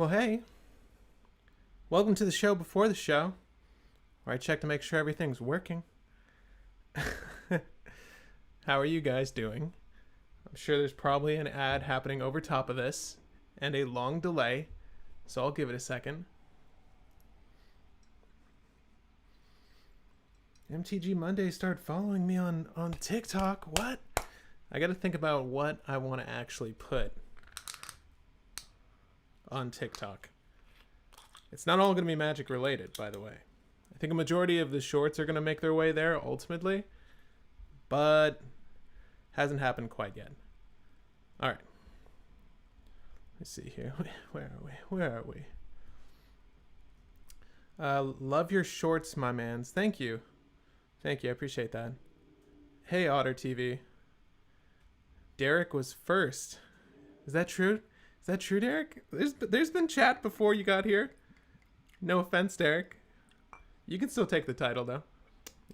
Well, hey, welcome to the show before the show, where I check to make sure everything's working. How are you guys doing? I'm sure there's probably an ad happening over top of this, and a long delay, so I'll give it a second. MTG Monday started following me on TikTok. What? I gotta think about what I want to actually put on TikTok. It's not all going to be Magic related, by the way. I think a majority of the shorts are going to make their way there ultimately, but hasn't happened quite yet. All right. Let's see here. Where are we? Love your shorts, my mans. Thank you. I appreciate that. Hey, Otter TV. Derek was first. Is that true? Is that true, Derek? There's been chat before you got here. No offense, Derek. You can still take the title, though.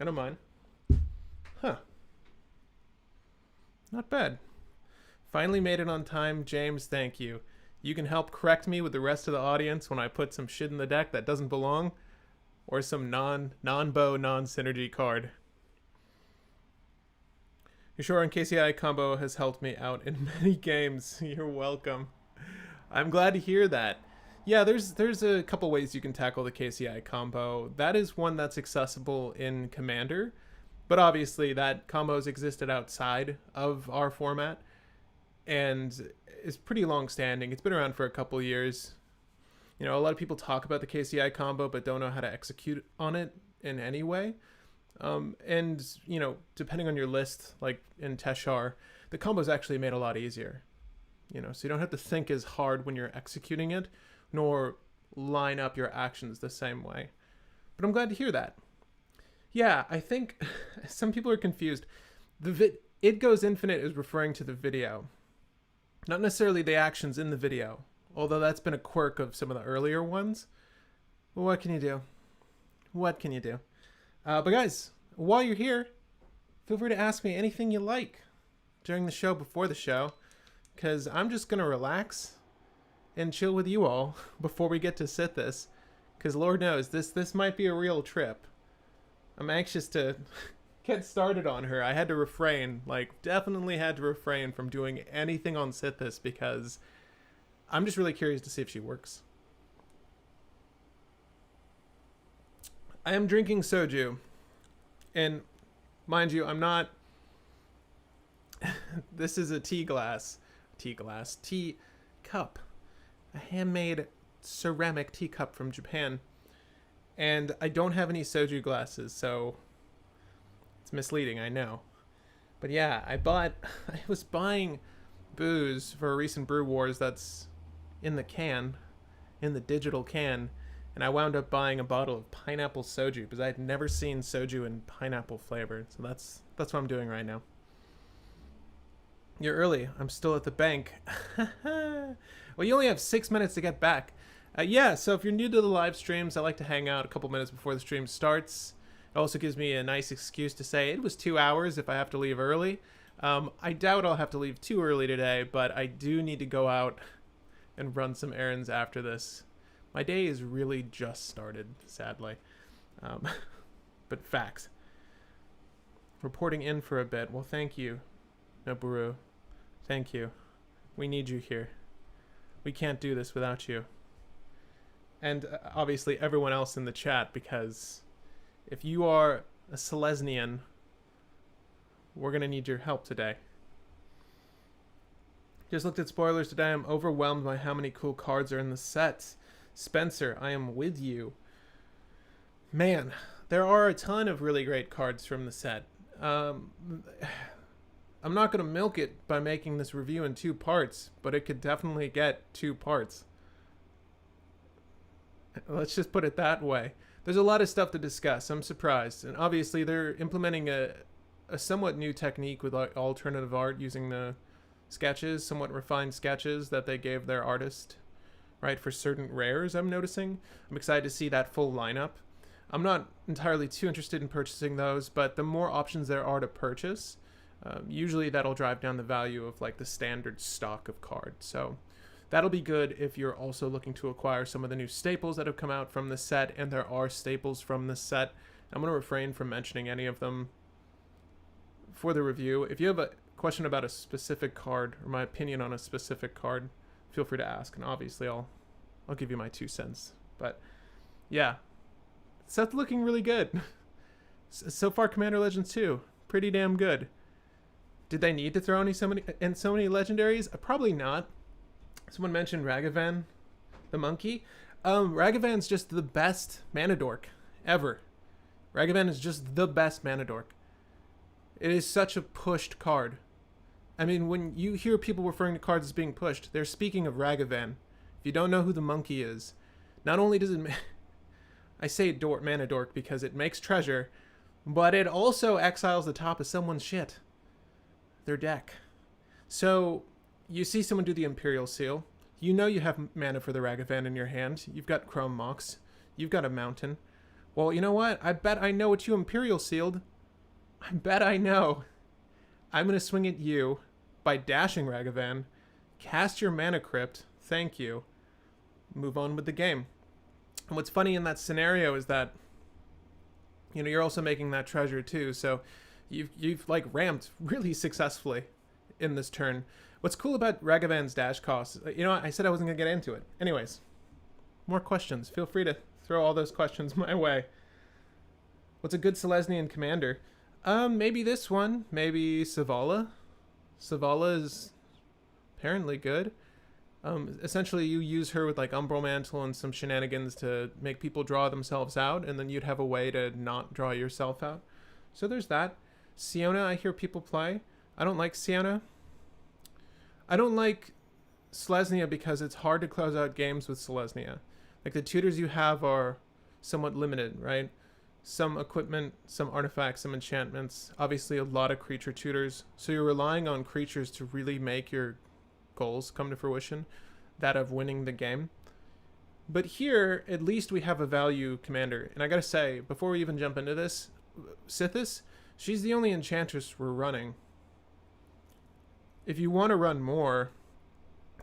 I don't mind. Huh. Not bad. Finally made it on time, James. Thank you. You can help correct me with the rest of the audience when I put some shit in the deck that doesn't belong, or some non-bow, non-synergy card. Your Shore and KCI combo has helped me out in many games. You're welcome. I'm glad to hear that. Yeah, there's a couple ways you can tackle the KCI combo. That is one that's accessible in Commander, but obviously that combo's existed outside of our format and is pretty long-standing. It's been around for a couple years. You know, a lot of people talk about the KCI combo but don't know how to execute on it in any way. And, you know, depending on your list, like in Teshar, the combo's actually made a lot easier. You know, so you don't have to think as hard when you're executing it, nor line up your actions the same way. But I'm glad to hear that. Yeah, I think some people are confused. It Goes Infinite is referring to the video, not necessarily the actions in the video, although that's been a quirk of some of the earlier ones. But what can you do? What can you do? But guys, while you're here, feel free to ask me anything you like during the show, before the show, because I'm just going to relax and chill with you all before we get to Sithis, because Lord knows, this might be a real trip. I'm anxious to get started on her. I had to refrain, definitely had to refrain from doing anything on Sithis, because I'm just really curious to see if she works. I am drinking soju, and mind you, I'm not... This is a tea cup. A handmade ceramic teacup from Japan. And I don't have any soju glasses, so it's misleading, I know. But yeah, I was buying booze for a recent Brew Wars that's in the digital can, and I wound up buying a bottle of pineapple soju because I had never seen soju in pineapple flavor. So that's what I'm doing right now. You're early. I'm still at the bank. Well, you only have 6 minutes to get back. Yeah, so if you're new to the live streams, I like to hang out a couple minutes before the stream starts. It also gives me a nice excuse to say it was 2 hours if I have to leave early. I doubt I'll have to leave too early today, but I do need to go out and run some errands after this. My day is really just started, sadly. But facts. Reporting in for a bit. Well, thank you, Noboru. Thank you. We need you here. We can't do this without you. And obviously everyone else in the chat, because if you are a Selesnian, we're going to need your help today. Just looked at spoilers today. I'm overwhelmed by how many cool cards are in the set. Spencer, I am with you. Man, there are a ton of really great cards from the set. I'm not going to milk it by making this review in 2 parts, but it could definitely get 2 parts. Let's just put it that way. There's a lot of stuff to discuss. I'm surprised. And obviously they're implementing a somewhat new technique with alternative art using the sketches, somewhat refined sketches that they gave their artist, right, for certain rares, I'm noticing. I'm excited to see that full lineup. I'm not entirely too interested in purchasing those, but the more options there are to purchase, usually that'll drive down the value of like the standard stock of cards. So That'll be good if you're also looking to acquire some of the new staples that have come out from the set, and there are staples from the set. I'm going to refrain from mentioning any of them for the review. If you have a question about a specific card or my opinion on a specific card, feel free to ask, and obviously I'll give you my 2 cents. But yeah, set's looking really good. So far, Commander Legends 2, pretty damn good. Did they need to throw in so many legendaries? Probably not. Someone mentioned Ragavan, the monkey. Ragavan's just the best mana dork ever. Ragavan is just the best mana dork. It is such a pushed card. I mean, when you hear people referring to cards as being pushed, they're speaking of Ragavan. If you don't know who the monkey is, not only does it... I say mana dork because it makes treasure, but it also exiles the top of someone's shit. Their deck. So, you see someone do the Imperial Seal. You know you have mana for the Ragavan in your hand. You've got Chrome Mox. You've got a Mountain. Well, you know what? I bet I know what you Imperial Sealed. I bet I know. I'm going to swing at you by dashing Ragavan, cast your Mana Crypt, thank you, move on with the game. And what's funny in that scenario is that, you know, you're also making that treasure too, so you've like ramped really successfully in this turn. What's cool about Ragavan's dash costs, you know, I said I wasn't going to get into it. Anyways, more questions. Feel free to throw all those questions my way. What's a good Selesnyan commander? Maybe this one. Maybe Savala. Savala is apparently good. Essentially, you use her with like Umbral Mantle and some shenanigans to make people draw themselves out, and then you'd have a way to not draw yourself out. So there's that. Siona, I hear people play. I don't like Siona. I don't like Selesnya because it's hard to close out games with Selesnya. Like, the tutors you have are somewhat limited, right? Some equipment, some artifacts, some enchantments, obviously a lot of creature tutors. So you're relying on creatures to really make your goals come to fruition, that of winning the game. But here, at least we have a value commander. And I gotta say, before we even jump into this, Sythis, she's the only Enchantress we're running. If you want to run more,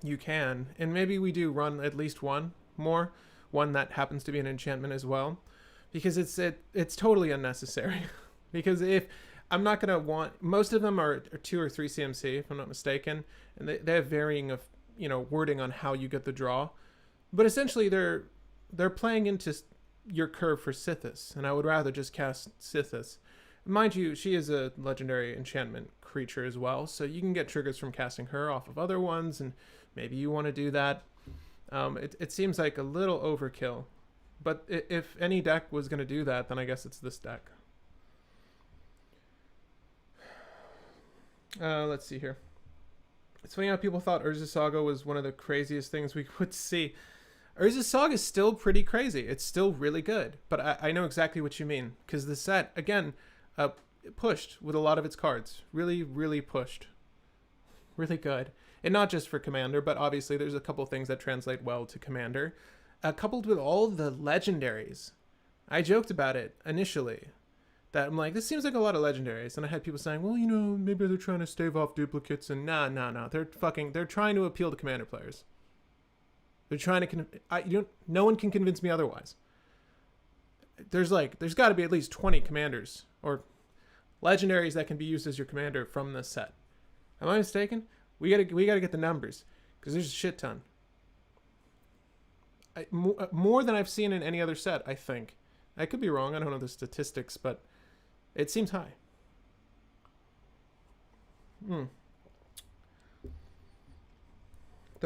you can. And maybe we do run at least one more, one that happens to be an enchantment as well. Because it's totally unnecessary. Because if I'm not gonna want, most of them are 2 or 3 CMC if I'm not mistaken, and they have varying of, you know, wording on how you get the draw, but essentially they're playing into your curve for Sithis, and I would rather just cast Sithis. Mind you, she is a legendary enchantment creature as well, so you can get triggers from casting her off of other ones, and maybe you want to do that. It seems like a little overkill. But if any deck was going to do that, then I guess it's this deck. Let's see here. It's funny how people thought Urza Saga was one of the craziest things we would see. Urza Saga is still pretty crazy. It's still really good. But I know exactly what you mean. Because the set, again, pushed with a lot of its cards. Really, really pushed. Really good. And not just for Commander, but obviously there's a couple things that translate well to Commander. Coupled with all the legendaries. I joked about it initially, that I'm like, this seems like a lot of legendaries, and I had people saying, well, you know, maybe they're trying to stave off duplicates, and nah, they're trying to appeal to Commander players. They're trying to no one can convince me otherwise. There's got to be at least 20 commanders or legendaries that can be used as your commander from this set. Am I mistaken? We gotta get the numbers, because there's a shit ton. More than I've seen in any other set, I think. I could be wrong. I don't know the statistics, but it seems high. The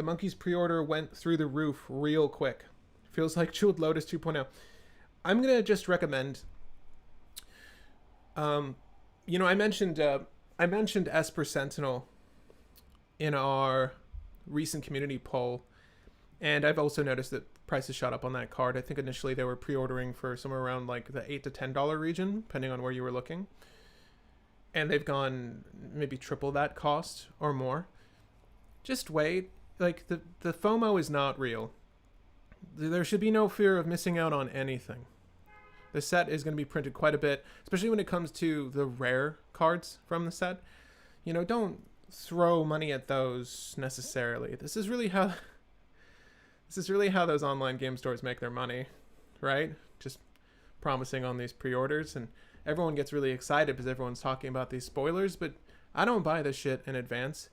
Monkey's pre-order went through the roof real quick. Feels like Jeweled Lotus 2.0. I'm going to just recommend... you know, I mentioned Esper Sentinel in our recent community poll. And I've also noticed that prices shot up on that card. I think initially they were pre-ordering for somewhere around like the $8 to $10 region, depending on where you were looking. And they've gone maybe triple that cost or more. Just wait. Like, the FOMO is not real. There should be no fear of missing out on anything. The set is going to be printed quite a bit, especially when it comes to the rare cards from the set. You know, don't throw money at those necessarily. This is really how... This is really how those online game stores make their money, right? Just promising on these pre-orders, and everyone gets really excited because everyone's talking about these spoilers, but I don't buy this shit in advance.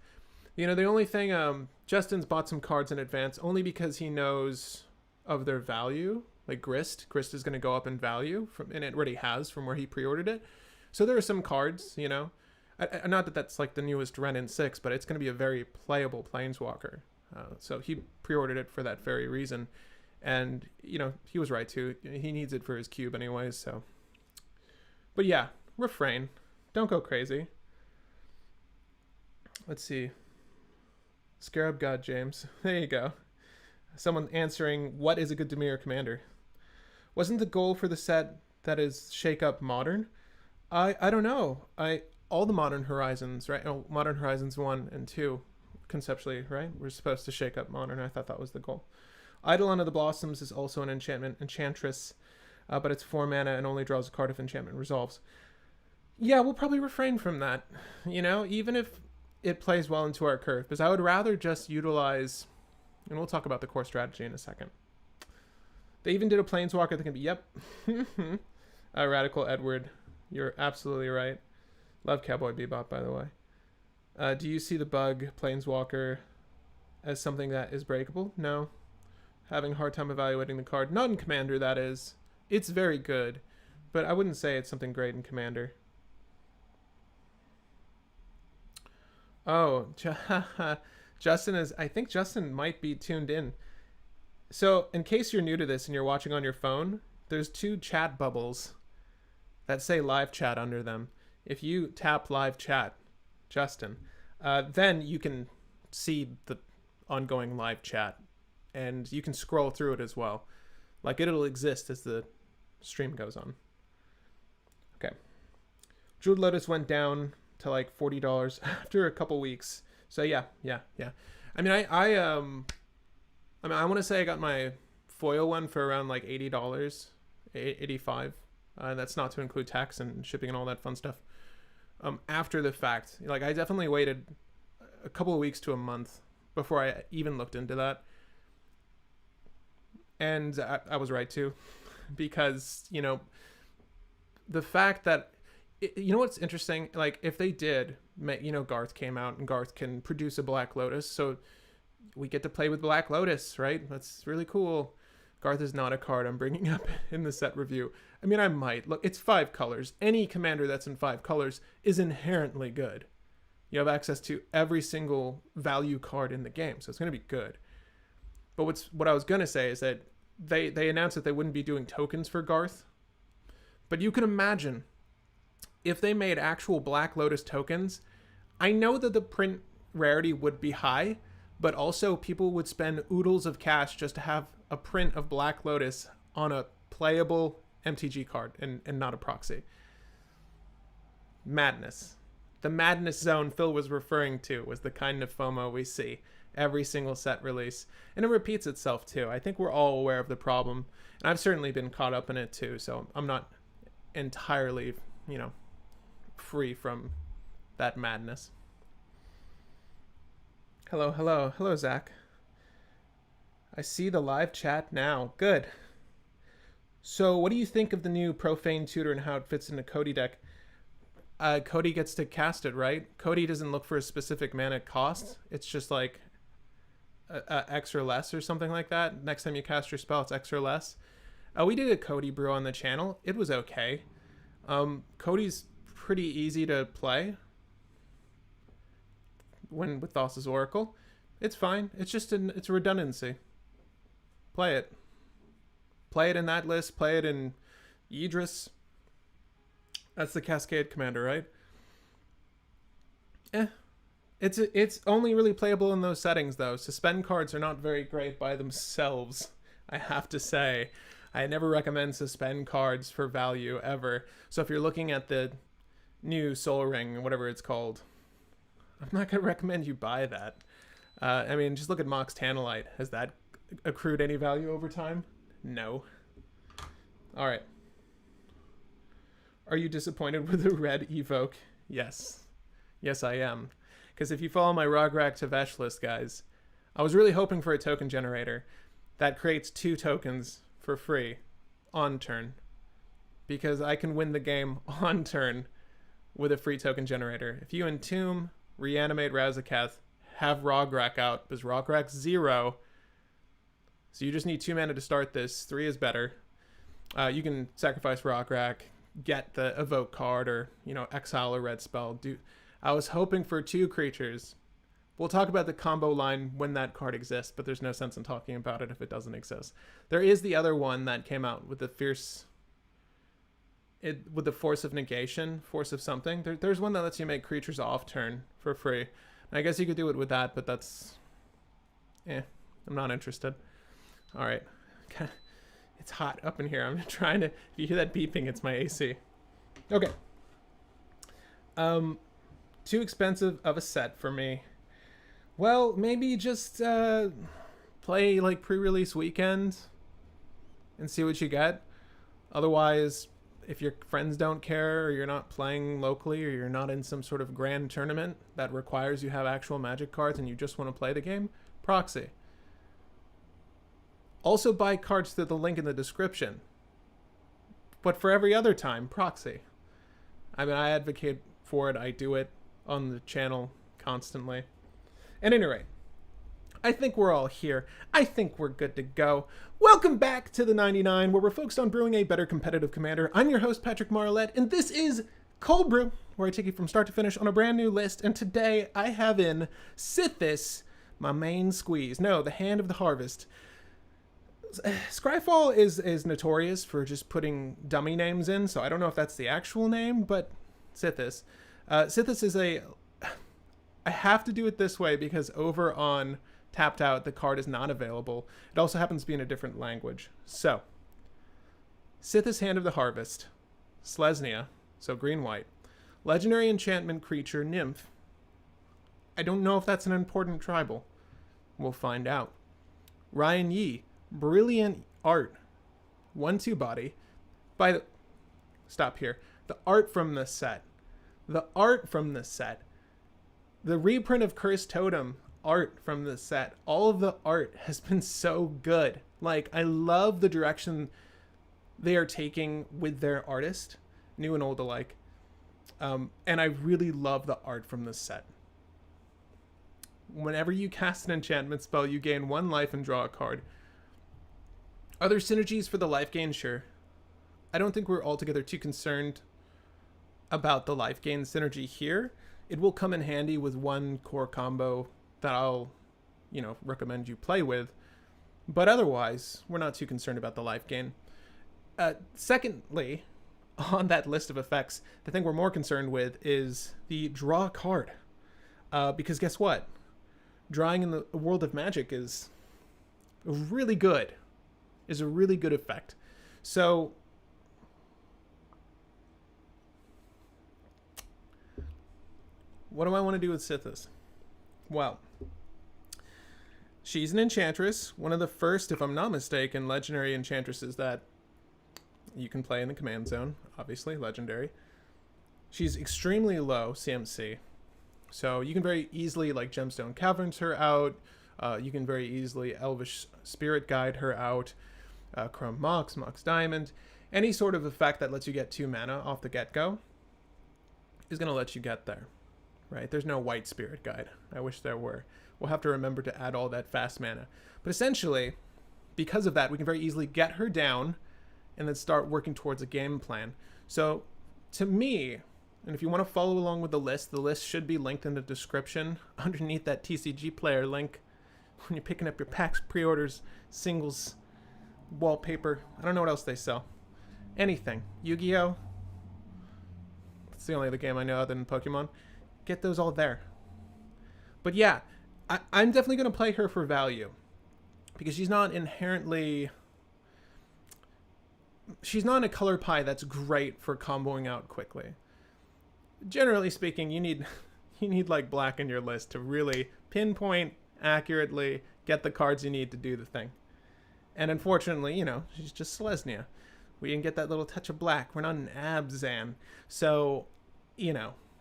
You know, the only thing, Justin's bought some cards in advance only because he knows of their value. Like Grist is going to go up in value, and it already has from where he pre-ordered it. So there are some cards, you know, not that that's like the newest Ren in 6, but it's going to be a very playable Planeswalker. So he pre-ordered it for that very reason. And, you know, he was right too. He needs it for his cube anyways, so. But yeah, refrain. Don't go crazy. Let's see. Scarab God James. There you go. Someone answering, what is a good Dimir commander? Wasn't the goal for the set that is shake up Modern? I don't know. All the Modern Horizons, right? Oh, Modern Horizons 1 and 2, conceptually, right? We're supposed to shake up Modern. I thought that was the goal. Eidolon of the Blossoms is also an enchantment, Enchantress, but it's 4 mana and only draws a card if enchantment resolves. Yeah, we'll probably refrain from that, you know, even if it plays well into our curve, because I would rather just utilize, and we'll talk about the core strategy in a second. They even did a Planeswalker that can be, yep. Radical Edward, you're absolutely right. Love Cowboy Bebop, by the way. Do you see the bug Planeswalker as something that is breakable? No. Having a hard time evaluating the card. Not in Commander, that is. It's very good, but I wouldn't say it's something great in Commander. Oh, Justin is, I think Justin might be tuned in. So in case you're new to this and you're watching on your phone, there's 2 chat bubbles that say live chat under them. If you tap live chat, Justin, then you can see the ongoing live chat, and you can scroll through it as well. Like, it'll exist as the stream goes on. Okay. Jeweled Lotus went down to like $40 after a couple weeks. So yeah. I mean, I want to say I got my foil one for around like $80, $85. That's not to include tax and shipping and all that fun stuff. After the fact, like, I definitely waited a couple of weeks to a month before I even looked into that. And I was right too, because, you know, the fact that, you know what's interesting? Like, if they did, you know, Garth came out and Garth can produce a Black Lotus, so we get to play with Black Lotus, right? That's really cool. Garth is not a card I'm bringing up in the set review. I mean, I might. Look, it's 5 colors. Any commander that's in 5 colors is inherently good. You have access to every single value card in the game, so it's going to be good. But what I was going to say is that they announced that they wouldn't be doing tokens for Garth. But you can imagine if they made actual Black Lotus tokens, I know that the print rarity would be high, but also people would spend oodles of cash just to have a print of Black Lotus on a playable MTG card and not a proxy. Madness. The madness zone Phil was referring to was the kind of FOMO we see every single set release. And it repeats itself too. I think we're all aware of the problem. And I've certainly been caught up in it too. So I'm not entirely, you know, free from that madness. Hello, Zach. I see the live chat now. Good. So what do you think of the new Profane Tutor and how it fits into Cody deck? Cody gets to cast it, right? Cody doesn't look for a specific mana cost. It's just like X or less or something like that. Next time you cast your spell, it's X or less. We did a Cody brew on the channel. It was okay. Cody's pretty easy to play when with Thassa's Oracle. It's fine. It's just it's a redundancy. Play it. Play it in that list. Play it in Idris. That's the Cascade commander, right? It's only really playable in those settings, though. Suspend cards are not very great by themselves, I have to say. I never recommend suspend cards for value, ever. So if you're looking at the new Soul Ring, whatever it's called, I'm not going to recommend you buy that. I mean, just look at Mox Tantalite. Has that accrued any value over time? No. All right. Are you disappointed with the red Evoke? Yes. Yes, I am. Because if you follow my Rograk to Vesh list, guys, I was really hoping for a token generator. that creates 2 tokens for free on turn, because I can win the game on turn with a free token generator. If you Entomb, Reanimate Razaketh, have Rograk out, because Rograk's 0, so you just need 2 mana to start this. 3 is better. You can sacrifice Rograk, get the Evoke card, or, exile a red spell. I was hoping for 2 creatures. We'll talk about the combo line when that card exists, but there's no sense in talking about it if it doesn't exist. There is the other one that came out with the with the Force of Negation, Force of something. There's one that lets you make creatures off turn for free. And I guess you could do it with that, but that's... I'm not interested. All right. It's hot up in here. I'm trying to... If you hear that beeping, it's my AC. Okay. Too expensive of a set for me. Well, maybe just play like pre-release weekend and see what you get. Otherwise, if your friends don't care, or you're not playing locally, or you're not in some sort of grand tournament that requires you have actual Magic cards and you just want to play the game, proxy. Also buy cards through the link in the description. But for every other time, proxy. I mean, I advocate for it. I do it on the channel constantly. At any rate, I think we're all here. I think we're good to go. Welcome back to the 99, where we're focused on brewing a better competitive commander. I'm your host, Patrick Marlette, and this is Cold Brew, where I take you from start to finish on a brand new list. And today I have in Sythis, my main squeeze. No, the Hand of the Harvest. Scryfall is notorious for just putting dummy names in, so I don't know if that's the actual name, but Sythis. Sythis is I have to do it this way because over on Tapped Out, the card is not available. It also happens to be in a different language. So, Sythis, Hand of the Harvest, Selesnya, so green-white, legendary enchantment creature, Nymph. I don't know if that's an important tribal. We'll find out. Ryan Yi, brilliant art, 1/2 body. Stop here. The art from this set. The reprint of Cursed Totem art from this set. All of the art has been so good. Like, I love the direction they are taking with their artist, new and old alike. And I really love the art from this set. Whenever you cast an enchantment spell, you gain 1 life and draw a card. Are there synergies for the life gain? Sure. I don't think we're altogether too concerned about the life gain synergy here. It will come in handy with one core combo that I'll, recommend you play with. But otherwise, we're not too concerned about the life gain. Secondly, on that list of effects, the thing we're more concerned with is the draw card. Because guess what? Drawing in the world of Magic is really good. Is a really good effect. So, what do I want to do with Sythis? Well, she's an enchantress, one of the first, if I'm not mistaken, legendary enchantresses that you can play in the command zone, obviously, legendary. She's extremely low CMC, so you can very easily, Gemstone Caverns her out, you can very easily Elvish Spirit Guide her out, Chrome Mox, Mox Diamond, any sort of effect that lets you get 2 mana off the get-go is going to let you get there. Right? There's no white Spirit Guide. I wish there were. We'll have to remember to add all that fast mana. But essentially, because of that, we can very easily get her down and then start working towards a game plan. So, to me, and if you want to follow along with the list should be linked in the description underneath that TCG player link when you're picking up your packs, pre-orders, singles, wallpaper. I don't know what else they sell. Anything. Yu-Gi-Oh! It's the only other game I know other than Pokemon. Get those all there. But yeah, I'm definitely going to play her for value. Because she's not inherently... She's not a color pie that's great for comboing out quickly. Generally speaking, you need black in your list to really pinpoint accurately, get the cards you need to do the thing. And unfortunately, she's just Selesnya. We didn't get that little touch of black. We're not an Abzan. So,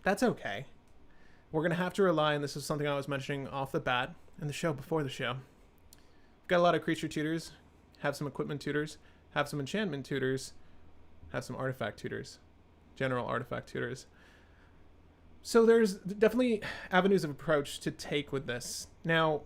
that's okay. We're going to have to rely, and this is something I was mentioning off the bat in the show before the show, Got a lot of creature tutors, have some equipment tutors, have some enchantment tutors, have some artifact tutors, general artifact tutors. So there's definitely avenues of approach to take with this. Now,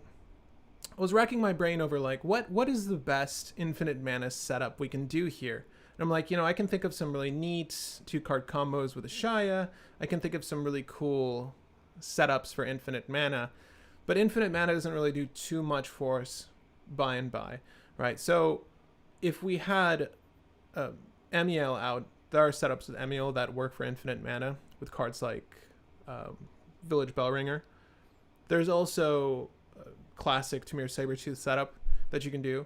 I was racking my brain over like what is the best infinite mana setup we can do here. And I'm like, I can think of some really neat 2-card combos with Ashaya. I can think of some really cool setups for infinite mana, but infinite mana doesn't really do too much for us by and by, right? So if we had Emiel out, there are setups with Emiel that work for infinite mana with cards like Village Bellringer. There's also classic Tamir Sabertooth setup that you can do.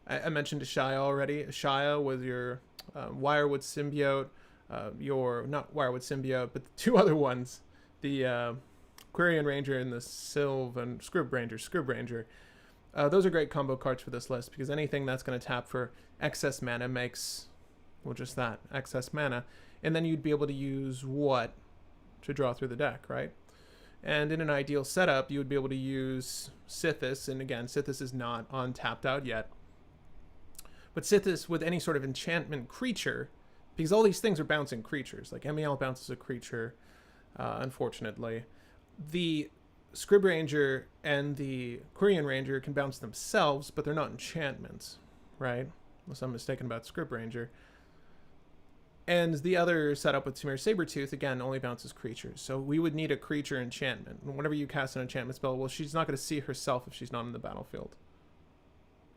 I mentioned Ashaya already. Ashaya with your Wirewood Symbiote, not Wirewood Symbiote, but the two other ones, the Quirion Ranger and the Sylvan Scrib Ranger. Those are great combo cards for this list because anything that's going to tap for excess mana makes, well, just that, excess mana. And then you'd be able to use what to draw through the deck, right? And in an ideal setup, you would be able to use Sythis. And again, Sythis is not on tapped out yet. But Sythis with any sort of enchantment creature, because all these things are bouncing creatures. Like Emiel bounces a creature, unfortunately. The Scrib Ranger and the Quirion Ranger can bounce themselves, but they're not enchantments, right? Unless I'm mistaken about Scrib Ranger. And the other setup with Tamir Sabertooth, again, only bounces creatures. So we would need a creature enchantment. Whenever you cast an enchantment spell, well, she's not going to see herself if she's not in the battlefield,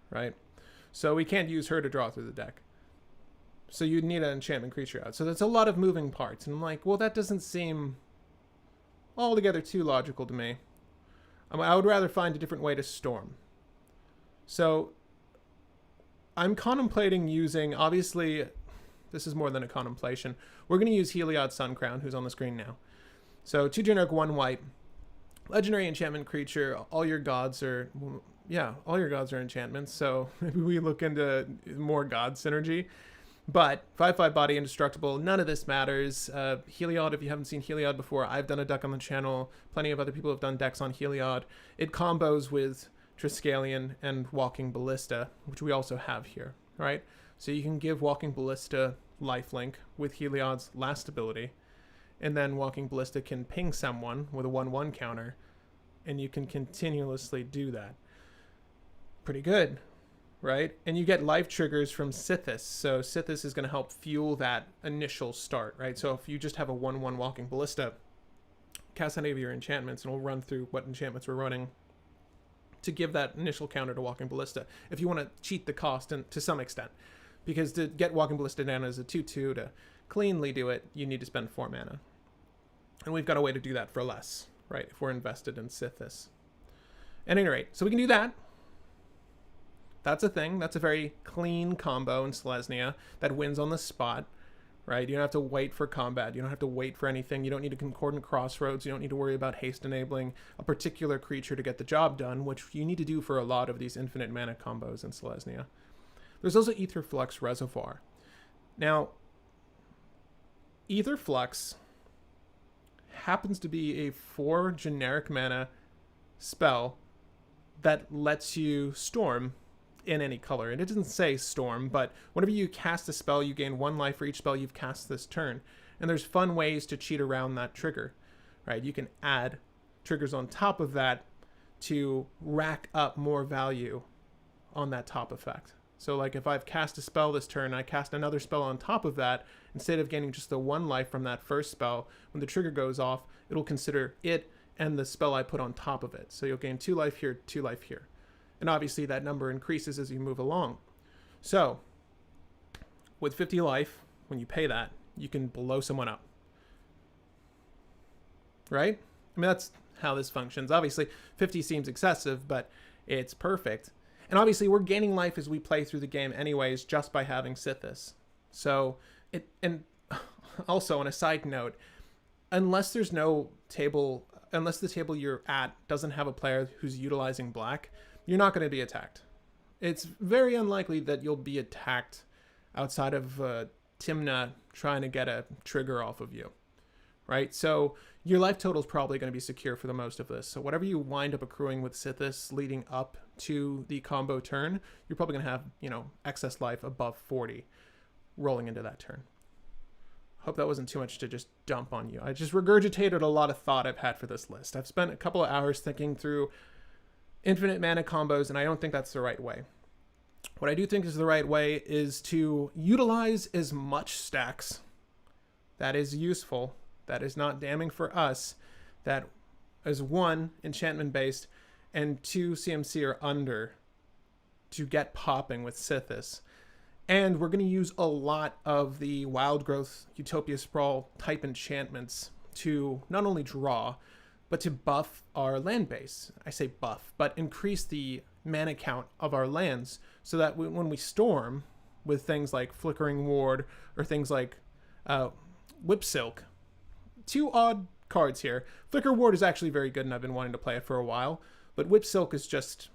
right? So we can't use her to draw through the deck. So you'd need an enchantment creature out. So that's a lot of moving parts. And I'm like, well, that doesn't seem altogether too logical to me. I would rather find a different way to storm. So I'm contemplating using, obviously, this is more than a contemplation. We're going to use Heliod Suncrown, who's on the screen now. So 2 generic, 1 white. Legendary enchantment creature. All your gods are enchantments. So maybe we look into more god synergy. But 5/5 body indestructible. None of this matters. Heliod, if you haven't seen Heliod before, I've done a deck on the channel. Plenty of other people have done decks on Heliod. It combos with Triskelion and Walking Ballista, which we also have here, right? So you can give Walking Ballista lifelink with Heliod's last ability, and then Walking Ballista can ping someone with a 1/1 counter, and you can continuously do that. Pretty good, right? And you get life triggers from Sithis. So Sithis is going to help fuel that initial start, right? So if you just have a 1/1 Walking Ballista, cast any of your enchantments, and we'll run through what enchantments we're running to give that initial counter to Walking Ballista. If you want to cheat the cost and to some extent, because to get Walking Ballista down as a 2/2 to cleanly do it, you need to spend 4 mana. And we've got a way to do that for less, right? If we're invested in Sithis. At any rate, so we can do that. That's a thing. That's a very clean combo in Selesnya that wins on the spot, right? You don't have to wait for combat. You don't have to wait for anything. You don't need a concordant crossroads. You don't need to worry about haste enabling a particular creature to get the job done, which you need to do for a lot of these infinite mana combos in Selesnya. There's also Aetherflux Reservoir. Now, Aetherflux happens to be a 4 generic mana spell that lets you storm in any color. And it doesn't say storm, but whenever you cast a spell, you gain 1 life for each spell you've cast this turn. And there's fun ways to cheat around that trigger, right? You can add triggers on top of that to rack up more value on that top effect. So like if I've cast a spell this turn, I cast another spell on top of that, instead of gaining just the 1 life from that first spell, when the trigger goes off, it'll consider it and the spell I put on top of it. So you'll gain 2 life here, 2 life here. And obviously that number increases as you move along. So with 50 life, when you pay that, you can blow someone up. Right? I mean, that's how this functions. Obviously, 50 seems excessive, but it's perfect. And obviously, we're gaining life as we play through the game anyways, just by having Sithis. So, and also on a side note, unless there's no table, unless the table you're at doesn't have a player who's utilizing black, you're not going to be attacked. It's very unlikely that you'll be attacked outside of Timna trying to get a trigger off of you, right? So your life total is probably going to be secure for the most of this. So whatever you wind up accruing with Sithis leading up to the combo turn, you're probably going to have, you know, excess life above 40 rolling into that turn. Hope that wasn't too much to just dump on you. I just regurgitated a lot of thought I've had for this list. I've spent a couple of hours thinking through infinite mana combos, and I don't think that's the right way. What I do think is the right way is to utilize as much stacks that is useful, that is not damning for us, that is 1, enchantment based, and 2, CMC or under to get popping with Sithis. And we're going to use a lot of the Wild Growth, Utopia Sprawl type enchantments to not only draw, but to buff our land base. I say buff, but increase the mana count of our lands so that when we storm with things like Flickering Ward or things like Whip Silk, 2 odd cards here. Flicker Ward is actually very good and I've been wanting to play it for a while, but Whip Silk is just,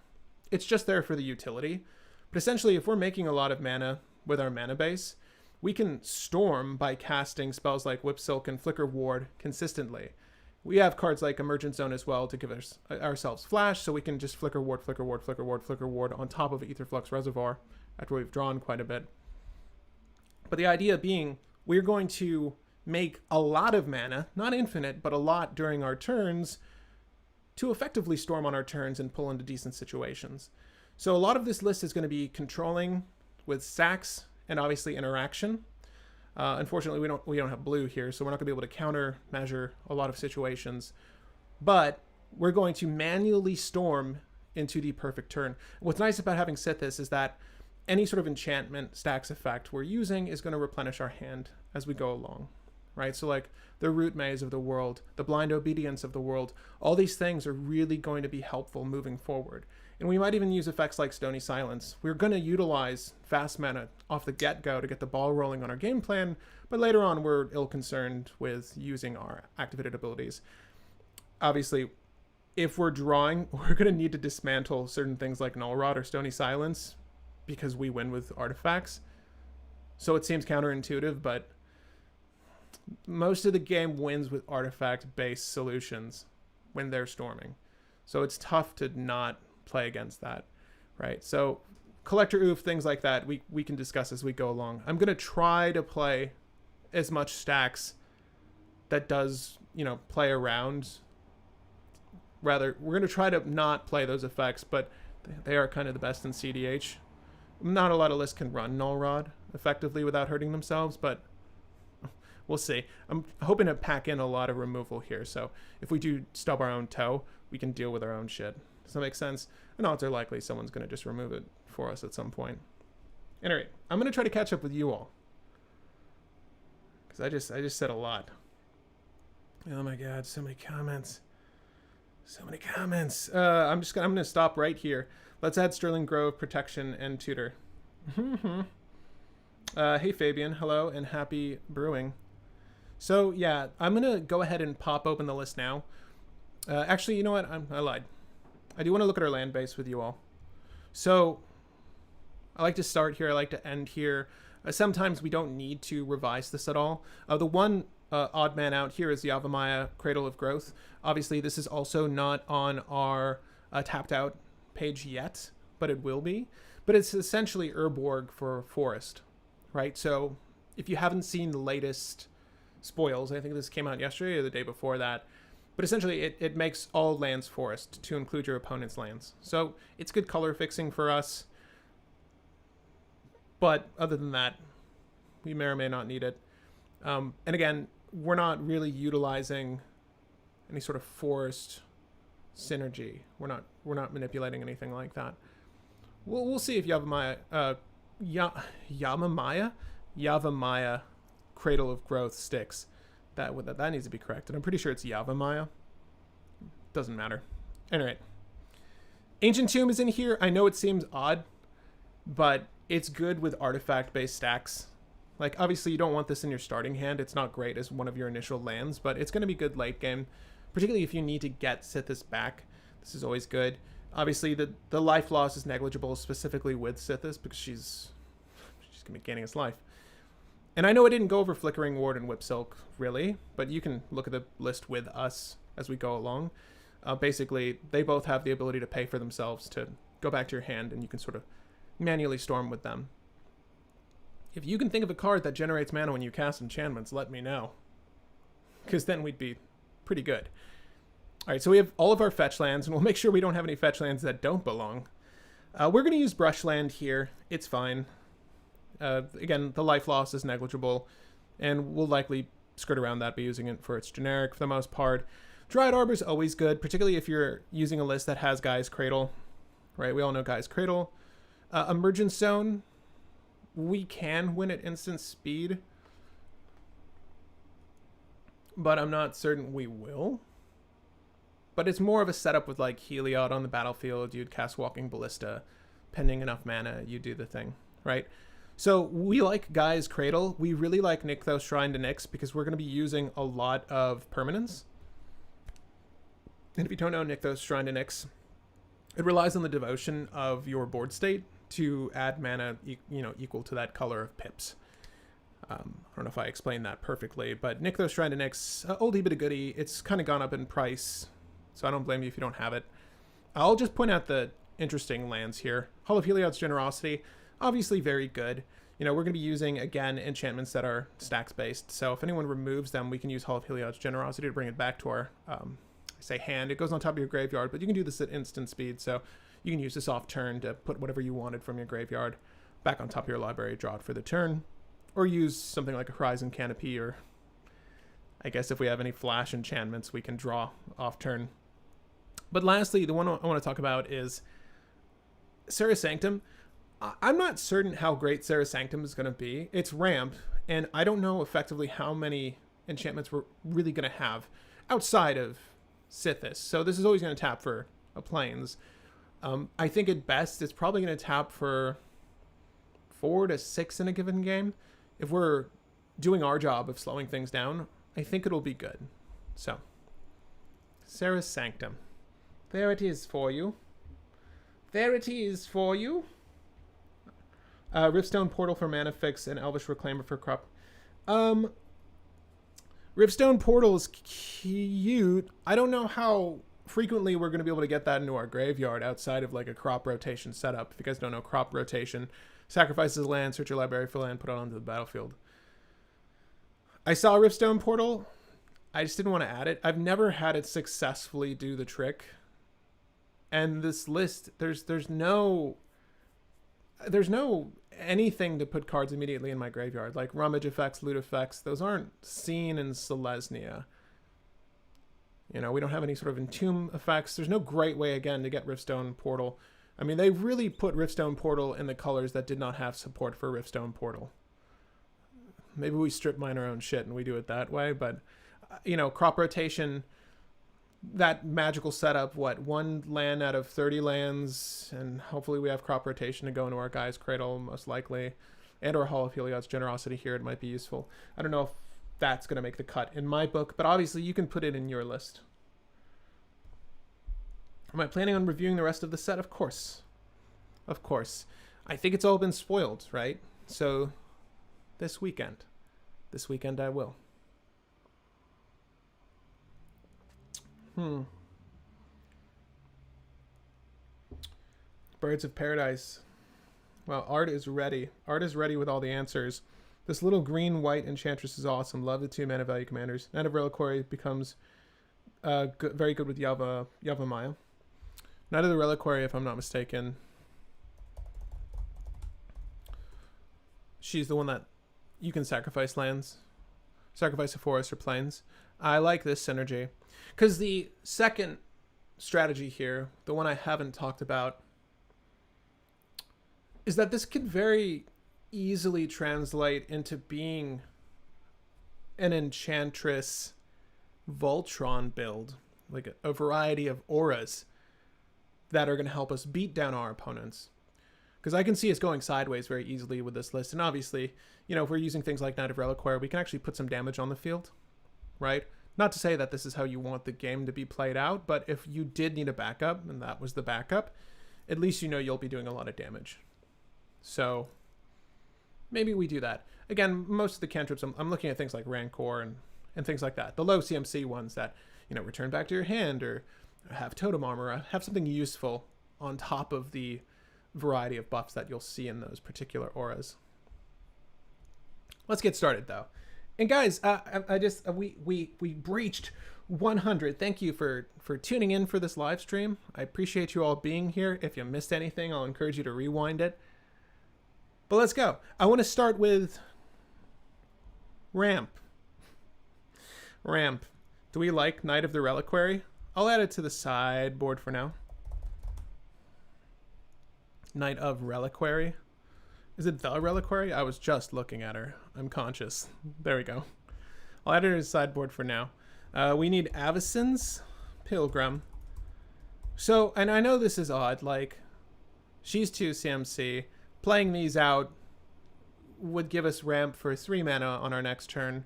it's just there for the utility. But essentially, if we're making a lot of mana with our mana base, we can storm by casting spells like Whip Silk and Flicker Ward consistently. We have cards like Emergent Zone as well to give ourselves flash, so we can just Flicker Ward, Flicker Ward, Flicker Ward, Flicker Ward on top of Aetherflux Reservoir after we've drawn quite a bit. But the idea being, we're going to make a lot of mana, not infinite, but a lot during our turns to effectively storm on our turns and pull into decent situations. So a lot of this list is going to be controlling with stacks and obviously interaction. Unfortunately, we don't have blue here, so we're not going to be able to counter measure a lot of situations. But we're going to manually storm into the perfect turn. What's nice about having Sithis is that any sort of enchantment stacks effect we're using is going to replenish our hand as we go along, right? So like the Root Maze of the world, the Blind Obedience of the world, all these things are really going to be helpful moving forward. And we might even use effects like Stony Silence. We're going to utilize fast mana off the get-go to get the ball rolling on our game plan, but later on we're ill-concerned with using our activated abilities. Obviously, if we're drawing, we're going to need to dismantle certain things like Null Rod or Stony Silence because we win with artifacts. So it seems counterintuitive, but most of the game wins with artifact-based solutions when they're storming. So it's tough to not play against that, right? So Collector Oof, things like that, we can discuss as we go along. I'm going to try to play as much stacks that does, you know, play around. Rather, we're going to try to not play those effects, but they are kind of the best in cEDH. Not a lot of lists can run Null Rod effectively without hurting themselves, but we'll see. I'm hoping to pack in a lot of removal here, so if we do stub our own toe, we can deal with our own shit. Does that make sense? And odds are likely someone's going to just remove it for us at some point. Anyway, I'm going to try to catch up with you all, because I just said a lot. Oh my god, so many comments. So many comments. I'm going to stop right here. Let's add Sterling Grove, Protection, and Tutor. Hey Fabian, hello, and happy brewing. So yeah, I'm going to go ahead and pop open the list now. Actually, you know what? I lied. I do want to look at our land base with you all. So I like to start here. I like to end here. Sometimes we don't need to revise this at all. The one odd man out here is Yavimaya, Cradle of Growth. Obviously, this is also not on our tapped out page yet, but it will be. But it's essentially Urborg for Forest, right? So if you haven't seen the latest spoils, I think this came out yesterday or the day before that, but essentially it makes all lands forest to include your opponent's lands. So it's good color fixing for us. But other than that, we may or may not need it. And again, we're not really utilizing any sort of forest synergy. We're not manipulating anything like that. We'll see if Yavimaya Cradle of Growth sticks. That needs to be corrected. I'm pretty sure it's Yavimaya. Doesn't matter. Anyway, Ancient Tomb is in here. I know it seems odd, but it's good with artifact-based stacks. Like, obviously, you don't want this in your starting hand. It's not great as one of your initial lands, but it's going to be good late game, particularly if you need to get Sithis back. This is always good. Obviously, the life loss is negligible, specifically with Sithis, because she's going to be gaining his life. And I know I didn't go over Flickering Ward and Whip Silk, really, but you can look at the list with us as we go along. Basically, they both have the ability to pay for themselves to go back to your hand, and you can sort of manually storm with them. If you can think of a card that generates mana when you cast enchantments, let me know. Because then we'd be pretty good. Alright, so we have all of our fetch lands, and we'll make sure we don't have any fetch lands that don't belong. We're going to use Brushland here. It's fine. Again, the life loss is negligible, and we'll likely skirt around that by using it for its generic for the most part. Dryad Arbor is always good, particularly if you're using a list that has Gaia's Cradle. Right, we all know Gaia's Cradle. Emergence Zone, we can win at instant speed, but I'm not certain we will. But it's more of a setup with like Heliod on the battlefield. You'd cast Walking Ballista, pending enough mana, you do the thing, right? So we like Gaia's Cradle. We really like Nykthos Shrine to Nyx because we're going to be using a lot of permanence. And if you don't know Nykthos Shrine to Nyx, it relies on the devotion of your board state to add mana, equal to that color of pips. I don't know if I explained that perfectly, but Nykthos Shrine to Nyx, oldie but a goodie. It's kind of gone up in price, so I don't blame you if you don't have it. I'll just point out the interesting lands here. Hall of Heliod's Generosity, obviously very good. We're going to be using, again, enchantments that are stacks-based, so if anyone removes them, we can use Hall of Heliod's Generosity to bring it back to our, hand. It goes on top of your graveyard, but you can do this at instant speed, so you can use this off turn to put whatever you wanted from your graveyard back on top of your library, draw it for the turn, or use something like a Horizon Canopy, or I guess if we have any flash enchantments, we can draw off turn. But lastly, the one I want to talk about is Serra Sanctum. I'm not certain how great Serra Sanctum is going to be. It's ramp, and I don't know effectively how many enchantments we're really going to have outside of Sithis. So this is always going to tap for a plains. I think at best it's probably going to tap for 4 to 6 in a given game. If we're doing our job of slowing things down, I think it'll be good. So, Serra Sanctum. There it is for you. There it is for you. Riftstone Portal for Mana Fix and Elvish Reclaimer for Crop. Riftstone Portal is cute. I don't know how frequently we're going to be able to get that into our graveyard outside of like a crop rotation setup. If you guys don't know crop rotation, sacrifices land, search your library for land, put it onto the battlefield. I saw Riftstone Portal. I just didn't want to add it. I've never had it successfully do the trick. And this list, there's no anything to put cards immediately in my graveyard, like Rummage effects, Loot effects. Those aren't seen in Selesnya. We don't have any sort of Entomb effects. There's no great way, again, to get Riftstone Portal. I mean, they really put Riftstone Portal in the colors that did not have support for Riftstone Portal. Maybe we strip mine our own shit and we do it that way, but, crop rotation, that magical setup, one land out of 30 lands, and hopefully we have crop rotation to go into our Gaia's Cradle, most likely, and our Hall of Heliod's Generosity here. It might be useful. I don't know if that's going to make the cut in my book, but obviously you can put it in your list. Am I planning on reviewing the rest of the set? Of course. Of course. I think it's all been spoiled, right? So this weekend I will. Birds of Paradise. Well, Art is ready. Art is ready with all the answers. This little green-white Enchantress is awesome. Love the 2 mana value commanders. Knight of Reliquary becomes very good with Yavimaya. Knight of the Reliquary, if I'm not mistaken. She's the one that you can sacrifice lands. Sacrifice a forest or plains. I like this synergy. Because the second strategy here, the one I haven't talked about, is that this could very easily translate into being an Enchantress Voltron build. Like a variety of auras that are going to help us beat down our opponents. Because I can see us going sideways very easily with this list. And obviously, if we're using things like Knight of Reliquary, we can actually put some damage on the field, right? Not to say that this is how you want the game to be played out, but if you did need a backup, and that was the backup, at least you'll be doing a lot of damage. So maybe we do that. again, most of the cantrips, I'm looking at things like Rancor and things like that. The low CMC ones that, you know, return back to your hand or have totem armor, or have something useful on top of the variety of buffs that you'll see in those particular auras. Let's get started though. And guys, we breached 100. Thank you for tuning in for this live stream. I appreciate you all being here. If you missed anything, I'll encourage you to rewind it. But let's go. I want to start with Ramp. Ramp. Do we like Knight of the Reliquary? I'll add it to the sideboard for now. Knight of Reliquary. Is it the Reliquary? I was just looking at her. I'm conscious. There we go. I'll add her to the sideboard for now. We need Avicen's Pilgrim. So, and I know this is odd, like, she's 2 CMC. Playing these out would give us ramp for 3 mana on our next turn.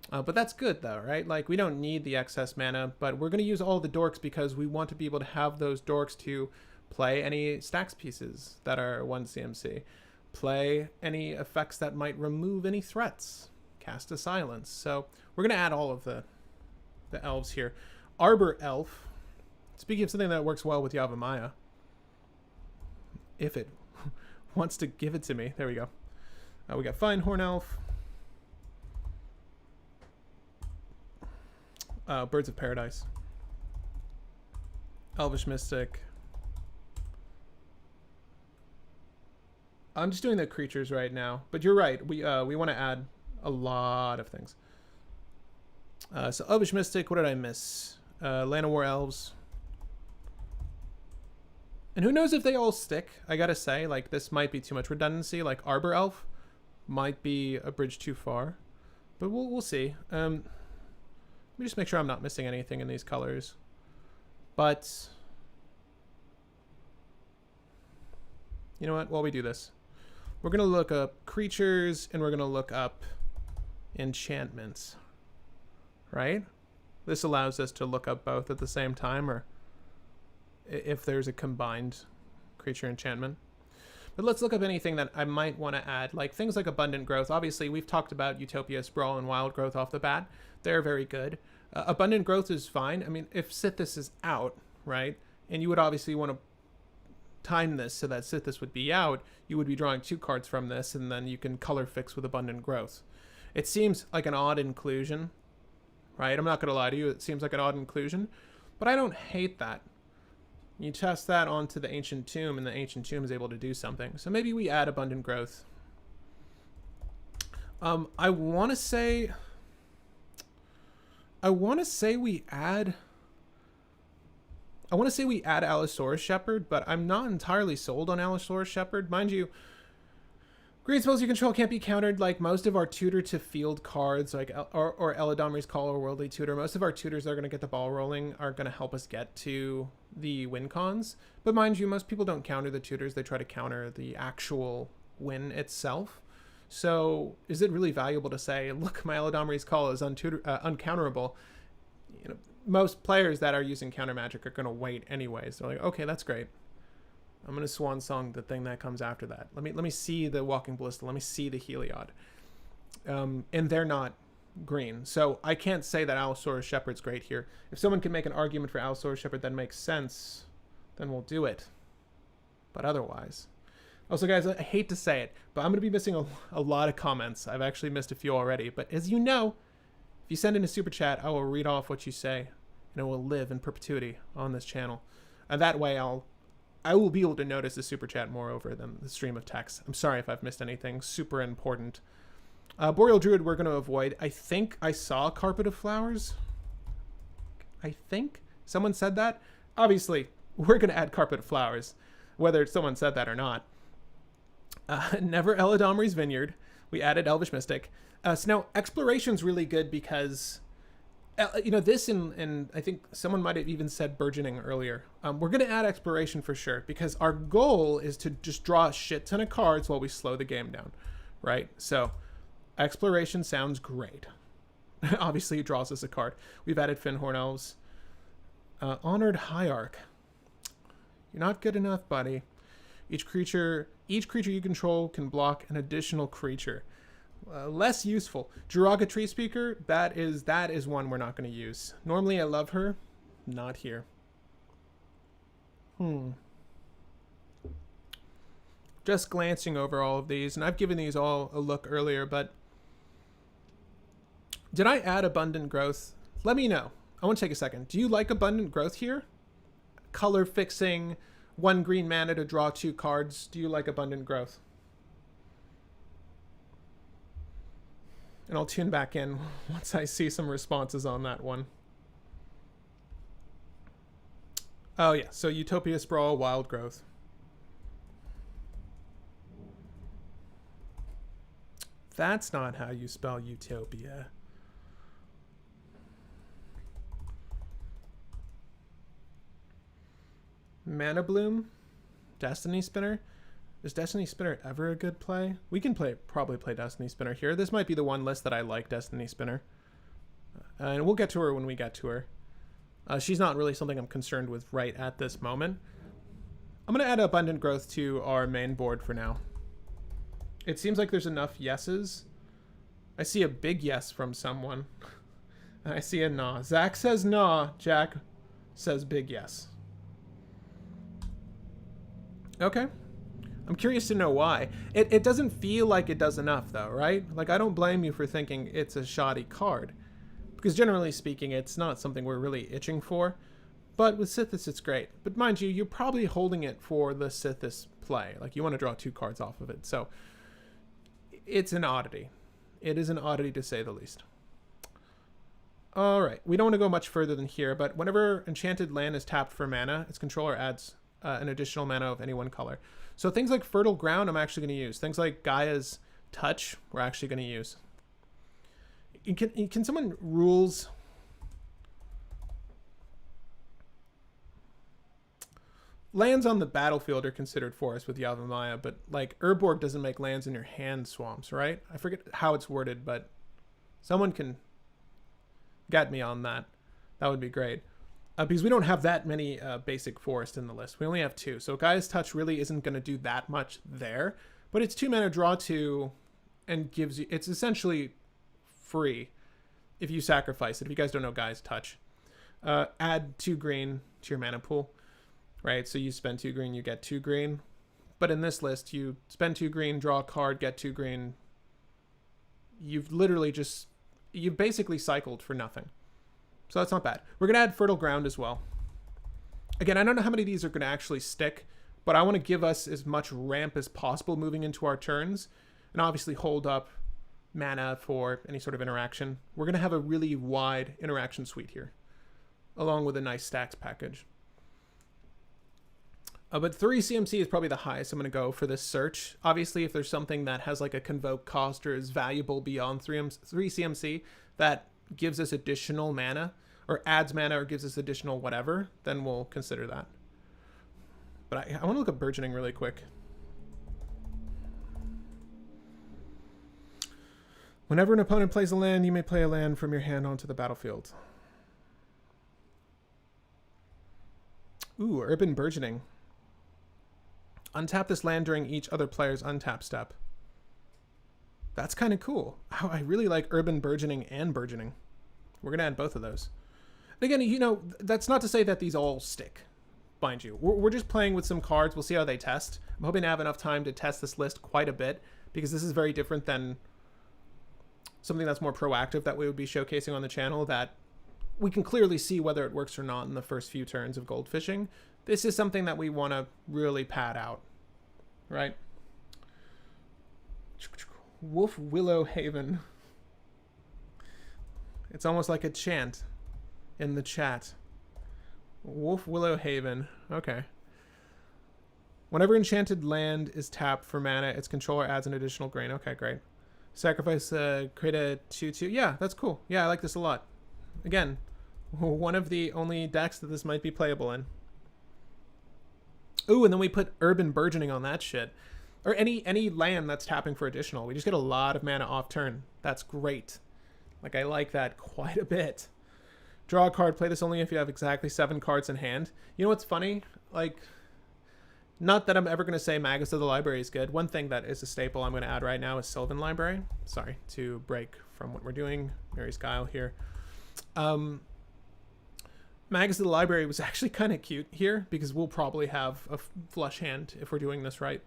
But that's good though, right? Like, we don't need the excess mana, but we're going to use all the dorks because we want to be able to have those dorks to play any stacks pieces that are 1 CMC. Play any effects that might remove any threats. Cast a Silence. So we're going to add all of the elves here. Arbor Elf. Speaking of something that works well with Yavimaya. If it wants to give it to me. There we go. We got Finehorn Elf. Birds of Paradise. Elvish Mystic. I'm just doing the creatures right now, but you're right. We want to add a lot of things. So Elvish Mystic, what did I miss? Land of War Elves. And who knows if they all stick, I gotta say. Like, this might be too much redundancy. Like, Arbor Elf might be a bridge too far. But we'll see. Let me just make sure I'm not missing anything in these colors. But you know what? While we do this, we're going to look up creatures and we're going to look up enchantments. Right? This allows us to look up both at the same time, or if there's a combined creature enchantment. But let's look up anything that I might want to add, like things like Abundant Growth. Obviously, we've talked about Utopia, Sprawl, and Wild Growth off the bat. They're very good. Abundant Growth is fine. I mean, if Sithis is out, right, and you would obviously want to time this so that Sithis would be out, you would be drawing 2 cards from this, and then you can color fix with Abundant Growth. It seems like an odd inclusion, right? I'm not going to lie to you. It seems like an odd inclusion, but I don't hate that. You test that onto the Ancient Tomb, and the Ancient Tomb is able to do something. So maybe we add Abundant Growth. I want to say we add Allosaurus Shepherd, but I'm not entirely sold on Allosaurus Shepherd. Mind you, green spells you control can't be countered. Like, most of our tutor to field cards, like or Eladamri's Call or Worldly Tutor, most of our tutors that are going to get the ball rolling are going to help us get to the win cons. But mind you, most people don't counter the tutors. They try to counter the actual win itself. So is it really valuable to say, look, my Eladamri's Call is uncounterable? You know, most players that are using counter magic are going to wait anyways. They're like, okay, that's great. I'm going to Swan Song the thing that comes after that. Let me see the Walking Ballista. Let me see the Heliod. And they're not green. So I can't say that Allosaurus Shepherd's great here. If someone can make an argument for Allosaurus Shepherd that makes sense, then we'll do it. But otherwise. Also, guys, I hate to say it, but I'm going to be missing a lot of comments. I've actually missed a few already. But as you know, if you send in a super chat, I will read off what you say, and it will live in perpetuity on this channel. And that way, I will be able to notice the super chat moreover than the stream of text. I'm sorry if I've missed anything super important. Boreal Druid we're going to avoid. I think I saw Carpet of Flowers. I think someone said that. Obviously, we're going to add Carpet of Flowers, whether someone said that or not. Never Eladamri's Vineyard. We added Elvish Mystic. So now Exploration's really good because, you know, this and I think someone might have even said Burgeoning earlier. We're going to add Exploration for sure because our goal is to just draw a shit ton of cards while we slow the game down, right? So Exploration sounds great. Obviously, it draws us a card. We've added Finhorn Elves. Honored Hierarch. You're not good enough, buddy. Each creature you control can block an additional creature. Less useful. Jiraga Tree Speaker, that is one we're not going to use. Normally I love her, not here. Just glancing over all of these, and I've given these all a look earlier, but did I add Abundant Growth? Let me know. I want to take a second. Do you like Abundant Growth here? Color fixing, 1 green mana to draw 2 cards. Do you like Abundant Growth? And I'll tune back in once I see some responses on that one. Oh yeah, so Utopia Sprawl, Wild Growth. That's not how you spell Utopia. Mana Bloom, Destiny Spinner. Is Destiny Spinner ever a good play? We can probably play Destiny Spinner here. This might be the one list that I like, Destiny Spinner. And we'll get to her when we get to her. She's not really something I'm concerned with right at this moment. I'm going to add Abundant Growth to our main board for now. It seems like there's enough yeses. I see a big yes from someone. I see a nah. Zach says nah. Jack says big yes. Okay. I'm curious to know why. It doesn't feel like it does enough, though, right? Like, I don't blame you for thinking it's a shoddy card. Because generally speaking, it's not something we're really itching for. But with Sithis, it's great. But mind you, you're probably holding it for the Sithis play. Like, you want to draw 2 cards off of it. So, it's an oddity. It is an oddity, to say the least. Alright, we don't want to go much further than here, but whenever Enchanted Land is tapped for mana, its controller adds an additional mana of any one color. So things like Fertile Ground, I'm actually going to use. Things like Gaia's Touch, we're actually going to use. Can someone rules... Lands on the battlefield are considered forests with Yavimaya, but like Urborg doesn't make lands in your hand swamps, right? I forget how it's worded, but someone can get me on that. That would be great. Because we don't have that many basic forests in the list. We only have 2. So Gaia's Touch really isn't going to do that much there. But it's 2 mana, draw 2, and gives you... It's essentially free if you sacrifice it. If you guys don't know Gaia's Touch. Add 2 green to your mana pool. Right, so you spend 2 green, you get 2 green. But in this list, you spend 2 green, draw a card, get 2 green. You've literally just... You've basically cycled for nothing. So that's not bad. We're going to add Fertile Ground as well. Again, I don't know how many of these are going to actually stick, but I want to give us as much ramp as possible moving into our turns, and obviously hold up mana for any sort of interaction. We're going to have a really wide interaction suite here, along with a nice stacks package. But 3 CMC is probably the highest I'm going to go for this search. Obviously, if there's something that has like a convoke cost or is valuable beyond 3 CMC that gives us additional mana, or adds mana or gives us additional whatever, then we'll consider that. But I want to look at Burgeoning really quick. Whenever an opponent plays a land, you may play a land from your hand onto the battlefield. Ooh, Urban Burgeoning. Untap this land during each other player's untap step. That's kind of cool. Oh, I really like Urban Burgeoning and Burgeoning. We're going to add both of those. Again, you know, that's not to say that these all stick, mind you. We're just playing with some cards. We'll see how they test. I'm hoping to have enough time to test this list quite a bit, because this is very different than something that's more proactive that we would be showcasing on the channel, that we can clearly see whether it works or not in the first few turns of gold fishing. This is something that we want to really pad out, right? Wolf Willow Haven. It's almost like a chant in the chat. Wolf Willow Haven. Okay. Whenever Enchanted Land is tapped for mana, its controller adds an additional green. Okay, great. Sacrifice, create a 2/2. Yeah, that's cool. Yeah, I like this a lot. Again, one of the only decks that this might be playable in. Ooh, and then we put Urban Burgeoning on that shit. Or any land that's tapping for additional. We just get a lot of mana off turn. That's great. Like, I like that quite a bit. Draw a card. Play this only if you have exactly 7 cards in hand. You know what's funny? Like, Not that I'm ever going to say Magus of the Library is good. One thing that is a staple I'm going to add right now is Sylvan Library. Sorry to break from what we're doing. Mary's Guile here. Magus of the Library was actually kind of cute here because we'll probably have a flush hand if we're doing this right.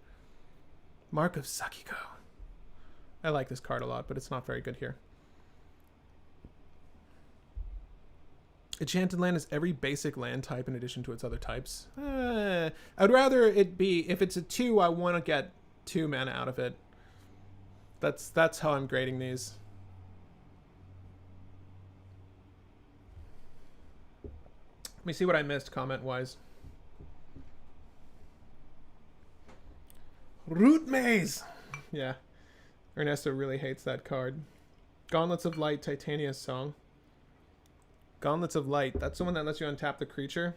Mark of Sakiko. I like this card a lot, but it's not very good here. Enchanted land is every basic land type in addition to its other types. I'd rather it be, if it's a 2, I want to get 2 mana out of it. That's how I'm grading these. Let me see what I missed comment-wise. Root Maze! Yeah. Ernesto really hates that card. Gauntlets of Light, Titania's Song. Gauntlets of Light. That's the one that lets you untap the creature.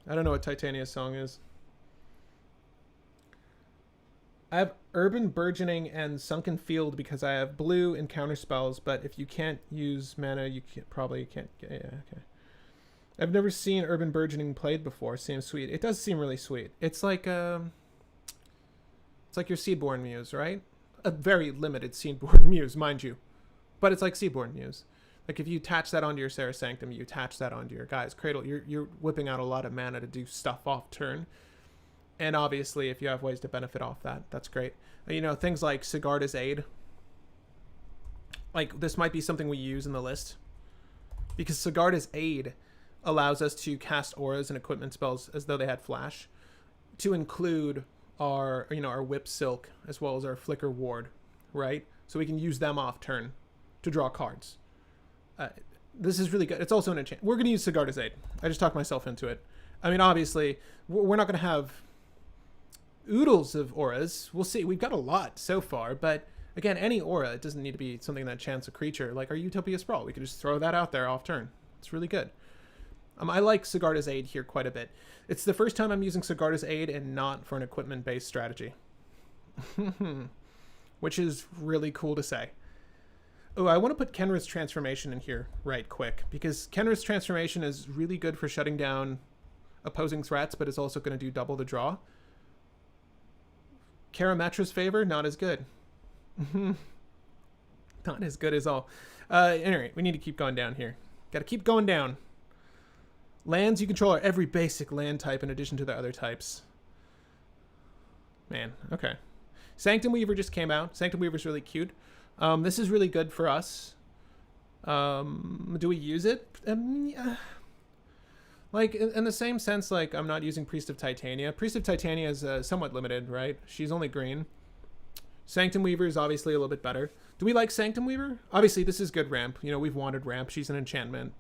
I don't know what Titania's Song is. I have Urban Burgeoning and Sunken Field because I have blue and counter spells, but if you can't use mana, you probably can't. Yeah, okay. I've never seen Urban Burgeoning played before. Seems sweet. It does seem really sweet. It's like your Seedborn Muse, right? A very limited Seedborn Muse, mind you, but it's like Seedborn Muse. Like if you attach that onto your Serra Sanctum, you attach that onto your Gaia's Cradle, you're whipping out a lot of mana to do stuff off turn. And obviously, if you have ways to benefit off that, that's great. You know, things like Sigarda's Aid. Like this might be something we use in the list because Sigarda's Aid allows us to cast auras and equipment spells as though they had flash, to include our Whip Silk as well as our Flicker Ward, right? So we can use them off turn to draw cards. This is really good. It's also an enchant. We're going to use Sigarda's Aid. I just talked myself into it. I mean, obviously, we're not going to have oodles of auras. We'll see. We've got a lot so far, but again, any aura, it doesn't need to be something that enchants a creature. Like our Utopia Sprawl, we could just throw that out there off turn. It's really good. I like Sigarda's Aid here quite a bit. It's the first time I'm using Sigarda's Aid and not for an equipment-based strategy. Which is really cool to say. Oh, I want to put Kenra's Transformation in here right quick, because Kenra's Transformation is really good for shutting down opposing threats, but it's also going to do double the draw. Karametra's Favor, not as good. Not as good as all. Anyway, we need to keep going down here. Got to keep going down. Lands you control are every basic land type in addition to the other types. Man, okay. Sanctum Weaver just came out. Sanctum Weaver's really cute. This is really good for us. Do we use it? Yeah. Like, in the same sense, like, I'm not using Priest of Titania. Priest of Titania is somewhat limited, right? She's only green. Sanctum Weaver is obviously a little bit better. Do we like Sanctum Weaver? Obviously, this is good ramp. You know, we've wanted ramp. She's an enchantment.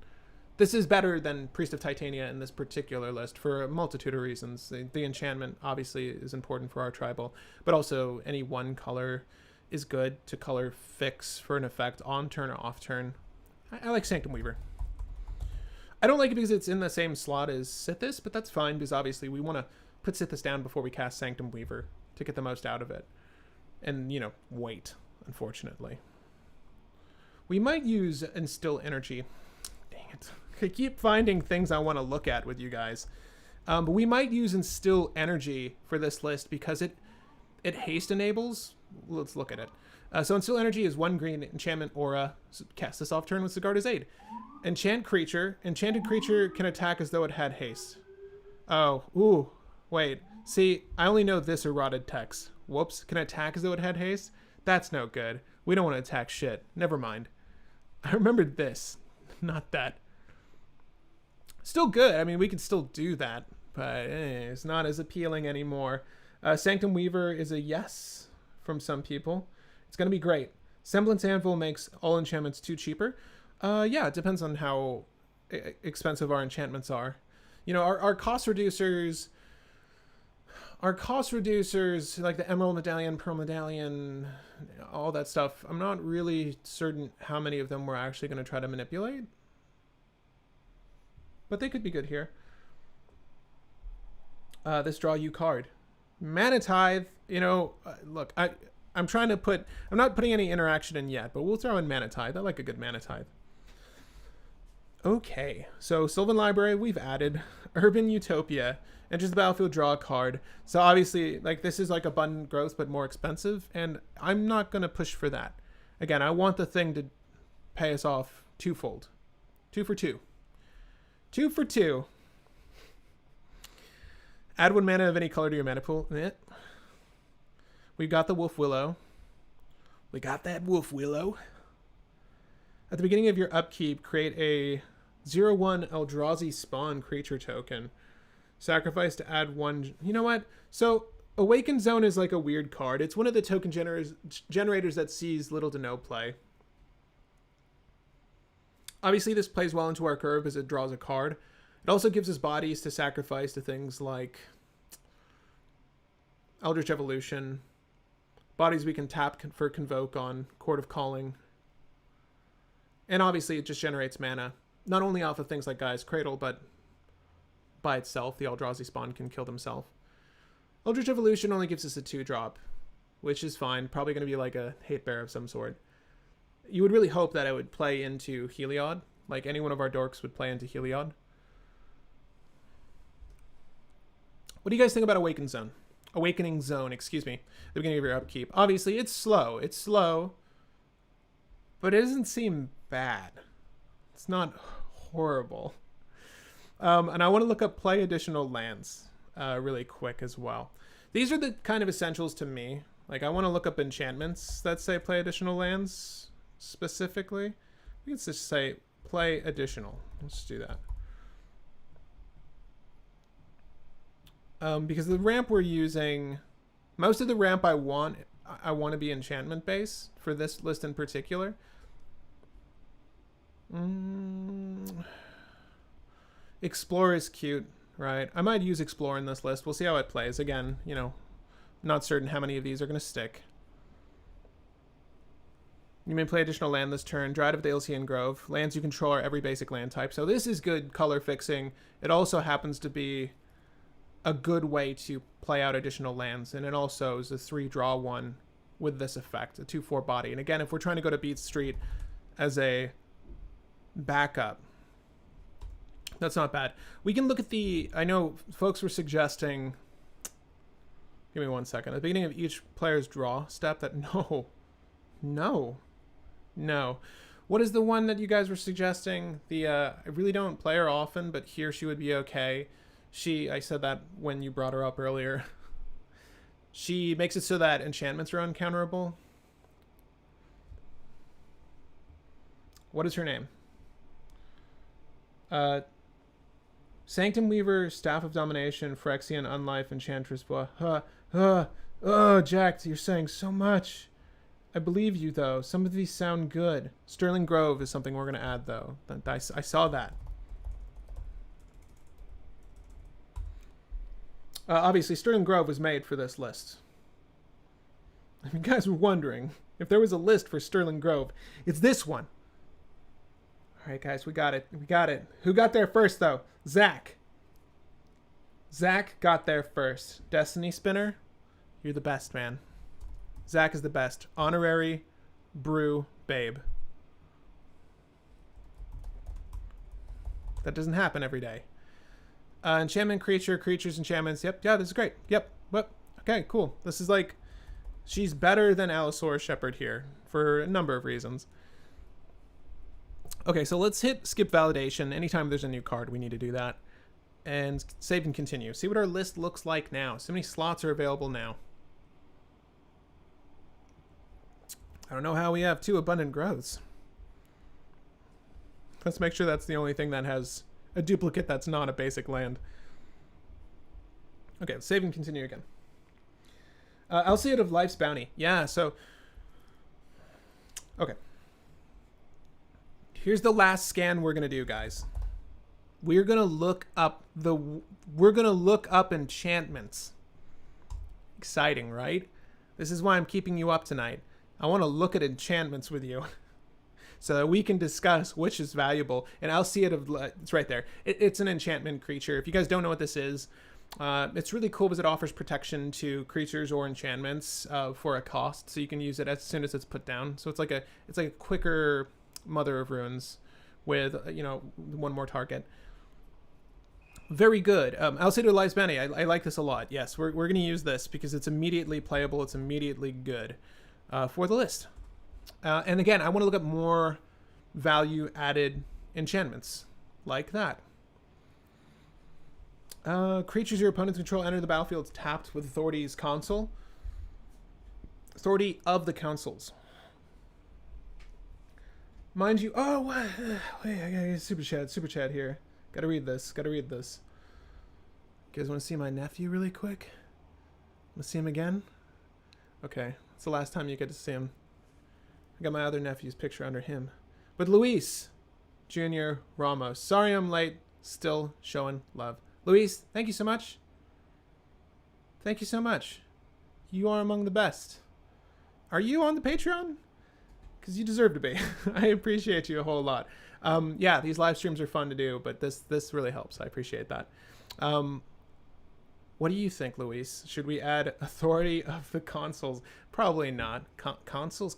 This is better than Priest of Titania in this particular list for a multitude of reasons. The enchantment obviously is important for our tribal, but also any one color is good to color fix for an effect on turn or off turn. I like Sanctum Weaver. I don't like it because it's in the same slot as Sithis, but that's fine because obviously we want to put Sithis down before we cast Sanctum Weaver to get the most out of it. And, you know, wait, unfortunately. We might use Instill Energy. Dang it. I keep finding things I want to look at with you guys. But we might use Instill Energy for this list because it haste enables. Let's look at it. So Instill Energy is 1 green enchantment aura. So cast this off turn with Sigarda's Aid. Enchant creature. Enchanted creature can attack as though it had haste. Oh, ooh, wait. See, I only know this eroded text. Whoops, can attack as though it had haste? That's no good. We don't want to attack shit. Never mind. I remembered this, not that. Still good. I mean, we could still do that, but it's not as appealing anymore. Sanctum Weaver is a yes from some people. It's going to be great. Semblance Anvil makes all enchantments 2 cheaper. Yeah, it depends on how expensive our enchantments are. You know, our cost reducers... Our cost reducers, like the Emerald Medallion, Pearl Medallion, all that stuff, I'm not really certain how many of them we're actually going to try to manipulate. But they could be good here. This draw you card. Mana Tithe, you know, look, I'm trying to put... I'm not putting any interaction in yet, but we'll throw in Mana Tithe. I like a good Mana Tithe. Okay, so Sylvan Library we've added, Urban Utopia, enters the battlefield, draw a card. So obviously, like, this is like abundant growth but more expensive, and I'm not gonna push for that. Again, I want the thing to pay us off twofold. 2 for 2. 2 for 2. Add 1 mana of any color to your mana pool. We got the Wolf Willow. We got that Wolf Willow. At the beginning of your upkeep, create a 0/1 Eldrazi spawn creature token. Sacrifice to add 1. You know what? So Awakened Zone is like a weird card. It's one of the token generators that sees little to no play. Obviously, this plays well into our curve as it draws a card. It also gives us bodies to sacrifice to things like Eldritch Evolution, bodies we can tap for Convoke on Court of Calling, and obviously it just generates mana, not only off of things like Gaia's Cradle, but by itself. The Eldrazi spawn can kill themselves. Eldritch Evolution only gives us a 2-drop, which is fine. Probably going to be like a hate bear of some sort. You would really hope that it would play into Heliod, like any one of our dorks would play into Heliod. What do you guys think about Awakening Zone, excuse me, the beginning of your upkeep? Obviously, it's slow, but it doesn't seem bad. It's not horrible. And I want to look up play additional lands really quick as well. These are the kind of essentials to me. Like, I want to look up enchantments that say play additional lands specifically. We can just say play additional. Let's do that. Because the ramp we're using, most of the ramp I want to be enchantment base for this list in particular. Explore is cute, right? I might use Explore in this list. We'll see how it plays. Again, you know, not certain how many of these are going to stick. You may play additional land this turn. Dryad of the Ilsean Grove. Lands you control are every basic land type. So this is good color fixing. It also happens to be a good way to play out additional lands, and it also is a 3-draw one with this effect, a 2/4 body. And again, if we're trying to go to Beat Street as a backup, that's not bad. We can look at the, I know folks were suggesting, give me 1 second, at the beginning of each player's draw step, that no. What is the one that you guys were suggesting? The I really don't play her often, but here she would be okay. I said that when you brought her up earlier. She makes it so that enchantments are uncounterable. What is her name? Sanctum Weaver, Staff of Domination, Phyrexian, Unlife, Enchantress. Jack, you're saying so much. I believe you, though. Some of these sound good. Sterling Grove is something we're going to add, though. I saw that. Obviously, Sterling Grove was made for this list. If you guys were wondering, if there was a list for Sterling Grove, it's this one. All right, guys, we got it. Who got there first, though? Zach. Zach got there first. Destiny Spinner, you're the best, man. Zach is the best. Honorary Brew Babe. That doesn't happen every day. Enchantment creatures, enchantments. Yep, yeah, this is great. Yep, okay, cool. This is like, she's better than Allosaurus Shepherd here for a number of reasons. Okay, so let's hit skip validation. Anytime there's a new card, we need to do that. And save and continue. See what our list looks like now. So many slots are available now. I don't know how we have 2 abundant growths. Let's make sure that's the only thing that has a duplicate that's not a basic land. Okay, let's save and continue again. Alseid of Life's Bounty. Yeah, so... Okay. Here's the last scan we're going to do, guys. We're going to look up enchantments. Exciting, right? This is why I'm keeping you up tonight. I want to look at enchantments with you. So that we can discuss which is valuable. And Alseid of, it's right there. It's an enchantment creature. If you guys don't know what this is, it's really cool because it offers protection to creatures or enchantments for a cost. So you can use it as soon as it's put down. So it's like a quicker Mother of Runes with, you know, one more target. Very good. Alcido Lies Benny, I like this a lot. Yes, we're going to use this because it's immediately playable. It's immediately good for the list. And again, I want to look at more value-added enchantments like that. Creatures your opponents control enter the battlefield tapped with Authority's Council. Authority of the Councils. Mind you, oh, what? Wait, I gotta get super chat here. Gotta read this. You guys want to see my nephew really quick? Want to see him again? Okay, it's the last time you get to see him. I got my other nephew's picture under him. But Luis Jr. Ramos. Sorry I'm late. Still showing love. Luis, thank you so much. Thank you so much. You are among the best. Are you on the Patreon? Because you deserve to be. I appreciate you a whole lot. Yeah, these live streams are fun to do, but this really helps. I appreciate that. What do you think, Luis? Should we add Authority of the Consoles? Probably not. Consoles?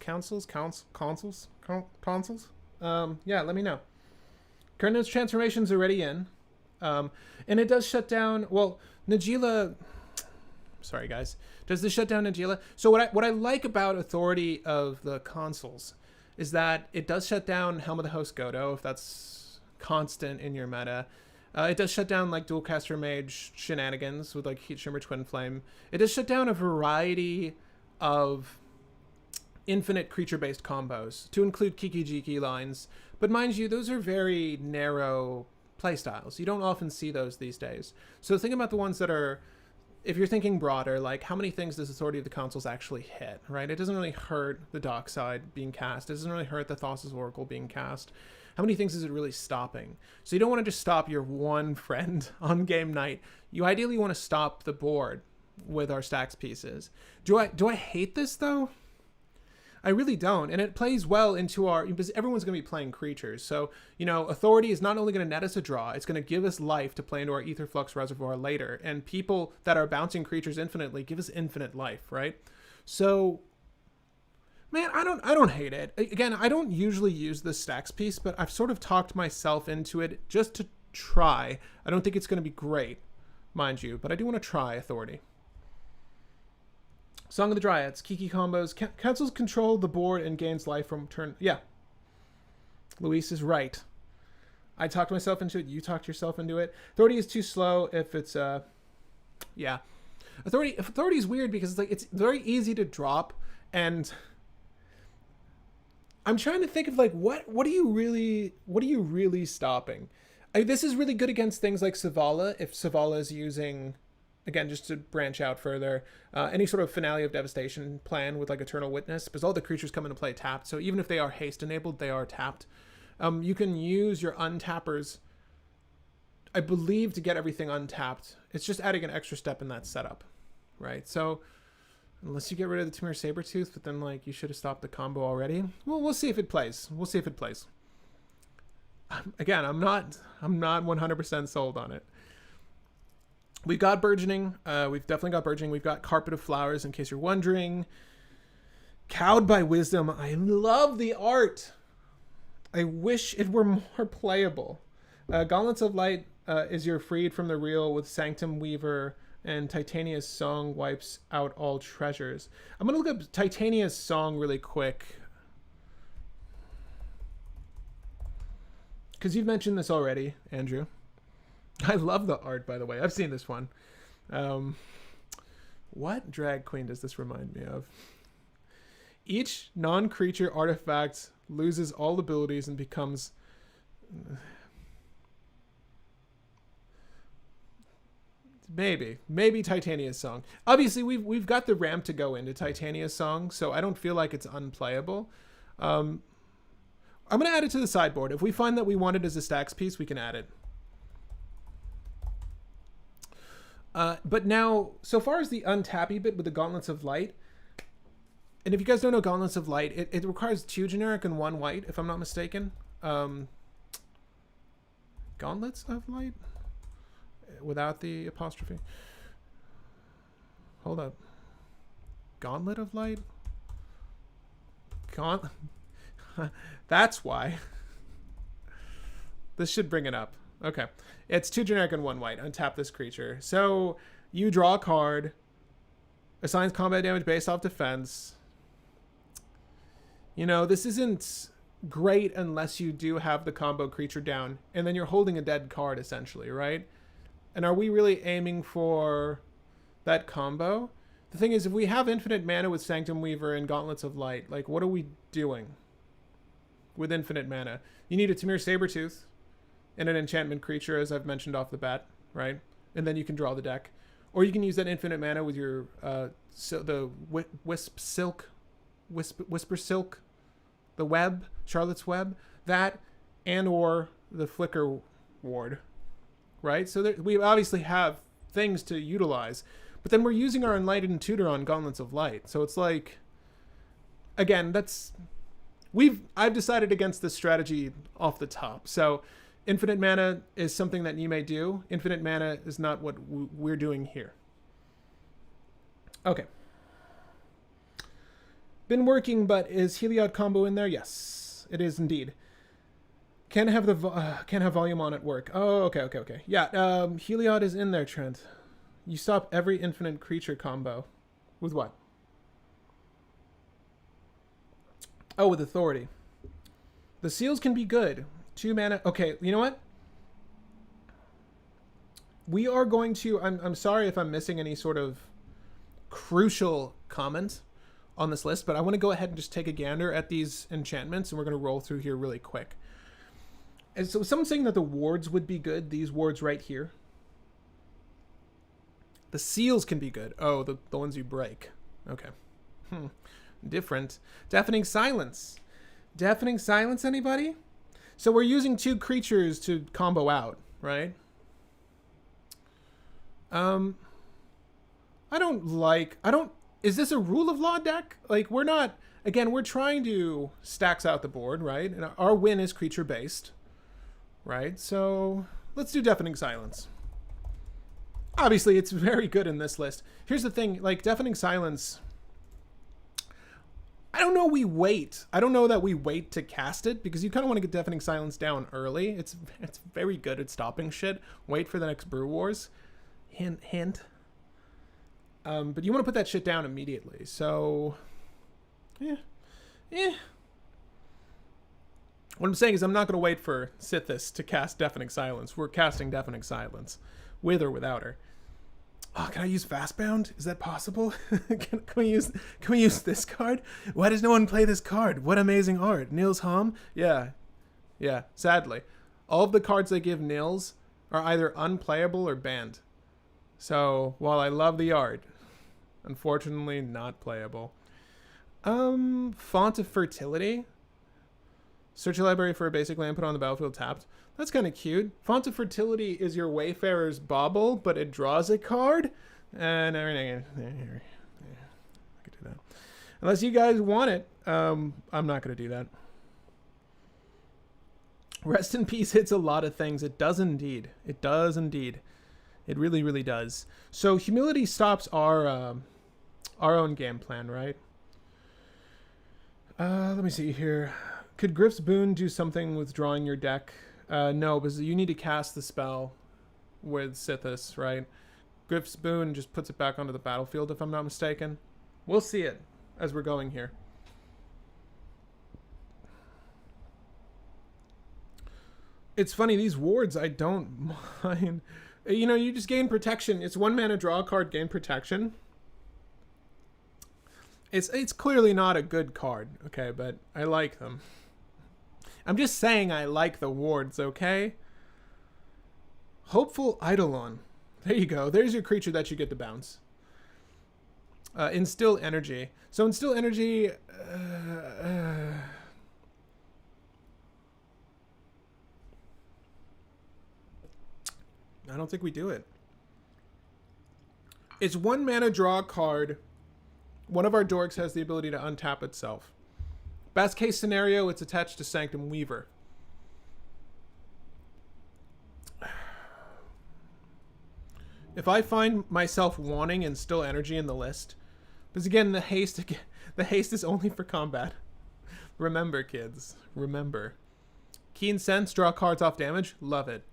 Yeah, let me know. Current transformation's already in. And it does shut down... Well, Najeela... Sorry, guys. Does this shut down Najeela? So what I like about Authority of the Consoles is that it does shut down Helm of the Host Godo, if that's constant in your meta. It does shut down like Dualcaster Mage shenanigans with like Heat Shimmer Twin Flame. It does shut down a variety of infinite creature-based combos, to include Kiki Jiki lines. But mind you, those are very narrow playstyles. You don't often see those these days. So think about the ones that are... If you're thinking broader, like how many things does Authority of the Consoles actually hit, right? It doesn't really hurt the Dockside being cast. It doesn't really hurt the Thassa's Oracle being cast. How many things is it really stopping? So you don't want to just stop your one friend on game night. You ideally want to stop the board with our stacks pieces. Do I hate this though? I really don't. And it plays well into our... Because everyone's going to be playing creatures. So, you know, Authority is not only going to net us a draw, it's going to give us life to play into our Aetherflux Reservoir later. And people that are bouncing creatures infinitely give us infinite life, right? So, man, I don't hate it. Again, I don't usually use the stacks piece, but I've sort of talked myself into it just to try. I don't think it's going to be great, mind you, but I do want to try Authority. Song of the Dryads, Kiki combos. Cancels control the board and gains life from turn. Yeah. Luis is right. I talked myself into it. You talked yourself into it. Authority is too slow if it's... Yeah. Authority is weird because it's very easy to drop, and... I'm trying to think of like, what are you really stopping? This is really good against things like Savala, if Savala is using... Again, just to branch out further, any sort of Finale of Devastation plan with like Eternal Witness, because all the creatures come into play tapped. So even if they are haste enabled, they are tapped. You can use your untappers, I believe, to get everything untapped. It's just adding an extra step in that setup, right? So unless you get rid of the Tamir Sabertooth, but then like you should have stopped the combo already. Well, we'll see if it plays. Again, I'm not 100% sold on it. We've got Burgeoning. We've definitely got Burgeoning. We've got Carpet of Flowers, in case you're wondering. Cowed by Wisdom. I love the art. I wish it were more playable. Gauntlets of Light is your freed from the real with Sanctum Weaver, and Titania's Song wipes out all treasures. I'm going to look up Titania's Song really quick, because you've mentioned this already, Andrew. I love the art, by the way. I've seen this one. What drag queen does this remind me of? Each non-creature artifact loses all abilities and becomes... Maybe Titania's Song. Obviously, we've got the ramp to go into Titania's Song, so I don't feel like it's unplayable. I'm going to add it to the sideboard. If we find that we want it as a stacks piece, we can add it. But now, so far as the untappy bit with the Gauntlets of Light, and if you guys don't know Gauntlets of Light, it requires 2 generic and 1 white, if I'm not mistaken. Gauntlets of Light? Without the apostrophe. Hold up. Gauntlet of Light? That's why. This should bring it up. Okay. It's 2 generic and 1 white. Untap this creature. So you draw a card, assigns combat damage based off defense. You know, this isn't great unless you do have the combo creature down, and then you're holding a dead card essentially, right? And are we really aiming for that combo? The thing is, if we have infinite mana with Sanctum Weaver and Gauntlets of Light, like, what are we doing with infinite mana? You need a Tamir Sabertooth and an enchantment creature, as I've mentioned off the bat, right? And then you can draw the deck. Or you can use that infinite mana with your Whisper Silk, the Web, Charlotte's Web, that, and or the Flicker Ward, right? So there, we obviously have things to utilize. But then we're using our Enlightened Tutor on Gauntlets of Light. So it's like, again, I've decided against this strategy off the top. So infinite mana is something that you may do. Infinite mana is not what we're doing here. Okay. Been working, but is Heliod combo in there? Yes, it is indeed. Can't have volume on at work. Oh, okay. Yeah, Heliod is in there, Trent. You stop every infinite creature combo. With what? Oh, with authority. The seals can be good. 2 mana. Okay, you know what? We are going to... I'm sorry if I'm missing any sort of crucial comment on this list, but I want to go ahead and just take a gander at these enchantments, and we're going to roll through here really quick. And so someone's saying that the wards would be good. These wards right here. The seals can be good. Oh, the ones you break. Okay. Different. Deafening Silence. Deafening Silence, anybody? So we're using 2 creatures to combo out, right? Is this a Rule of Law deck? Like, we're not, again, we're trying to stacks out the board, right? And our win is creature based, right? So let's do Deafening Silence. Obviously, it's very good in this list. Here's the thing, like, Deafening Silence, I don't know that we wait to cast it, because you kind of want to get Deafening Silence down early. It's very good at stopping shit. Wait for the next Brew Wars. Hint. But you want to put that shit down immediately. So, yeah. What I'm saying is I'm not going to wait for Sithis to cast Deafening Silence. We're casting Deafening Silence, with or without her. Oh, can I use Fastbound? Is that possible? can we use this card? Why does no one play this card? What amazing art. Nils Hom? Yeah. Sadly, all of the cards I give Nils are either unplayable or banned. So while I love the art, unfortunately not playable. Font of Fertility. Search your library for a basic land, put on the battlefield tapped. That's kind of cute. Font of Fertility is your Wayfarer's Bauble, but it draws a card. And everything. I could do that. Unless you guys want it, I'm not going to do that. Rest in Peace hits a lot of things. It does indeed. It does indeed. It really, really does. So Humility stops our own game plan, right? Let me see here. Could Griff's Boon do something with drawing your deck? No, because you need to cast the spell with Sithis, right? Griff's Boon just puts it back onto the battlefield, if I'm not mistaken. We'll see it as we're going here. It's funny, these wards, I don't mind. You know, you just gain protection. It's 1 mana, draw a card, gain protection. It's clearly not a good card, okay, but I like them. I'm just saying I like the wards, okay? Hopeful Eidolon. There you go. There's your creature that you get to bounce. Instill Energy. So Instill Energy... I don't think we do it. It's 1 mana, draw a card. One of our dorks has the ability to untap itself. Best case scenario, it's attached to Sanctum Weaver. If I find myself wanting Instill Energy in the list, because again, the haste is only for combat. Remember, kids. Remember. Keen Sense, draw cards off damage. Love it.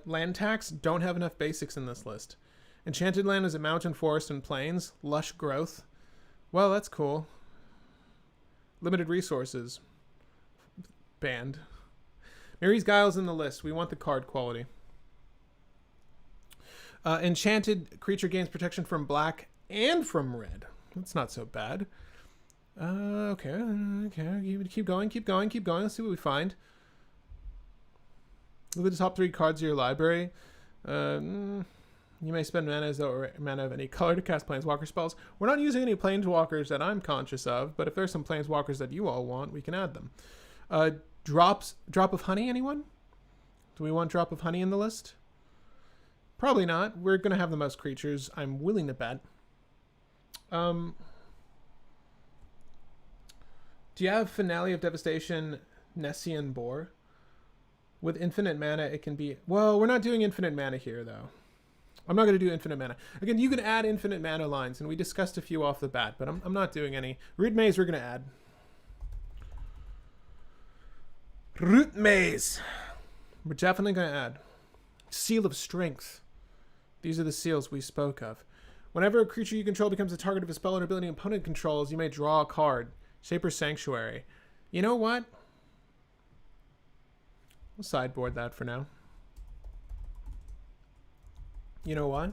Land tax, don't have enough basics in this list. Enchanted land is a mountain, forest, and plains. Lush growth. Well, that's cool. Limited resources. Banned. Mary's Guile's in the list. We want the card quality. Enchanted creature gains protection from black and from red. That's not so bad. Okay. Keep going. Let's see what we find. Look at the top 3 cards of your library. You may spend mana of any color to cast planeswalker spells. We're not using any planeswalkers that I'm conscious of, but if there's some planeswalkers that you all want, we can add them. Drop of honey, anyone? Do we want drop of honey in the list? Probably not. We're going to have the most creatures, I'm willing to bet. Do you have Finale of Devastation, Nessian Boar? With infinite mana, it can be... Well, we're not doing infinite mana here, though. I'm not going to do infinite mana. Again, you can add infinite mana lines, and we discussed a few off the bat, but I'm not doing any. Root Maze we're going to add. Root Maze. We're definitely going to add. Seal of Strength. These are the seals we spoke of. Whenever a creature you control becomes the target of a spell or ability an opponent controls, you may draw a card. Shaper Sanctuary. You know what? We'll sideboard that for now. You know what?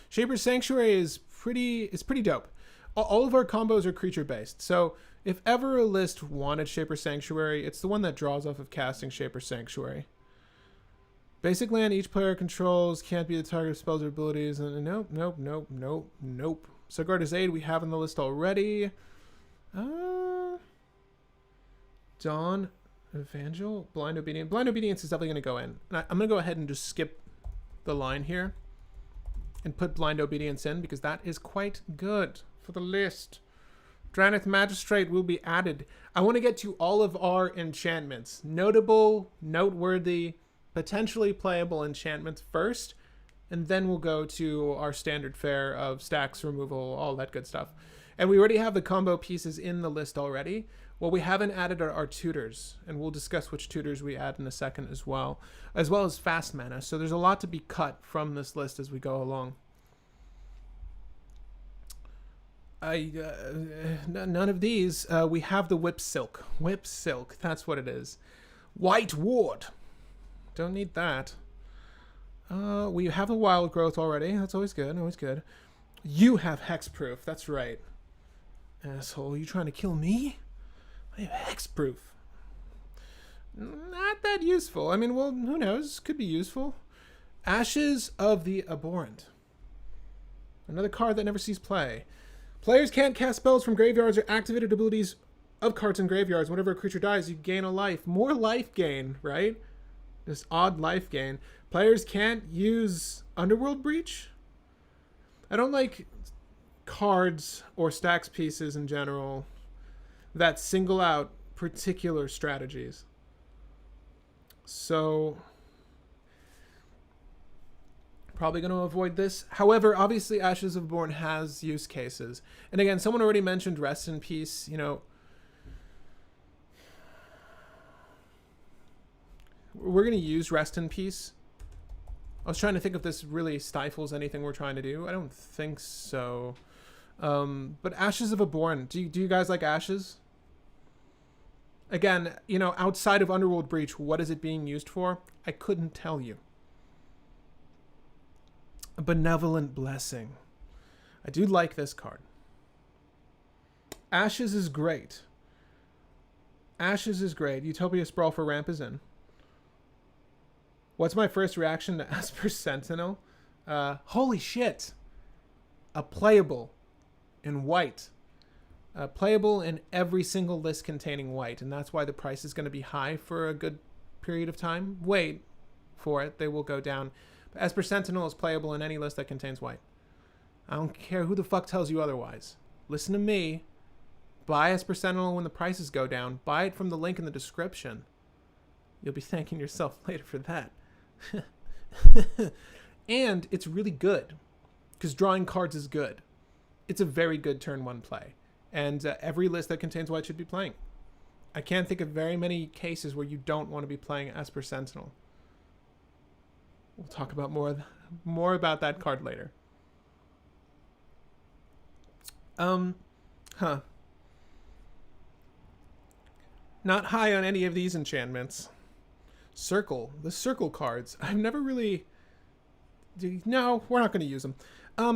Shaper Sanctuary is pretty dope. All of our combos are creature based. So if ever a list wanted Shaper Sanctuary, it's the one that draws off of casting Shaper Sanctuary. Basic land each player controls can't be the target of spells or abilities. And nope. Sigarda's Aid we have on the list already. Dawn Evangel, Blind Obedience. Blind Obedience is definitely going to go in. And I'm going to go ahead and just skip the line here and put Blind Obedience in because that is quite good for the list. Dranith Magistrate will be added. I want to get to all of our enchantments. Notable, noteworthy, potentially playable enchantments first, and then we'll go to our standard fare of stacks removal, all that good stuff. And we already have the combo pieces in the list already. What we haven't added are our tutors, and we'll discuss which tutors we add in a second as well as fast mana. So there's a lot to be cut from this list as we go along. None of these. We have the Whip Silk. Whip Silk, that's what it is. White Ward. Don't need that. We have a Wild Growth already. That's always good, always good. You have Hexproof, that's right. Asshole, you trying to kill me? I have Hexproof. Not that useful. I mean, well, who knows? Could be useful. Ashes of the Abhorrent. Another card that never sees play. Players can't cast spells from graveyards or activated abilities of cards in graveyards. Whenever a creature dies, you gain a life. More life gain, right? This odd life gain. Players can't use Underworld Breach. I don't like cards or stacks pieces in general that single out particular strategies. So probably going to avoid this. However, obviously Ashes of Born has use cases. And again, someone already mentioned Rest in Peace. You know, we're going to use Rest in Peace. I was trying to think if this really stifles anything we're trying to do. I don't think so. But Ashes of a Born, do you guys like Ashes? Again, you know, outside of Underworld Breach, what is it being used for? I couldn't tell you. A Benevolent Blessing. I do like this card. Ashes is great. Ashes is great. Utopia Sprawl for ramp is in. What's my first reaction to Esper Sentinel? Holy shit. A playable in white. Playable in every single list containing white, and that's why the price is going to be high for a good period of time. Wait for it. They will go down. But Esper Sentinel is playable in any list that contains white. I don't care who the fuck tells you otherwise. Listen to me. Buy Esper Sentinel when the prices go down. Buy it from the link in the description. You'll be thanking yourself later for that. And it's really good because drawing cards is good. It's a very good turn one play, and every list that contains white should be playing. I can't think of very many cases where you don't want to be playing Esper Sentinel. We'll talk about more about that card later. Huh. Not high on any of these enchantments. Circle. The circle cards. I've never really... No, we're not going to use them.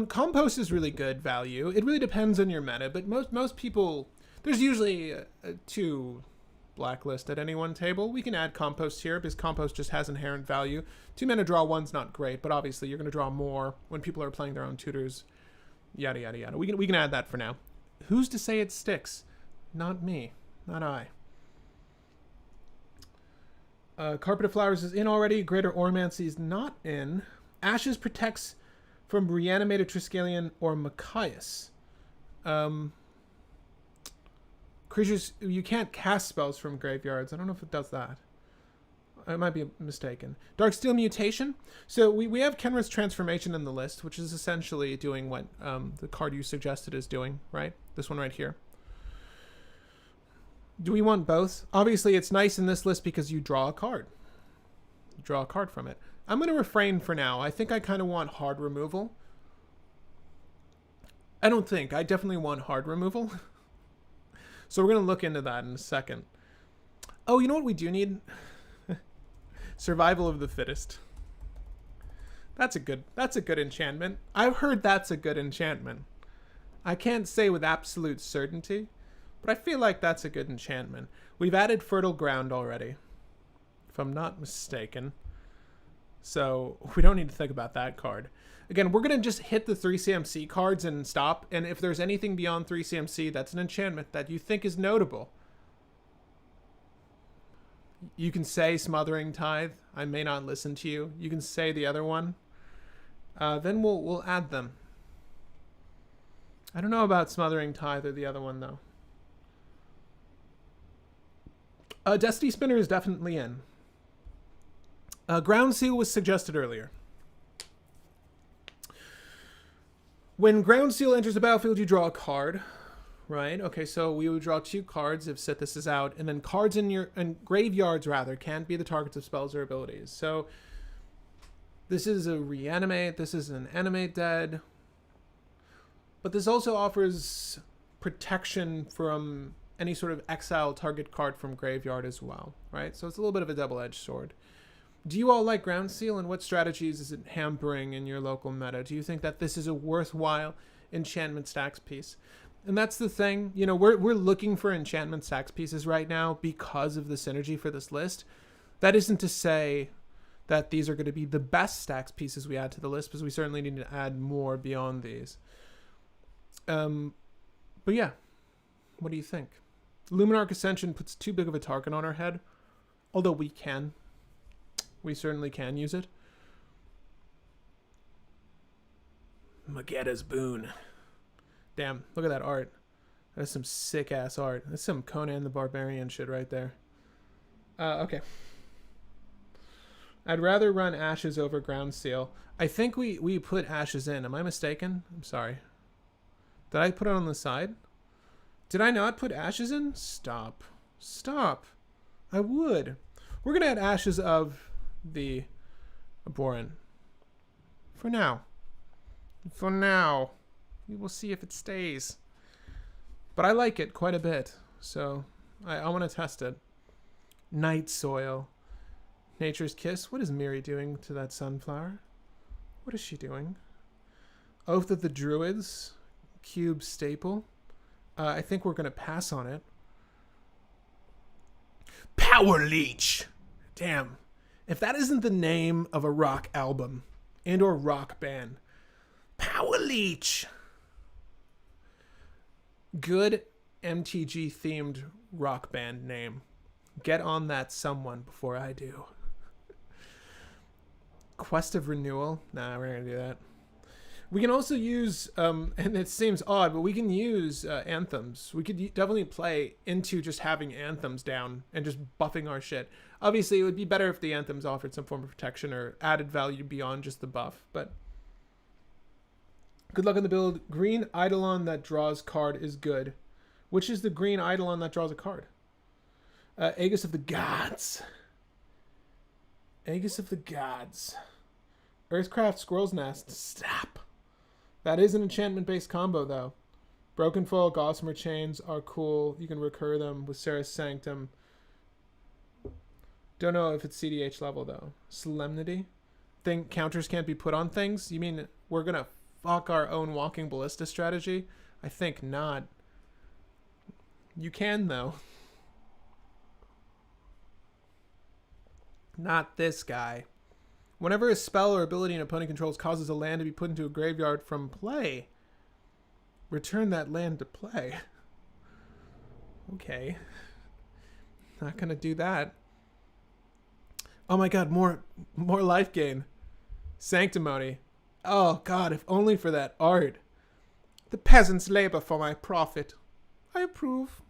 Compost is really good value. It really depends on your meta, but most people... There's usually 2 blacklist at any one table. We can add Compost here because Compost just has inherent value. 2 mana draw 1's not great, but obviously you're going to draw more when people are playing their own tutors. Yada, yada, yada. We can add that for now. Who's to say it sticks? Not me. Not I. Carpet of Flowers is in already. Greater Ormancy is not in. Ashes protects from Reanimated Triskelion or Machias. Creatures, you can't cast spells from graveyards. I don't know if it does that. I might be mistaken. Darksteel Mutation. So we have Kenra's Transformation in the list, which is essentially doing what the card you suggested is doing, right? This one right here. Do we want both? Obviously, it's nice in this list because you draw a card. You draw a card from it. I'm going to refrain for now. I think I kind of want hard removal. I definitely want hard removal. So we're going to look into that in a second. Oh, you know what we do need? Survival of the Fittest. That's a good enchantment. I've heard that's a good enchantment. I can't say with absolute certainty, but I feel like that's a good enchantment. We've added Fertile Ground already, if I'm not mistaken. So we don't need to think about that card. Again, we're going to just hit the 3 CMC cards and stop. And if there's anything beyond 3 CMC that's an enchantment that you think is notable, you can say Smothering Tithe. I may not listen to you. You can say the other one. Then we'll add them. I don't know about Smothering Tithe or the other one, though. Destiny Spinner is definitely in. Ground Seal was suggested earlier. When Ground Seal enters the battlefield, you draw a card, right? Okay, so we would draw 2 cards if Sithis is out, and then cards in graveyards rather can't be the targets of spells or abilities. So this is a reanimate. This is an animate dead, but this also offers protection from any sort of exile target card from graveyard as well, right? So it's a little bit of a double-edged sword. Do you all like Ground Seal, and what strategies is it hampering in your local meta? Do you think that this is a worthwhile enchantment stacks piece? And that's the thing, you know, we're looking for enchantment stacks pieces right now because of the synergy for this list. That isn't to say that these are going to be the best stacks pieces we add to the list, because we certainly need to add more beyond these. But yeah, what do you think? Luminarch Ascension puts too big of a target on our head, although we certainly can use it. Magetta's Boon. Damn, look at that art. That's some sick-ass art. That's some Conan the Barbarian shit right there. Okay. I'd rather run Ashes over Ground Seal. I think we put Ashes in. Am I mistaken? I'm sorry. Did I put it on the side? Did I not put Ashes in? Stop. Stop. I would. We're going to add Ashes of the Abhorrent. For now. For now. We will see if it stays. But I like it quite a bit. So I want to test it. Night Soil. Nature's Kiss. What is Miri doing to that sunflower? What is she doing? Oath of the Druids. Cube Staple. I think we're going to pass on it. Power Leech. Damn. If that isn't the name of a rock album and or rock band. Power Leech. Good MTG themed rock band name. Get on that, someone, before I do. Quest of Renewal. Nah, we're not going to do that. We can also use, and it seems odd, but we can use anthems. We could definitely play into just having anthems down and just buffing our shit. Obviously, it would be better if the anthems offered some form of protection or added value beyond just the buff, but good luck on the build. Green Eidolon that draws card is good. Which is the green Eidolon that draws a card? Aegis of the Gods. Aegis of the Gods. Earthcraft Squirrel's Nest. Stop. That is an enchantment-based combo, though. Broken Foil, Gossamer Chains are cool. You can recur them with Serra's Sanctum. Don't know if it's cEDH level, though. Solemnity. Think counters can't be put on things? You mean we're going to fuck our own Walking Ballista strategy? I think not. You can, though. Not this guy. Whenever a spell or ability an opponent controls causes a land to be put into a graveyard from play, return that land to play. Okay. Not gonna do that. Oh my god, more life gain. Sanctimony. Oh god, if only for that art. The peasants labor for my profit. I approve.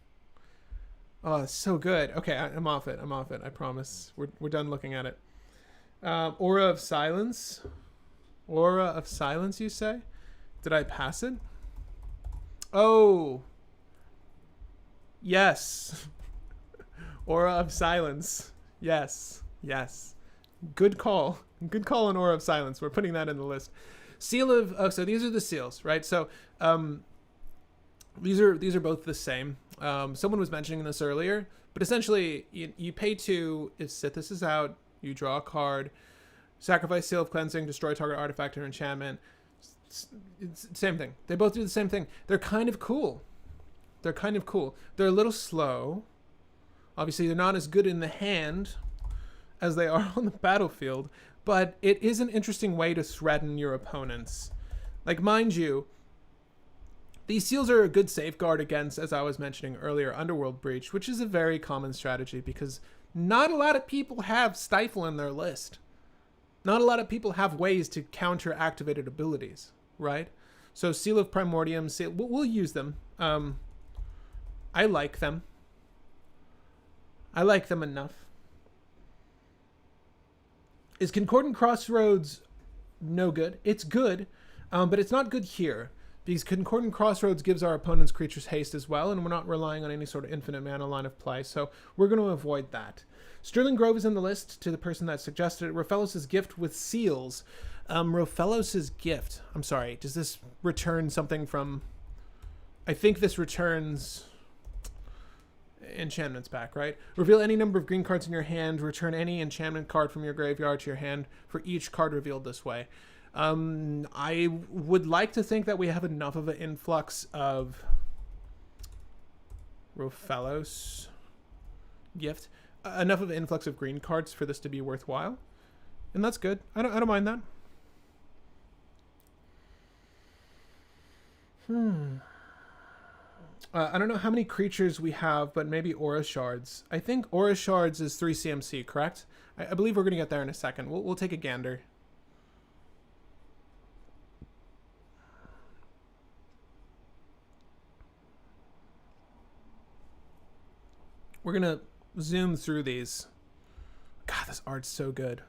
Oh, it's so good. Okay, I'm off it. I promise. We're done looking at it. Aura of Silence. Aura of Silence, you say? Did I pass it? Oh. Yes. Aura of Silence. Yes. Yes. Good call. Good call on Aura of Silence. We're putting that in the list. Seal of... Oh, so these are the seals, right? So these are both the same. Someone was mentioning this earlier, but essentially you pay 2 if Sythis is out. You draw a card, sacrifice Seal of Cleansing, destroy target artifact or enchantment. It's same thing. They both do the same thing. They're kind of cool. They're a little slow. Obviously, they're not as good in the hand as they are on the battlefield, but it is an interesting way to threaten your opponents. Like, mind you, these seals are a good safeguard against, as I was mentioning earlier, Underworld Breach, which is a very common strategy because not a lot of people have Stifle in their list. Not a lot of people have ways to counter activated abilities, right? So Seal of Primordium, we'll use them. I like them. I like them enough. Is Concordant Crossroads no good? It's good, but it's not good here. Because Concordant Crossroads gives our opponent's creatures haste as well, and we're not relying on any sort of infinite mana line of play, so we're going to avoid that. Sterling Grove is in the list to the person that suggested it. Rofellos' Gift with Seals. Rofellos' Gift. I'm sorry, does this return something from... I think this returns... enchantments back, right? Reveal any number of green cards in your hand. Return any enchantment card from your graveyard to your hand for each card revealed this way. I would like to think that we have enough of an influx of Rofellos Gift, enough of an influx of green cards for this to be worthwhile, and that's good. I don't mind that. I don't know how many creatures we have, but maybe Aura Shards. I think Aura Shards is 3 CMC, correct? I believe we're gonna get there in a second. We'll take a gander. We're going to zoom through these. God, this art's so good.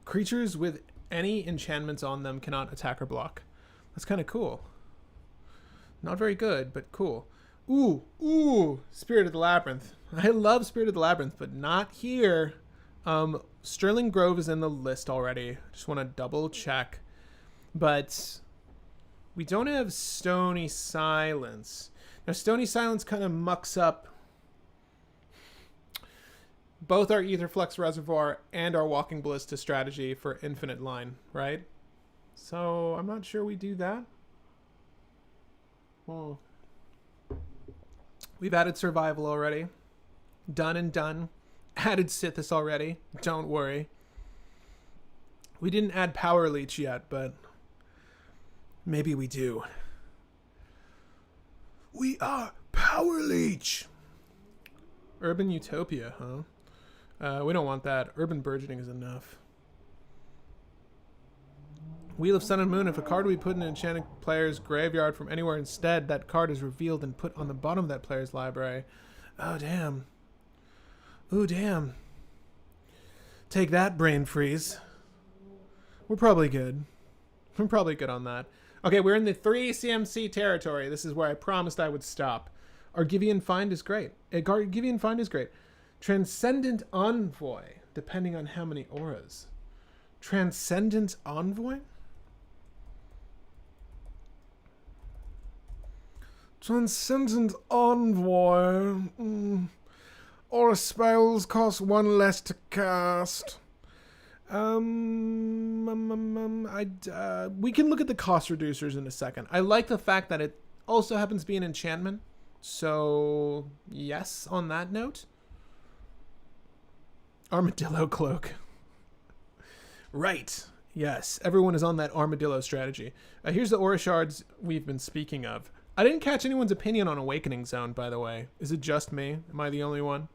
Creatures with any enchantments on them cannot attack or block. That's kind of cool. Not very good, but cool. Ooh, Spirit of the Labyrinth. I love Spirit of the Labyrinth, but not here. Sterling Grove is in the list already. Just want to double check. But we don't have Stony Silence. Now, Stony Silence kind of mucks up both our Aetherflux Reservoir and our Walking Ballista strategy for Infinite Line, right? So I'm not sure we do that. We've added Survival already. Done and done. Added Sithis already. Don't worry. We didn't add Power Leech yet, but maybe we do. We are Power Leech! Urban Utopia, huh? We don't want that. Urban Burgeoning is enough. Wheel of Sun and Moon. If a card we put in an enchanted player's graveyard from anywhere instead, that card is revealed and put on the bottom of that player's library. Oh, damn. Ooh, damn. Take that, Brain Freeze. We're probably good. We're probably good on that. Okay, we're in the 3 CMC territory. This is where I promised I would stop. Argivian Find is great. Argivian Find is great. Transcendent Envoy, depending on how many auras. Transcendent Envoy? Transcendent Envoy. Aura spells cost 1 less to cast. We can look at the cost reducers in a second. I like the fact that it also happens to be an enchantment. So, yes, on that note. Armadillo Cloak. Right. Yes, everyone is on that armadillo strategy. Here's the aura shards we've been speaking of. I didn't catch anyone's opinion on Awakening Zone, by the way. Is it just me? Am I the only one?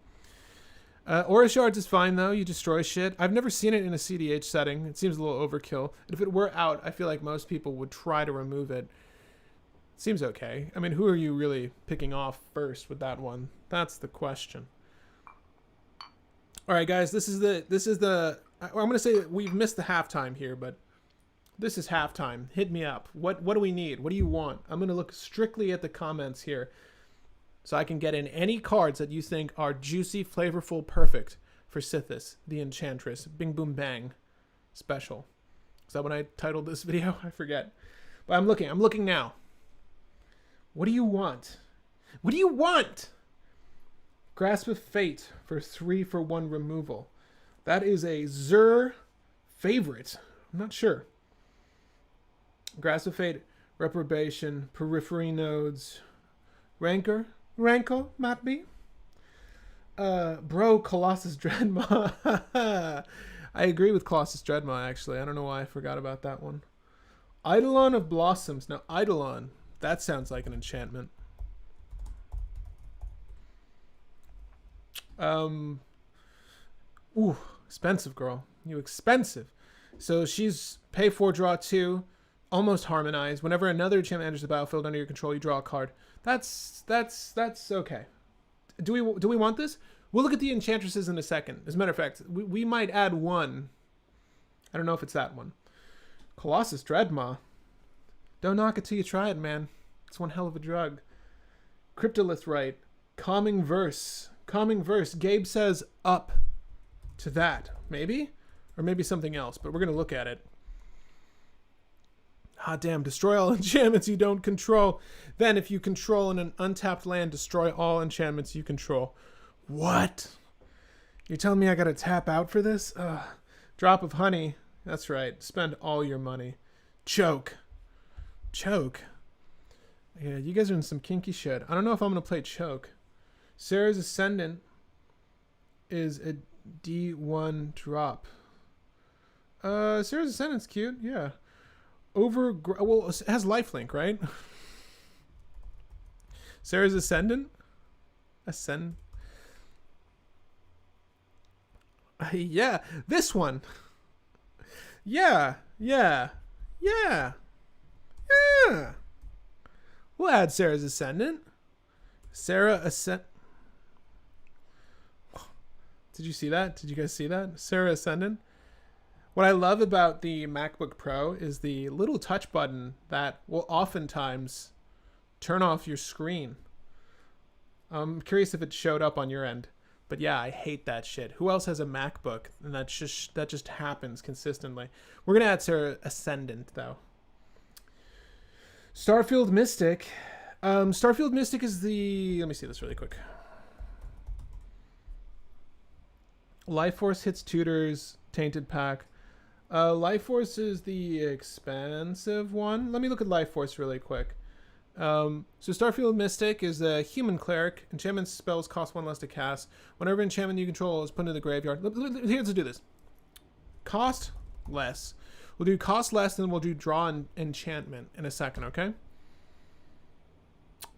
Aura shards is fine, though. You destroy shit. I've never seen it in a cEDH setting. It seems a little overkill. And if it were out, I feel like most people would try to remove it. Seems okay. I mean, who are you really picking off first with that one? That's the question. All right, guys. This is the. I'm gonna say we've missed the halftime here, but this is halftime. Hit me up. What do we need? What do you want? I'm gonna look strictly at the comments here, so I can get in any cards that you think are juicy, flavorful, perfect for Sythis, the Enchantress. Bing boom bang, special. Is that what I titled this video? I forget. But I'm looking. I'm looking now. What do you want? What do you want? Grasp of Fate for 3-for-1 removal. That is a Zur favorite. I'm not sure. Grasp of Fate, Reprobation, Periphery Nodes, Rancor, might be. Bro, Colossus Dreadmaw. I agree with Colossus Dreadmaw, actually. I don't know why I forgot about that one. Eidolon of Blossoms. Now, Eidolon. That sounds like an enchantment. Ooh, expensive, girl. You expensive. So she's pay 4, draw 2, almost harmonized. Whenever another enchantment enters the battlefield under your control, you draw a card. That's okay. Do we want this? We'll look at the enchantresses in a second. As a matter of fact, we might add one. I don't know if it's that one. Colossus Dreadmaw. Don't knock it till you try it, man. It's one hell of a drug. Cryptolith Rite. Calming Verse. Calming Verse. Gabe says up to that. Maybe? Or maybe something else, but we're going to look at it. Ah, damn. Destroy all enchantments you don't control. Then, if you control in an untapped land, destroy all enchantments you control. What? You're telling me I got to tap out for this? Drop of Honey. That's right. Spend all your money. Choke. Yeah, you guys are in some kinky shit. I don't know if I'm going to play Choke. Sarah's Ascendant is a D1 drop. Sarah's Ascendant's cute. Yeah. Well, it has lifelink, right? Sarah's Ascendant? Yeah, this one. Yeah. We'll add Sarah's Ascendant. Sarah Ascendant. Did you see that? Did you guys see that? Sarah Ascendant. What I love about the MacBook Pro is the little touch button that will oftentimes turn off your screen. I'm curious if it showed up on your end. But yeah, I hate that shit. Who else has a MacBook? And that just happens consistently. We're going to add Sarah Ascendant, though. Starfield Mystic. Starfield Mystic is the... Let me see this really quick. Life Force hits tutors. Tainted Pack. Life Force is the expensive one. Let me look at Life Force really quick. So Starfield Mystic is a human cleric. Enchantment spells cost 1 less to cast. Whenever enchantment you control is put into the graveyard. Let's do this. Cost less. We'll do cost less, then we'll do draw and enchantment in a second, okay?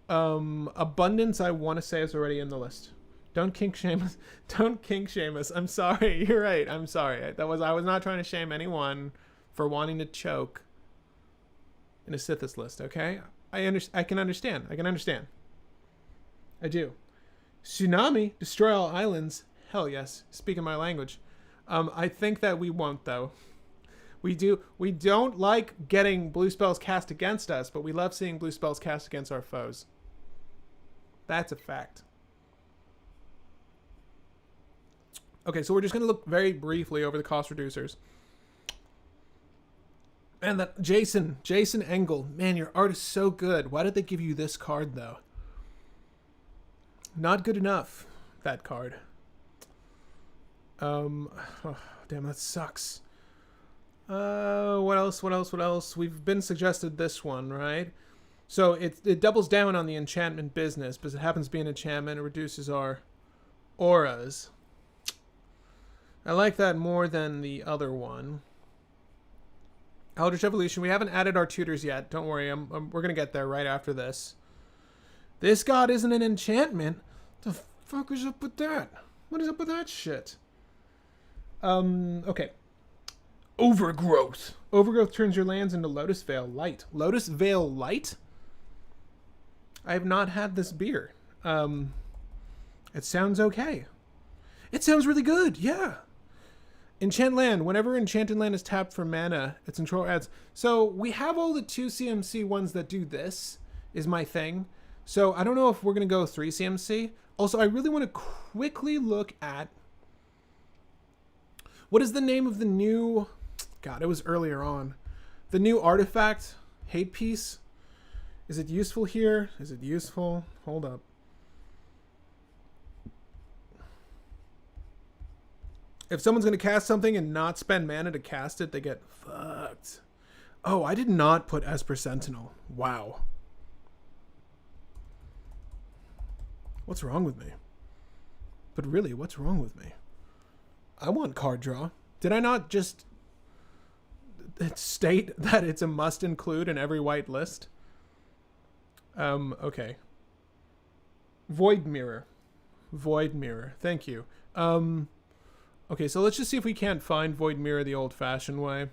Abundance, I want to say, is already in the list. Don't kink shame us. Don't kink shame us. I'm sorry. You're right. I'm sorry. I was not trying to shame anyone for wanting to choke in a Sithis list, okay? I can understand. I do. Tsunami, destroy all islands. Hell yes. Speaking my language. I think that we won't, though. We don't like getting blue spells cast against us, but we love seeing blue spells cast against our foes. That's a fact. Okay, so we're just going to look very briefly over the cost reducers. And that Jason Engel, man, your art is so good. Why did they give you this card, though? Not good enough, that card. Oh, damn, that sucks. What else? We've been suggested this one, right? So it doubles down on the enchantment business, because it happens to be an enchantment. It reduces our auras. I like that more than the other one. Eldritch Evolution. We haven't added our tutors yet. Don't worry. We're going to get there right after this. This god isn't an enchantment. The fuck is up with that? What is up with that shit? Okay. Overgrowth. Overgrowth turns your lands into Lotus Veil Light. Lotus Veil Light? I have not had this beer. It sounds okay. It sounds really good, yeah. Enchant land. Whenever enchanted land is tapped for mana, its control adds. So we have all the 2 CMC ones that do this, is my thing. So I don't know if we're going to go 3 CMC. Also, I really want to quickly look at... What is the name of the new... God, it was earlier on. The new artifact, hate piece. Is it useful here? Is it useful? Hold up. If someone's going to cast something and not spend mana to cast it, they get fucked. Oh, I did not put Esper Sentinel. Wow. What's wrong with me? But really, what's wrong with me? I want card draw. Did I not just state that it's a must include in every white list? Okay. Void Mirror. Void Mirror. Thank you. Okay, so let's just see if we can't find Void Mirror the old-fashioned way.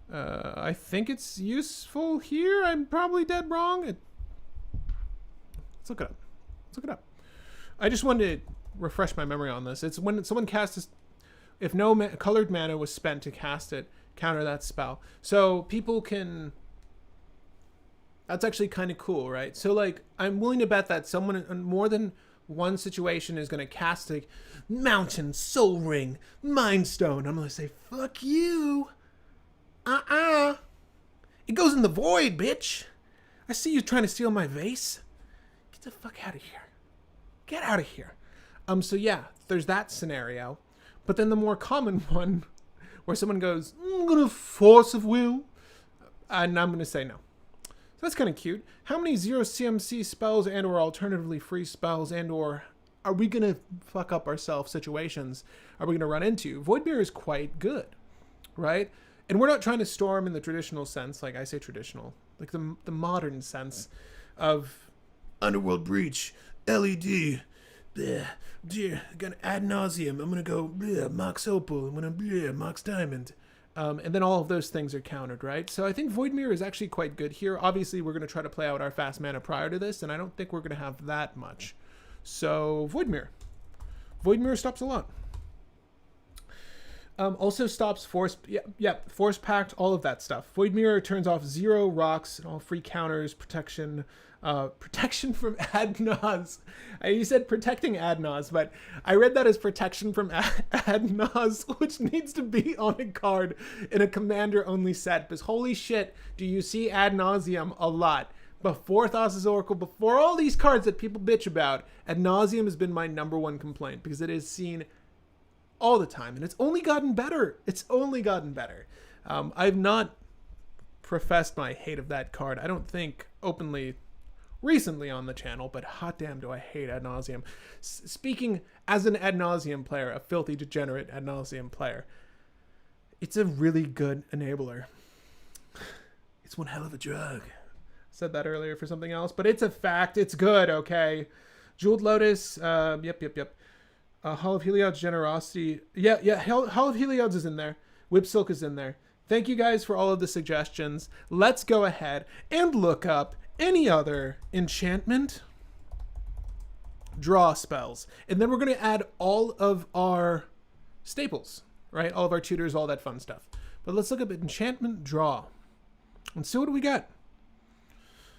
I think it's useful here. I'm probably dead wrong. Let's look it up. Let's look it up. I just wanted to refresh my memory on this. It's when someone casts... If no colored mana was spent to cast it, counter that spell. So people can... That's actually kind of cool, right? So, like, I'm willing to bet that someone in more than one situation is going to cast a Mountain, Soul Ring, Mind Stone. I'm going to say, fuck you. It goes in the void, bitch. I see you trying to steal my vase. Get the fuck out of here. Get out of here. So yeah, there's that scenario. But then the more common one, where someone goes, I'm going to force of will. And I'm going to say no. So that's kind of cute. How many 0 CMC spells and or alternatively free spells and or are we going to fuck up ourselves situations are we going to run into? Voidbear is quite good, right? And we're not trying to storm in the traditional sense, like I say traditional, like the modern sense of Underworld Breach, LED, bleh, dear, gonna ad nauseum. I'm going to go bleh, Mox Opal, I'm going to bleh, Mox Diamond. And then all of those things are countered, right? So I think Void Mirror is actually quite good here. Obviously, we're going to try to play out our fast mana prior to this, and I don't think we're going to have that much. So, Void Mirror. Void Mirror stops a lot. Also stops Force... Yeah, Force Pact, all of that stuff. Void Mirror turns off 0 rocks, and all free counters, protection... protection from Adnaz. You said protecting Adnaz, but I read that as protection from Adnaz, which needs to be on a card in a commander-only set, because holy shit, do you see Ad Nauseam a lot. Before Thassa's Oracle, before all these cards that people bitch about, Ad Nauseam has been my #1 complaint, because it is seen all the time, and it's only gotten better. It's only gotten better. I've not professed my hate of that card, I don't think, openly recently on the channel, but hot damn do I hate Ad Nauseam. Speaking as an Ad Nauseam player, a filthy degenerate Ad Nauseam player, it's a really good enabler. It's one hell of a drug. Said that earlier for something else, but it's a fact. It's good, okay? Jeweled Lotus, yep. Hall of Heliod's Generosity. Yeah, Hall of Heliod's is in there. Whip Silk is in there. Thank you guys for all of the suggestions. Let's go ahead and look up any other enchantment draw spells. And then we're going to add all of our staples, right? All of our tutors, all that fun stuff. But let's look up enchantment draw and see what we get.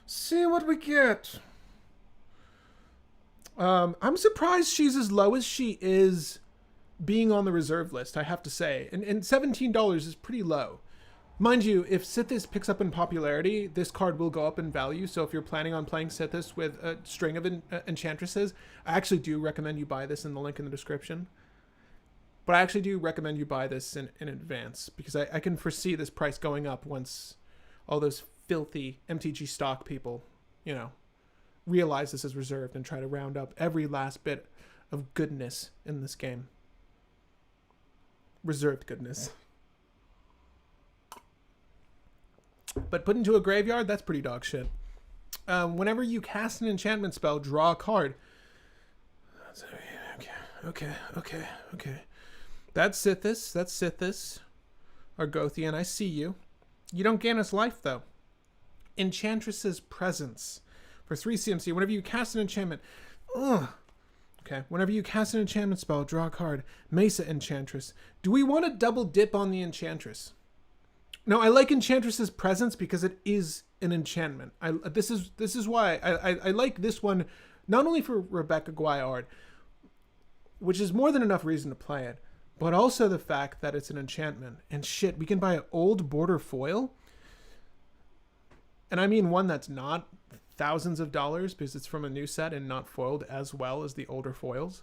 See what we get. I'm surprised she's as low as she is being on the reserve list, I have to say. And $17 is pretty low. Mind you, if Sithis picks up in popularity, this card will go up in value. So if you're planning on playing Sithis with a string of enchantresses, I actually do recommend you buy this in the link in the description. But I actually do recommend you buy this in advance, because I can foresee this price going up once all those filthy MTG stock people, you know, realize this is reserved and try to round up every last bit of goodness in this game. Reserved goodness. But put into a graveyard, that's pretty dog shit. Whenever you cast an enchantment spell, draw a card. Okay. That's Sythis. Argothian, I see you. You don't gain us life, though. Enchantress's Presence. For 3 CMC, whenever you cast an enchantment... Okay, whenever you cast an enchantment spell, draw a card. Mesa Enchantress. Do we want to double dip on the Enchantress? No, I like Enchantress's Presence because it is an enchantment. This is why I like this one, not only for Rebecca Guayard, which is more than enough reason to play it, but also the fact that it's an enchantment. And shit, we can buy an old border foil. And I mean one that's not thousands of dollars because it's from a new set and not foiled as well as the older foils.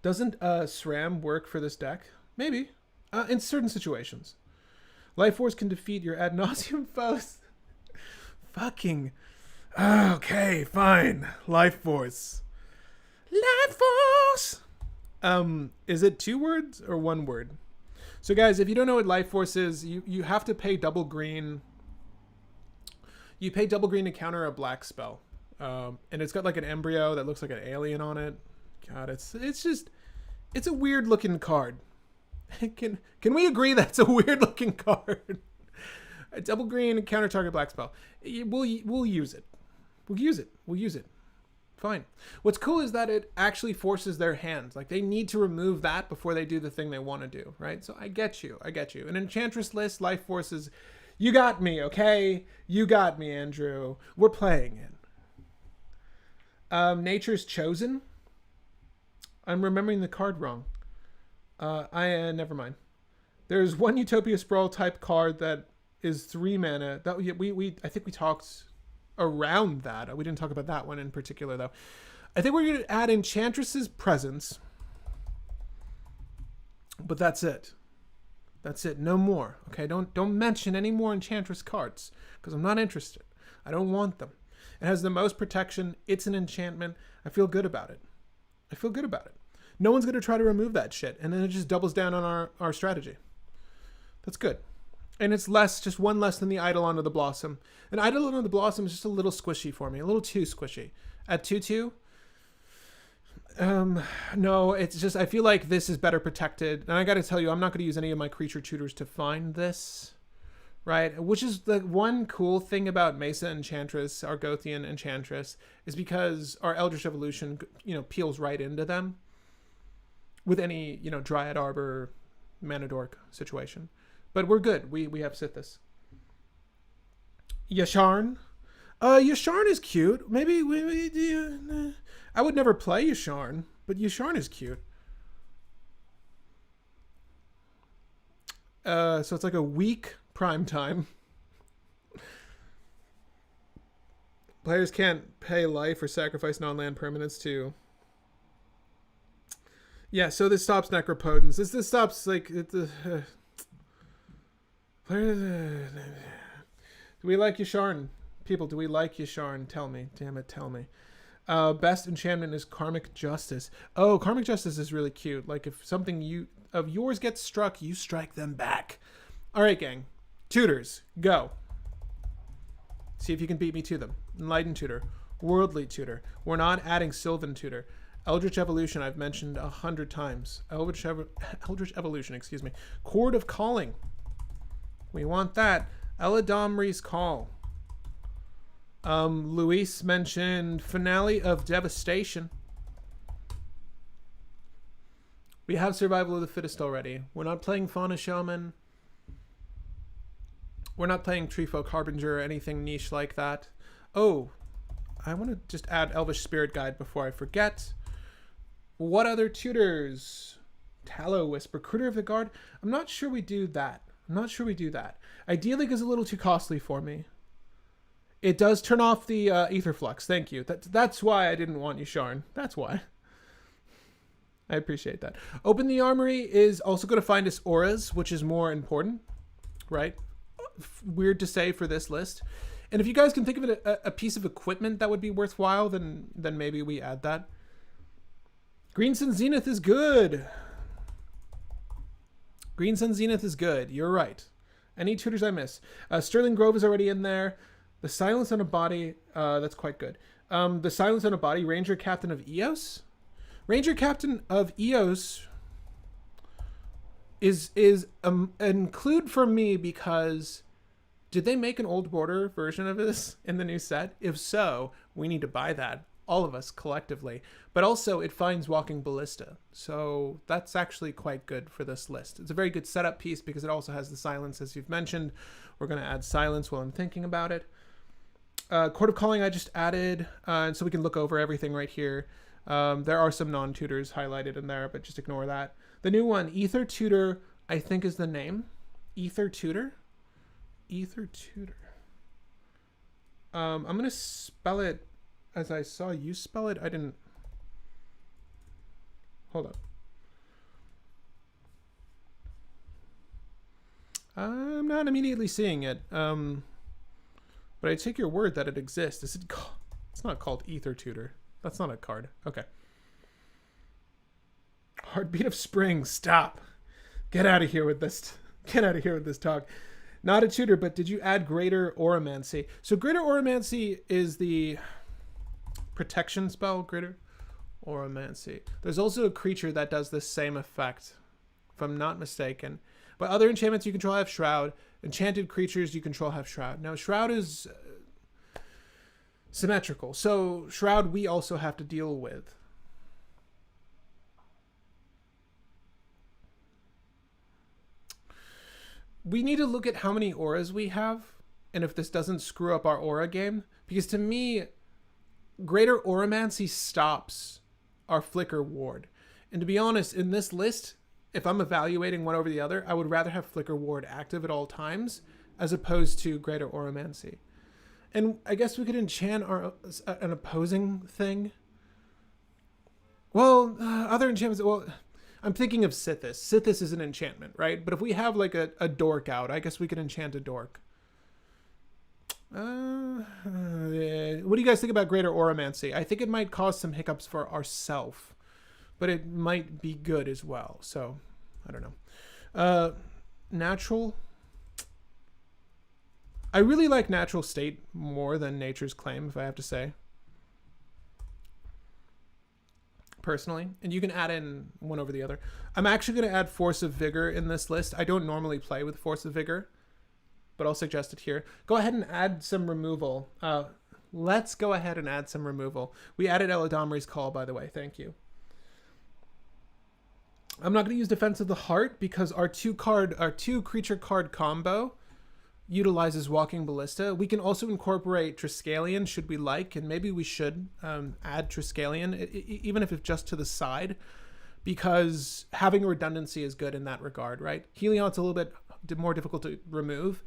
Doesn't SRAM work for this deck? Maybe. In certain situations. Life Force can defeat your ad nauseum foes. Fucking... Okay, fine. Life Force. Life Force! Is it 2 words or 1 word? So guys, if you don't know what Life Force is, you have to pay double green. You pay double green to counter a black spell. And it's got like an embryo that looks like an alien on it. God, it's a weird looking card. Can we agree that's a weird looking card? A double green and counter target black spell. We'll use it. We'll use it. Fine. What's cool is that it actually forces their hands. Like, they need to remove that before they do the thing they want to do, right? So I get you. An Enchantress list, Life Forces. You got me, okay? You got me, Andrew. We're playing it. Nature's Chosen. I'm remembering the card wrong. Never mind. There's one Utopia Sprawl type card that is 3 mana. That I think we talked around that. We didn't talk about that one in particular, though. I think we're going to add Enchantress's Presence. But that's it. That's it. No more. Okay, don't mention any more Enchantress cards, because I'm not interested. I don't want them. It has the most protection. It's an enchantment. I feel good about it. No one's going to try to remove that shit, and then it just doubles down on our strategy. That's good. And it's just one less than the Eidolon of the Blossom. An Eidolon of the Blossom is just a little squishy for me, a little too squishy. At 2/2, no, it's just, I feel like this is better protected. And I got to tell you, I'm not going to use any of my creature tutors to find this, right? Which is the one cool thing about Mesa Enchantress, Argothian Enchantress, is because our Eldritch Evolution, peels right into them with any, Dryad Arbor, Mana Dork situation. But we're good. We have Sithis. Yasharn. Yasharn is cute. Maybe I would never play Yasharn, but Yasharn is cute. So it's like a weak prime time. Players can't pay life or sacrifice non-land permanents to... Yeah, so this stops Necropotence. This stops, like... Do we like Yasharn? People, do we like Yasharn? Tell me. Damn it, tell me. Best enchantment is Karmic Justice. Oh, Karmic Justice is really cute. Like, if something of yours gets struck, you strike them back. All right, gang. Tutors, go. See if you can beat me to them. Enlightened Tutor. Worldly Tutor. We're not adding Sylvan Tutor. Eldritch Evolution, I've mentioned 100 times. Eldritch Evolution, excuse me. Chord of Calling. We want that. Eladamri's Call. Luis mentioned Finale of Devastation. We have Survival of the Fittest already. We're not playing Fauna Shaman. We're not playing Treefolk Harbinger or anything niche like that. Oh, I want to just add Elvish Spirit Guide before I forget. What other tutors? Tallow Wisp, Recruiter of the Guard. I'm not sure we do that. Ideally, it's a little too costly for me. It does turn off the Ether Flux. Thank you. That's why I didn't want you, Sharn. That's why. I appreciate that. Open the Armory is also going to find us auras, which is more important, right? Weird to say for this list. And if you guys can think of it a piece of equipment that would be worthwhile, then maybe we add that. Green Sun Zenith is good. Green Sun Zenith is good. You're right. Any tutors I miss? Sterling Grove is already in there. The Silence on a Body, that's quite good. The Silence on a Body, Ranger Captain of Eos? Ranger Captain of Eos is an include for me because did they make an Old Border version of this in the new set? If so, we need to buy that, all of us collectively. But also it finds Walking Ballista, so that's actually quite good for this list. It's a very good setup piece because it also has the Silence, as you've mentioned. We're going to add Silence while I'm thinking about it. Court of Calling I just added, and so we can look over everything right here. There are some non-tutors highlighted in there, but just ignore that. The new one, Ether Tutor, I think is the name. Ether Tutor? Ether Tutor. I'm going to spell it as I saw you spell it. I didn't... Hold up. I'm not immediately seeing it. But I take your word that it exists. Is it it's not called Ether Tutor. That's not a card. Okay. Heartbeat of Spring. Stop. Get out of here with this. Get out of here with this talk. Not a tutor, but did you add Greater Oromancy? So Greater Oromancy is the protection spell. Greater Oromancy. There's also a creature that does the same effect, if I'm not mistaken. But other enchantments you control have Shroud. Enchanted creatures you control have Shroud. Now, Shroud is symmetrical. So, Shroud we also have to deal with. We need to look at how many auras we have and if this doesn't screw up our aura game. Because to me, Greater Oromancy stops our Flicker Ward. And to be honest, in this list, if I'm evaluating one over the other, I would rather have Flicker Ward active at all times as opposed to Greater Oromancy. And I guess we could enchant an opposing thing. Well, other enchantments, well, I'm thinking of Sithis. Sithis is an enchantment, right? But if we have like a dork out, I guess we could enchant a dork. Yeah. What do you guys think about Greater Oromancy? I think it might cause some hiccups for ourselves, but it might be good as well. So, I don't know. Natural. I really like Natural State more than Nature's Claim, if I have to say. Personally. And you can add in one over the other. I'm actually going to add Force of Vigor in this list. I don't normally play with Force of Vigor, but I'll suggest it here. Go ahead and add some removal. Let's go ahead and add some removal. We added Eladamri's Call, by the way. Thank you. I'm not going to use Defense of the Heart because our two creature card combo utilizes Walking Ballista. We can also incorporate Triskelion should we like, and maybe we should add Triskelion, even if it's just to the side, because having redundancy is good in that regard, right? Helion's a little bit more difficult to remove,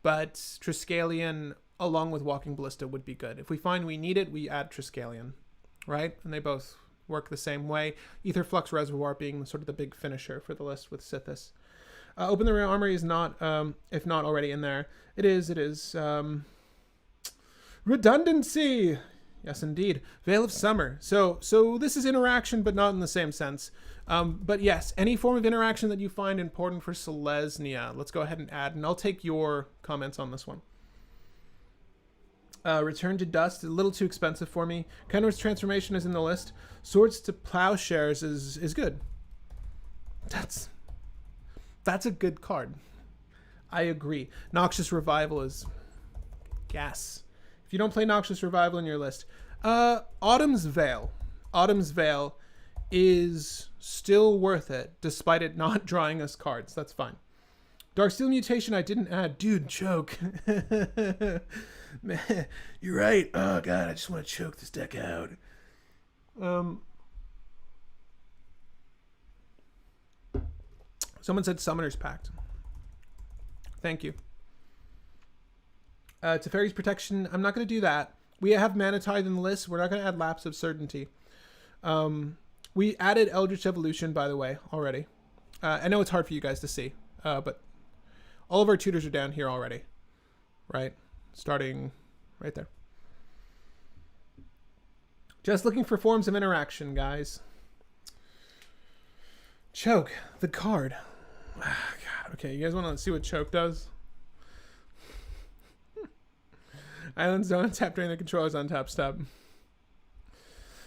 but Triskelion along with Walking Ballista would be good. If we find we need it, we add Triskelion, right? And they both work the same way. Ether Flux Reservoir being sort of the big finisher for the list with Sythis. Open the Rare Armory is not, if not already in there. It is. Redundancy! Yes, indeed. Veil of Summer. So this is interaction, but not in the same sense. But yes, any form of interaction that you find important for Selesnya, let's go ahead and add, and I'll take your comments on this one. Return to Dust, a little too expensive for me. Kenra's Transformation is in the list. Swords to Plowshares is good. That's a good card. I agree. Noxious Revival is gas. If you don't play Noxious Revival in your list. Autumn's Veil. Autumn's Veil is still worth it, despite it not drawing us cards. That's fine. Darksteel Mutation I didn't add. Dude, joke. Man, you're right. Oh god, I just want to choke this deck out. Someone said Summoner's Pact. Thank you. Teferi's Protection. I'm not going to do that. We have Mana Tithe in the list. We're not going to add Lapse of Certainty. We added Eldritch Evolution, by the way, already. I know it's hard for you guys to see, but all of our tutors are down here already, right? Starting right there. Just looking for forms of interaction, guys. Choke, the card. God, okay, you guys want to see what Choke does? Islands don't untap during the controller's untap step.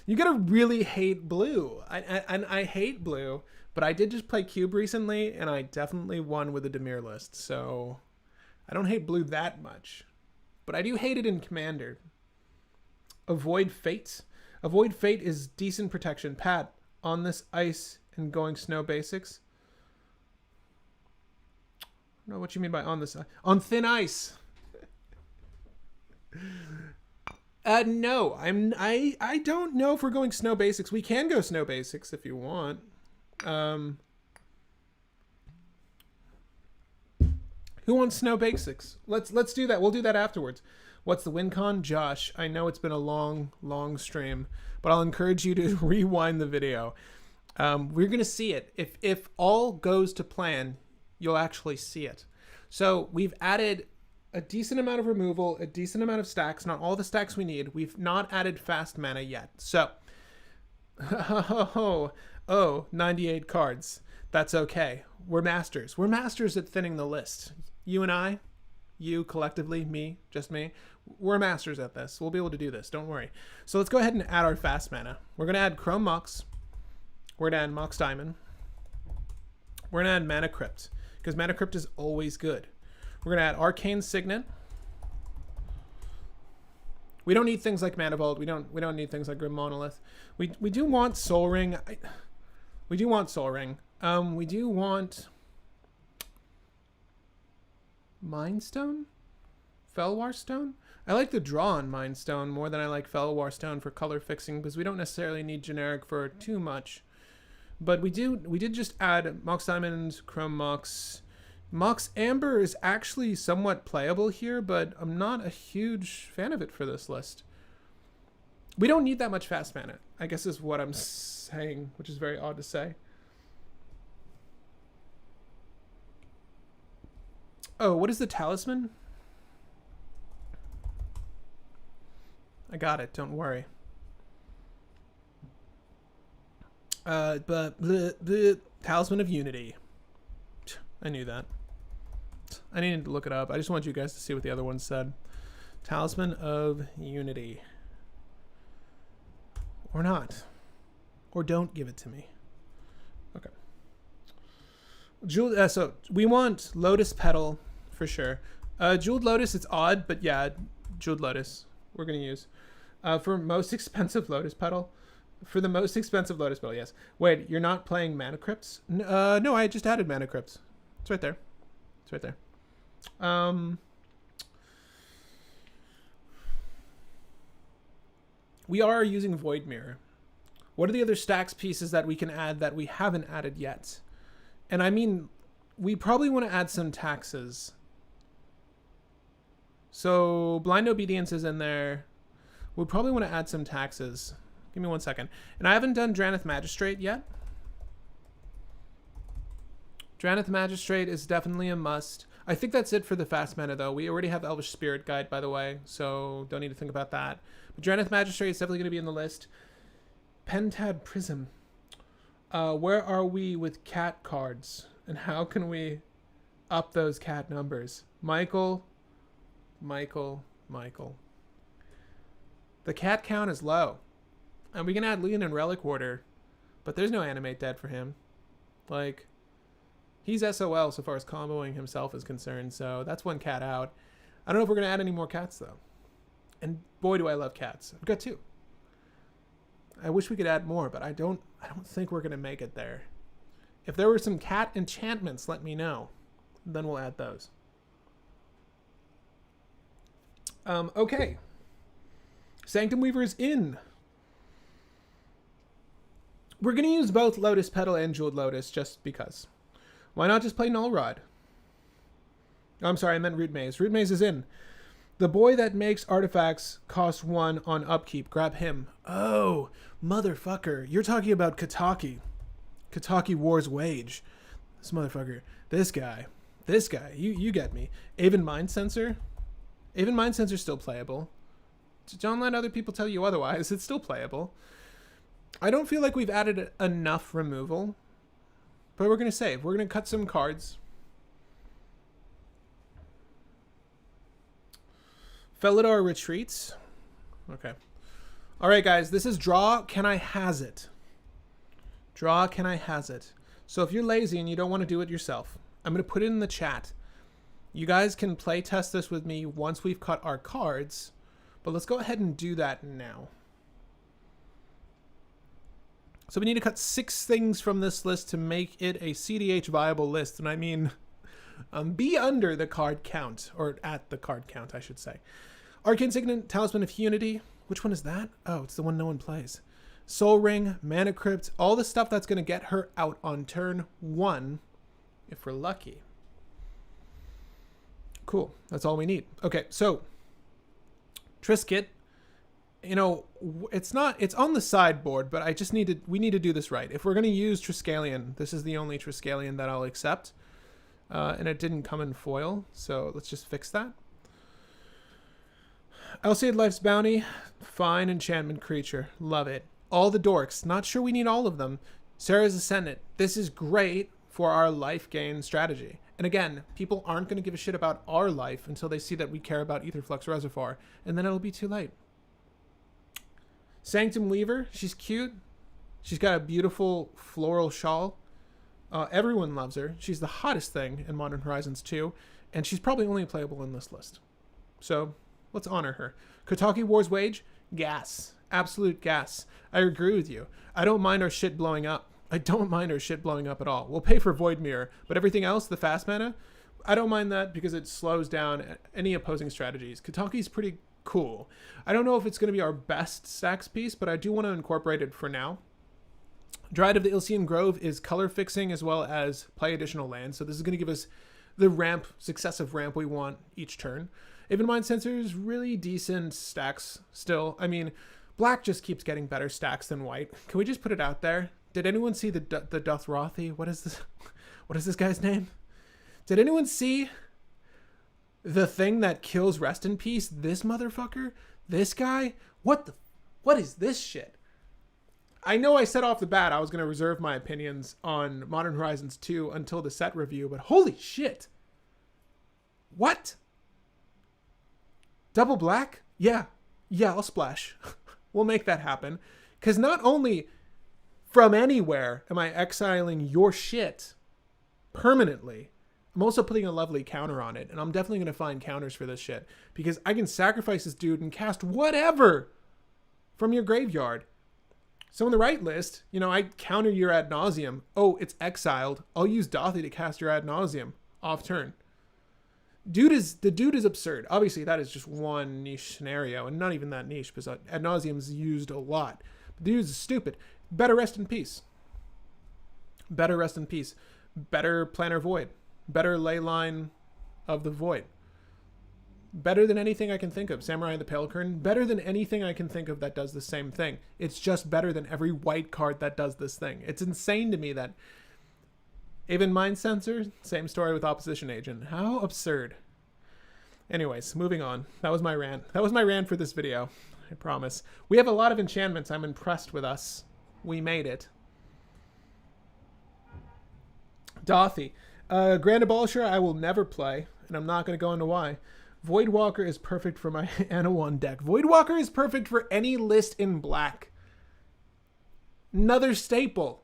You gotta really hate blue. I hate blue, but I did just play Cube recently, and I definitely won with the Dimir list, so I don't hate blue that much. But I do hate it in Commander. Avoid Fate. Avoid Fate is decent protection. Pat, on this ice and going snow basics. I don't know what you mean by on this. On thin ice. No, I don't know if we're going snow basics. We can go snow basics if you want. Who wants snow basics? Let's do that. We'll do that afterwards. What's the win con? Josh, I know it's been a long stream, but I'll encourage you to rewind the video. We're gonna see it. If all goes to plan, you'll actually see it. So we've added a decent amount of removal, a decent amount of stacks, not all the stacks we need. We've not added fast mana yet. So, 98 cards. That's okay. We're masters. We're masters at thinning the list. You and I, you collectively, me, just me, we're masters at this. We'll be able to do this. Don't worry. So let's go ahead and add our fast mana. We're going to add Chrome Mox. We're going to add Mox Diamond. We're going to add Mana Crypt, because Mana Crypt is always good. We're going to add Arcane Signet. We don't need things like Mana Vault. We don't need things like Grim Monolith. We do want Soul Ring. We do want Soul Ring. We do want Mind Stone? Felwar Stone? I like the draw on Mind Stone more than I like Felwar Stone for color fixing, because we don't necessarily need generic for too much. But we did just add Mox Diamond, Chrome Mox. Mox Amber is actually somewhat playable here, but I'm not a huge fan of it for this list. We don't need that much fast mana, I guess is what I'm saying, which is very odd to say. Oh, what is the talisman? I got it, don't worry. The Talisman of Unity. I knew that. I needed to look it up. I just want you guys to see what the other one said. Talisman of Unity. Or not. Or don't give it to me. Okay. So we want Lotus Petal for sure. Jeweled Lotus, it's odd, but yeah, Jeweled Lotus we're going to use. For most expensive Lotus Petal. For the most expensive Lotus Petal, yes. Wait, you're not playing Mana Crypts? No, I just added Mana Crypts. It's right there. It's right there. We are using Void Mirror. What are the other stacks pieces that we can add that we haven't added yet? And I mean, we probably want to add some taxes. So Blind Obedience is in there. We'll probably want to add some taxes. Give me 1 second. And I haven't done Draneth Magistrate yet. Draneth Magistrate is definitely a must. I think that's it for the fast mana, though. We already have Elvish Spirit Guide, by the way, so don't need to think about that. But Draneth Magistrate is definitely going to be in the list. Pentad Prism. Where are we with cat cards? And how can we up those cat numbers? Michael. The cat count is low. And we can add Leon and Relic Warder, but there's no Animate Dead for him. Like, he's SOL so far as comboing himself is concerned, so that's one cat out. I don't know if we're going to add any more cats, though. And boy, do I love cats. I've got 2. I wish we could add more, but I don't think we're going to make it there. If there were some cat enchantments, let me know. Then we'll add those. Okay. Sanctum Weaver is in. We're going to use both Lotus Petal and Jeweled Lotus just because. Why not just play Null Rod? Oh, I'm sorry, I meant Root Maze. Root Maze is in. The boy that makes artifacts costs 1 on upkeep. Grab him. Oh, motherfucker. You're talking about Kataki. Kataki War's Wage. This motherfucker. This guy. This guy. You get me. Aven Mind Sensor. Aven Mind Sensor's still playable. Don't let other people tell you otherwise. It's still playable. I don't feel like we've added enough removal. But we're going to save. We're going to cut some cards. Felidar retreats. Okay. All right, guys. This is draw. Can I has it? Draw. Can I has it? So if you're lazy and you don't want to do it yourself, I'm going to put it in the chat. You guys can play test this with me once we've cut our cards. But let's go ahead and do that now. So we need to cut 6 things from this list to make it a cEDH viable list. And I mean, be under the card count, or at the card count, I should say. Arcane Signet, Talisman of Unity. Which one is that? Oh, it's the one no one plays. Soul Ring, Mana Crypt, all the stuff that's going to get her out on turn 1, if we're lucky. Cool. That's all we need. Okay, so Trisket, you know, it's on the sideboard, but we need to do this right. If we're going to use Triskelion, this is the only Triskelion that I'll accept. And it didn't come in foil, so let's just fix that. Alseid Life's Bounty, fine enchantment creature, love it. All the dorks, not sure we need all of them. Sarah's Ascendant, this is great for our life gain strategy. And again, people aren't going to give a shit about our life until they see that we care about Aetherflux Reservoir, and then it'll be too late. Sanctum Weaver, she's cute. She's got a beautiful floral shawl. Everyone loves her. She's the hottest thing in Modern Horizons 2, and she's probably only playable in this list. So let's honor her. Kataki War's Wage, gas. Absolute gas. I agree with you. I don't mind our shit blowing up. I don't mind our shit blowing up at all. We'll pay for Void Mirror, but everything else, the fast mana, I don't mind that because it slows down any opposing strategies. Kataki's pretty cool. I don't know if it's going to be our best stacks piece, but I do want to incorporate it for now. Dryad of the Ilsean Grove is color fixing as well as play additional lands, so this is going to give us the ramp, successive ramp we want each turn. Aven Mind Sensor is really decent stacks still. I mean, black just keeps getting better stacks than white. Can we just put it out there? Did anyone see the Dothrothi? What is this? What is this guy's name? Did anyone see the thing that kills Rest in Peace? This motherfucker? This guy? What is this shit? I know I said off the bat I was going to reserve my opinions on Modern Horizons 2 until the set review, but holy shit. What? Double black? Yeah, I'll splash. We'll make that happen. Because not only from anywhere am I exiling your shit permanently, I'm also putting a lovely counter on it, and I'm definitely going to find counters for this shit, because I can sacrifice this dude and cast whatever from your graveyard. So in the right list, you know, I counter your Ad Nauseam. Oh, it's exiled. I'll use Dothi to cast your Ad Nauseam off turn. The dude is absurd. Obviously, that is just one niche scenario, and not even that niche, because Ad Nauseam is used a lot. But the dude is stupid. Better Rest in Peace. Better Rest in Peace. Better Planar Void. Better Leyline of the Void. Better than anything I can think of. Samurai of the Pale-Kern. Better than anything I can think of that does the same thing. It's just better than every white card that does this thing. It's insane to me that Aven Mind Sensor, same story with Opposition Agent. How absurd. Anyways, moving on. That was my rant. That was my rant for this video. I promise. We have a lot of enchantments. I'm impressed with us. We made it. Dothi. Grand Abolisher I will never play, and I'm not going to go into why. Voidwalker is perfect for my Anawan deck. Voidwalker is perfect for any list in black. Another staple.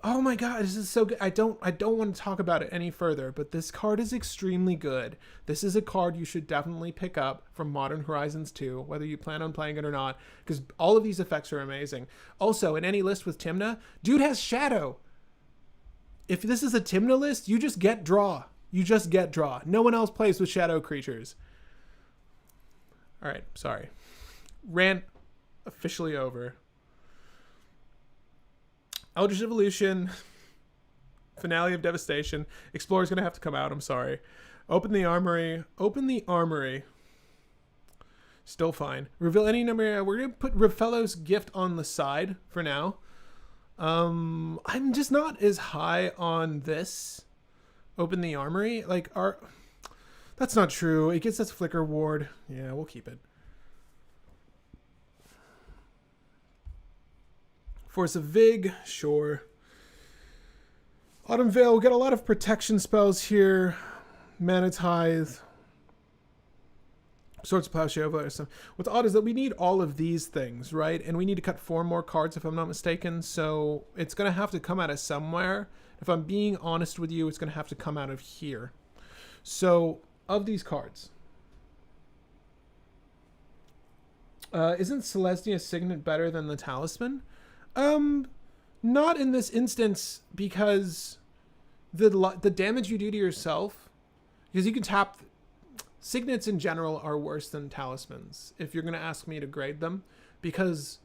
Oh my god, this is so good. I don't want to talk about it any further, but this card is extremely good. This is a card you should definitely pick up from Modern Horizons 2, whether you plan on playing it or not, because all of these effects are amazing. Also, in any list with Tymna, dude has Shadow. If this is a Tymna list, you just get draw. You just get draw. No one else plays with shadow creatures. All right, sorry. Rant officially over. Eldritch Evolution, Finale of Devastation. Explorer's gonna have to come out, I'm sorry. Open the Armory. Open the Armory. Still fine. Reveal any number. We're gonna put Rafello's Gift on the side for now. I'm just not as high on this. Open the Armory. Like, that's not true. It gets us Flicker Ward. Yeah, we'll keep it. Force of Vig, sure. Autumn Veil, we'll get a lot of protection spells here. Mana Tithe. Swords of Plowshare. What's odd is that we need all of these things, right? And we need to cut 4 more cards if I'm not mistaken. So it's going to have to come out of somewhere. If I'm being honest with you, it's going to have to come out of here. So of these cards, isn't Selesnya Signet better than the Talisman? Not in this instance, because the damage you do to yourself, because you can tap. Signets in general are worse than talismans, if you're going to ask me to grade them, because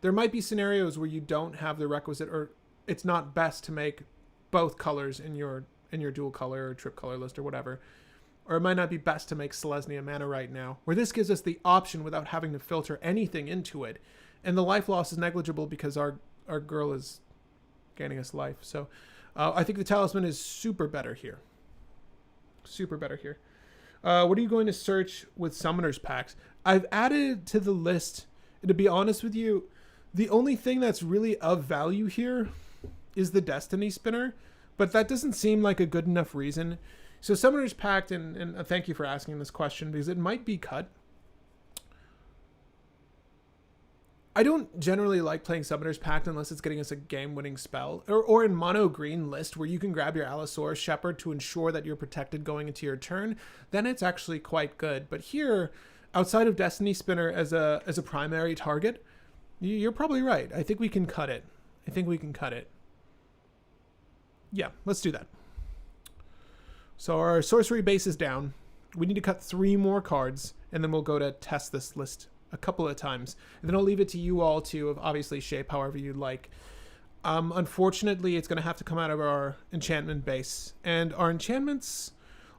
there might be scenarios where you don't have the requisite, or it's not best to make both colors in your dual color or trip color list or whatever. Or it might not be best to make Selesnya mana right now, where this gives us the option without having to filter anything into it. And the life loss is negligible because our girl is gaining us life. So I think the talisman is super better here. Super better here. What are you going to search with Summoner's Packs? I've added to the list, and to be honest with you, the only thing that's really of value here is the Destiny Spinner, but that doesn't seem like a good enough reason. So Summoner's Pact, and thank you for asking this question, because it might be cut. I don't generally like playing Summoner's Pact unless it's getting us a game-winning spell. Or in mono-green list where you can grab your Allosaurus Shepherd to ensure that you're protected going into your turn, then it's actually quite good. But here, outside of Destiny Spinner as a primary target, you're probably right. I think we can cut it. I think we can cut it. Yeah, let's do that. So our sorcery base is down. We need to cut 3 more cards, and then we'll go to test this list a couple of times, and then I'll leave it to you all to obviously shape however you'd like. Unfortunately, it's going to have to come out of our enchantment base, and our enchantments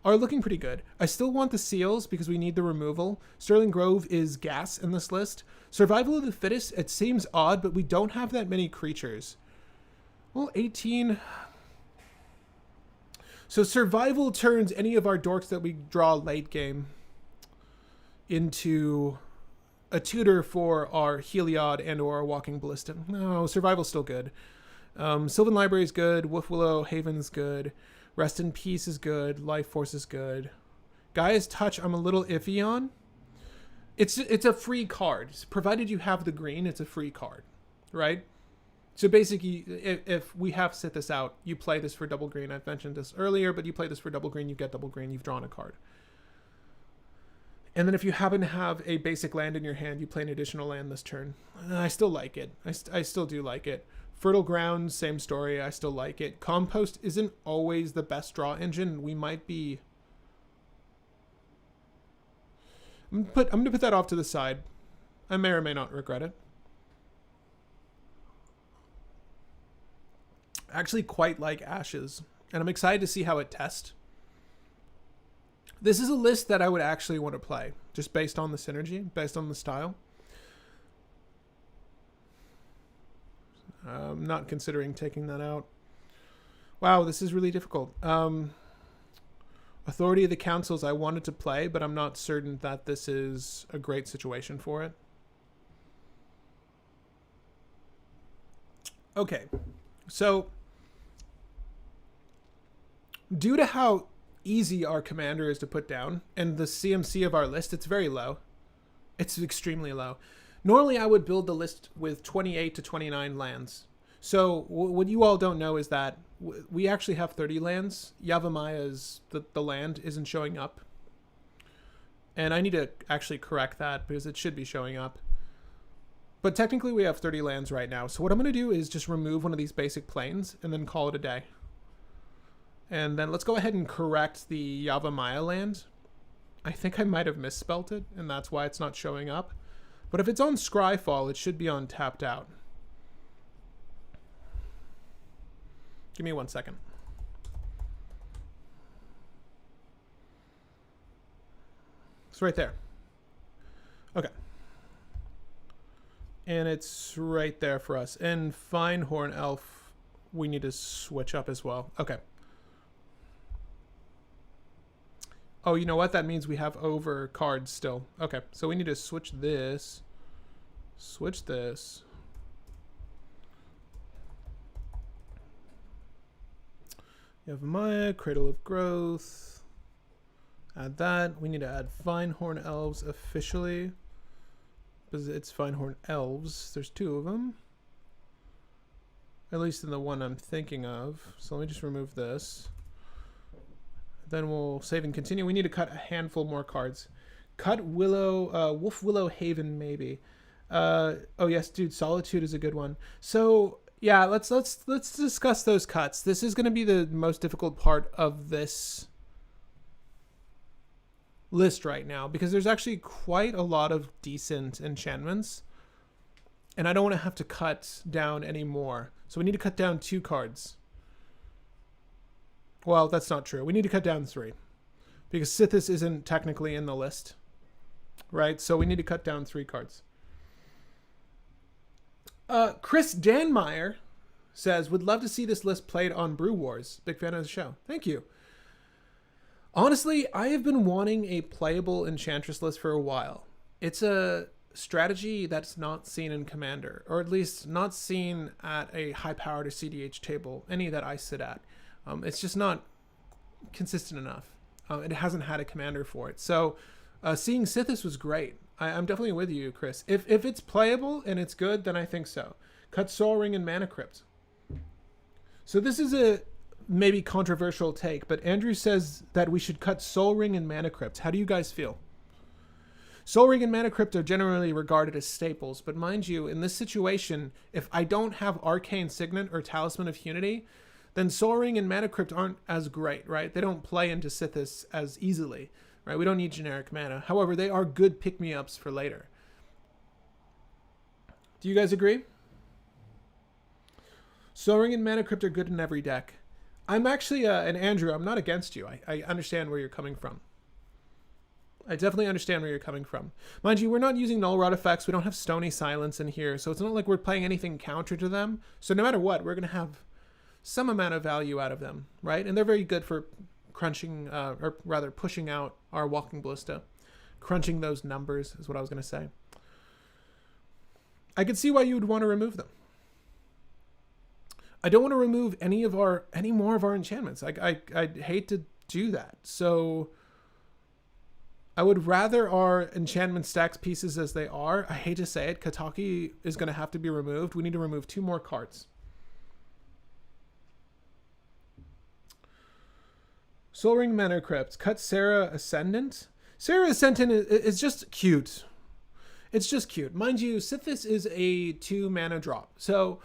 are looking pretty good. I still want the seals because we need the removal. Sterling Grove is gas in this list. Survival of the Fittest, it seems odd, but we don't have that many creatures. Well, 18. So survival turns any of our dorks that we draw late game into a tutor for our Heliod and or our Walking Ballista. No, survival's still good. Sylvan Library is good. Wolf Willow Haven's good. Rest in Peace is good. Life Force is good. Gaia's Touch I'm a little iffy on. It's a free card. Provided you have the green, it's a free card, right? So basically, if we have Sithis out, you play this for double green. I've mentioned this earlier, but you play this for double green, you get double green, you've drawn a card. And then if you happen to have a basic land in your hand, you play an additional land this turn. I still like it. I still do like it. Fertile Ground, same story. I still like it. Compost isn't always the best draw engine. We might be... I'm going to put that off to the side. I may or may not regret it. I actually quite like Ashes, and I'm excited to see how it tests. This is a list that I would actually want to play, just based on the synergy, based on the style. I'm not considering taking that out. Wow, this is really difficult. Authority of the Councils I wanted to play, but I'm not certain that this is a great situation for it. Okay, so due to how easy our commander is to put down and the CMC of our list, it's very low. It's extremely low. Normally I would build the list with 28 to 29 lands. So what you all don't know is that we actually have 30 lands. Yavamaya's the land isn't showing up, and I need to actually correct that because it should be showing up. But technically we have 30 lands right now. So what I'm going to do is just remove one of these basic planes and then call it a day. And then let's go ahead and correct the Yavamaya land. I think I might have misspelt it, and that's why it's not showing up. But if it's on Scryfall, it should be on tapped out. Give me 1 second. It's right there. Okay. And it's right there for us. And Finehorn Elf, we need to switch up as well. Okay. Oh, you know what? That means we have over cards still. Okay, so we need to switch this. Switch this. You have Maya, Cradle of Growth. Add that. We need to add Finehorn Elves officially. Because it's Finehorn Elves. There's 2 of them. At least in the one I'm thinking of. So let me just remove this. Then we'll save and continue. We need to cut a handful more cards. Cut Willow, Wolf Willow Haven maybe. Oh yes, dude, Solitude is a good one. So yeah, let's discuss those cuts. This is going to be the most difficult part of this list right now because there's actually quite a lot of decent enchantments, and I don't want to have to cut down any more. So we need to cut down 2 cards. Well, that's not true. We need to cut down 3 because Sithis isn't technically in the list, right? So we need to cut down 3 cards. Chris Danmeyer says, would love to see this list played on Brew Wars. Big fan of the show. Thank you. Honestly, I have been wanting a playable Enchantress list for a while. It's a strategy that's not seen in Commander, or at least not seen at a high-powered or cEDH table, any that I sit at. It's just not consistent enough. It hasn't had a Commander for it. So seeing Sithis was great. I'm definitely with you, Chris. If it's playable and it's good, then I think so. Cut Soul Ring and Mana Crypt. So this is a maybe controversial take, but Andrew says that we should cut Soul Ring and Mana Crypt. How do you guys feel? Soul Ring and Mana Crypt are generally regarded as staples, but mind you, in this situation, if I don't have Arcane Signet or Talisman of Unity, then Soul Ring and Mana Crypt aren't as great, right? They don't play into Sithis as easily, right? We don't need generic mana. However, they are good pick-me-ups for later. Do you guys agree? Soul Ring and Mana Crypt are good in every deck. I'm actually, and Andrew, I'm not against you. I understand where you're coming from. I definitely understand where you're coming from. Mind you, we're not using Null Rod effects. We don't have Stony Silence in here, so it's not like we're playing anything counter to them. So no matter what, we're going to have some amount of value out of them, right? And they're very good for crunching, or rather pushing out our Walking Ballista. Crunching those numbers is what I was going to say. I could see why you would want to remove them. I don't want to remove any more of our enchantments. I'd hate to do that. So I would rather our enchantment stacks pieces as they are. I hate to say it, Kataki is going to have to be removed. We need to remove 2 more cards. Soul Ring, Mana Crypt. Cut Sarah Ascendant. Sarah Ascendant is just cute. It's just cute. Mind you, Sythis is a 2 mana drop. So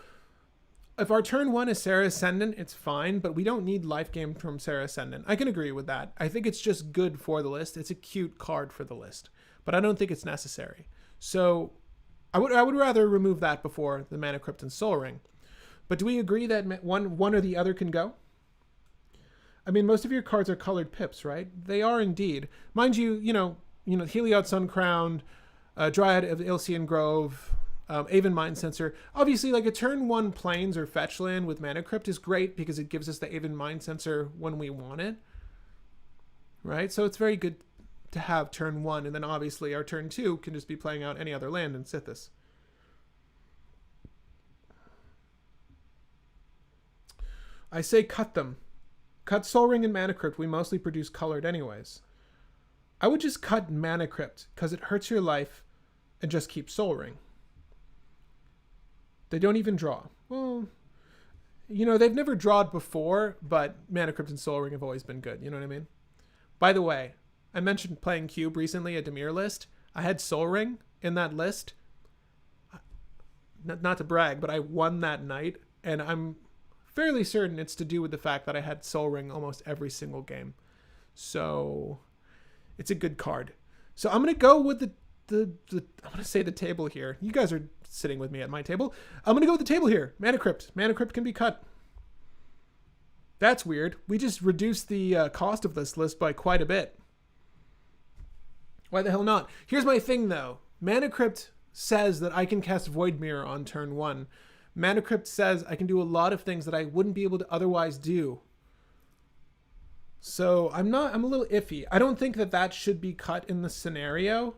if our turn 1 is Sarah Ascendant, it's fine, but we don't need life gain from Sarah Ascendant. I can agree with that. I think it's just good for the list. It's a cute card for the list, but I don't think it's necessary. So I would rather remove that before the Mana Crypt and Soul Ring. But do we agree that one or the other can go? I mean, most of your cards are colored pips, right? They are indeed. Mind you, Heliod Suncrowned, Dryad of Ilsean Grove, Aven Mind Sensor. Obviously, like a turn 1 Plains or Fetch Land with Mana Crypt is great because it gives us the Aven Mind Sensor when we want it, right? So it's very good to have turn 1, and then obviously our turn 2 can just be playing out any other land in Sythis. I say cut them. Cut Soul Ring and Mana Crypt. We mostly produce colored anyways. I would just cut Mana Crypt because it hurts your life and just keep Soul Ring. They don't even draw. Well, they've never drawed before, but Mana Crypt and Soul Ring have always been good. You know what I mean? By the way, I mentioned playing Cube recently, a Dimir list. I had Soul Ring in that list. Not to brag, but I won that night, and I'm fairly certain it's to do with the fact that I had Soul Ring almost every single game. So It's a good card. So I'm going to go with I'm going to say the table here. You guys are sitting with me at my table. I'm going to go with the table here. Mana Crypt. Mana Crypt can be cut. That's weird. We just reduced the cost of this list by quite a bit. Why the hell not? Here's my thing, though. Mana Crypt says that I can cast Void Mirror on turn 1. Mana Crypt says I can do a lot of things that I wouldn't be able to otherwise do. So I'm a little iffy. I don't think that should be cut in the scenario,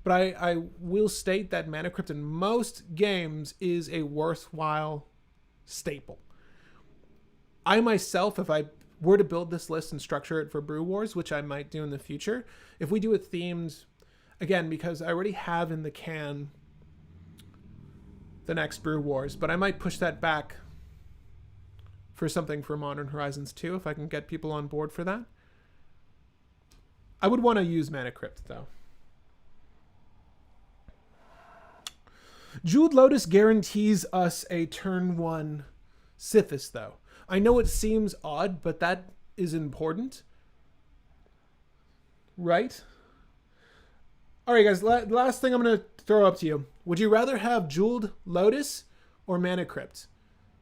but I will state that Mana Crypt in most games is a worthwhile staple. I myself, if I were to build this list and structure it for Brew Wars, which I might do in the future, if we do it themed, again, because I already have in the can the next Brew Wars, but I might push that back for something for Modern Horizons 2 if I can get people on board for that. I would want to use Mana Crypt, though. Jeweled Lotus guarantees us a turn 1 Sithis, though. I know it seems odd, but that is important. Right? All right, guys, last thing I'm going to throw up to you. Would you rather have Jeweled Lotus or Mana Crypt?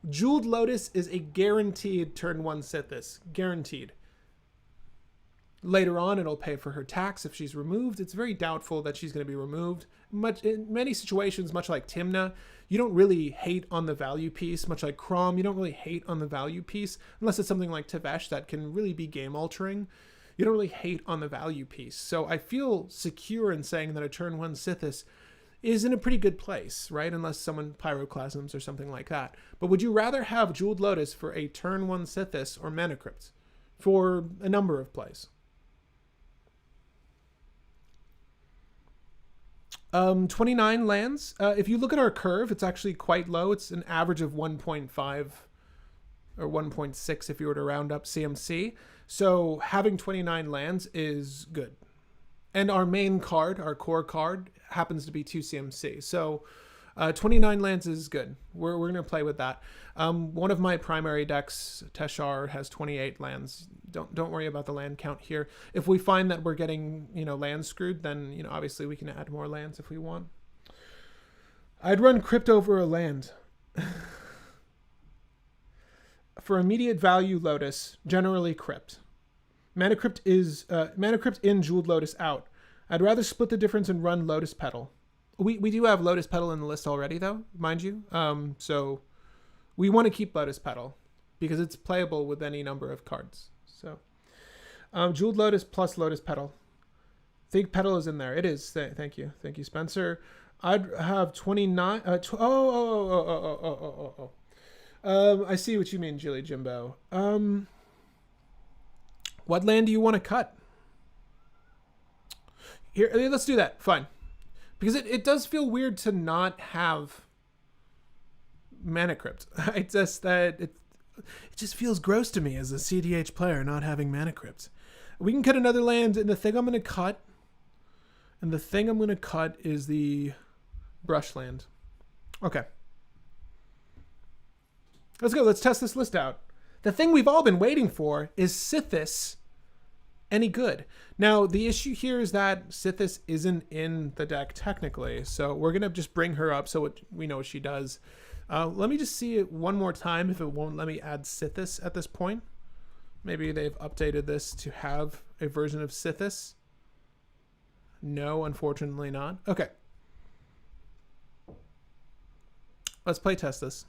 Jeweled Lotus is a guaranteed turn 1 Sithis. Guaranteed. Later on, it'll pay for her tax if she's removed. It's very doubtful that she's going to be removed. In many situations, much like Timna, you don't really hate on the value piece. Much like Crom, you don't really hate on the value piece. Unless it's something like Tevesh that can really be game-altering. You don't really hate on the value piece. So I feel secure in saying that a turn 1 Sithis is in a pretty good place, right? Unless someone pyroclasms or something like that. But would you rather have Jeweled Lotus for a turn 1 Sithis or Mana Crypt for a number of plays? 29 lands. If you look at our curve, it's actually quite low. It's an average of 1.5 or 1.6 if you were to round up CMC. So having 29 lands is good. And our main card, our core card, happens to be 2 CMC. So 29 lands is good. We're going to play with that. One of my primary decks, Teshar, has 28 lands. Don't worry about the land count here. If we find that we're getting, land screwed, then, obviously we can add more lands if we want. I'd run Crypt over a land. For immediate value Lotus, generally Crypt. Mana Crypt in, Jeweled Lotus out. I'd rather split the difference and run Lotus Petal. We do have Lotus Petal in the list already, though, mind you. So we want to keep Lotus Petal because it's playable with any number of cards. So Jeweled Lotus plus Lotus Petal. I think Petal is in there. It is. Thank you. Thank you, Spencer. I'd have 29. I see what you mean, Jilly Jimbo. What land do you want to cut? Here, let's do that. Fine. Because it does feel weird to not have Mana Crypt. It's just that it just feels gross to me as a cEDH player not having Mana Crypt. We can cut another land, and the thing I'm going to cut is the brush land. Okay. Let's go. Let's test this list out. The thing we've all been waiting for is Sithis any good. Now, the issue here is that Sithis isn't in the deck technically, so we're going to just bring her up so we know what she does. Let me just see it one more time if it won't let me add Sithis at this point. Maybe they've updated this to have a version of Sithis. No, unfortunately not. Okay. Let's play test this.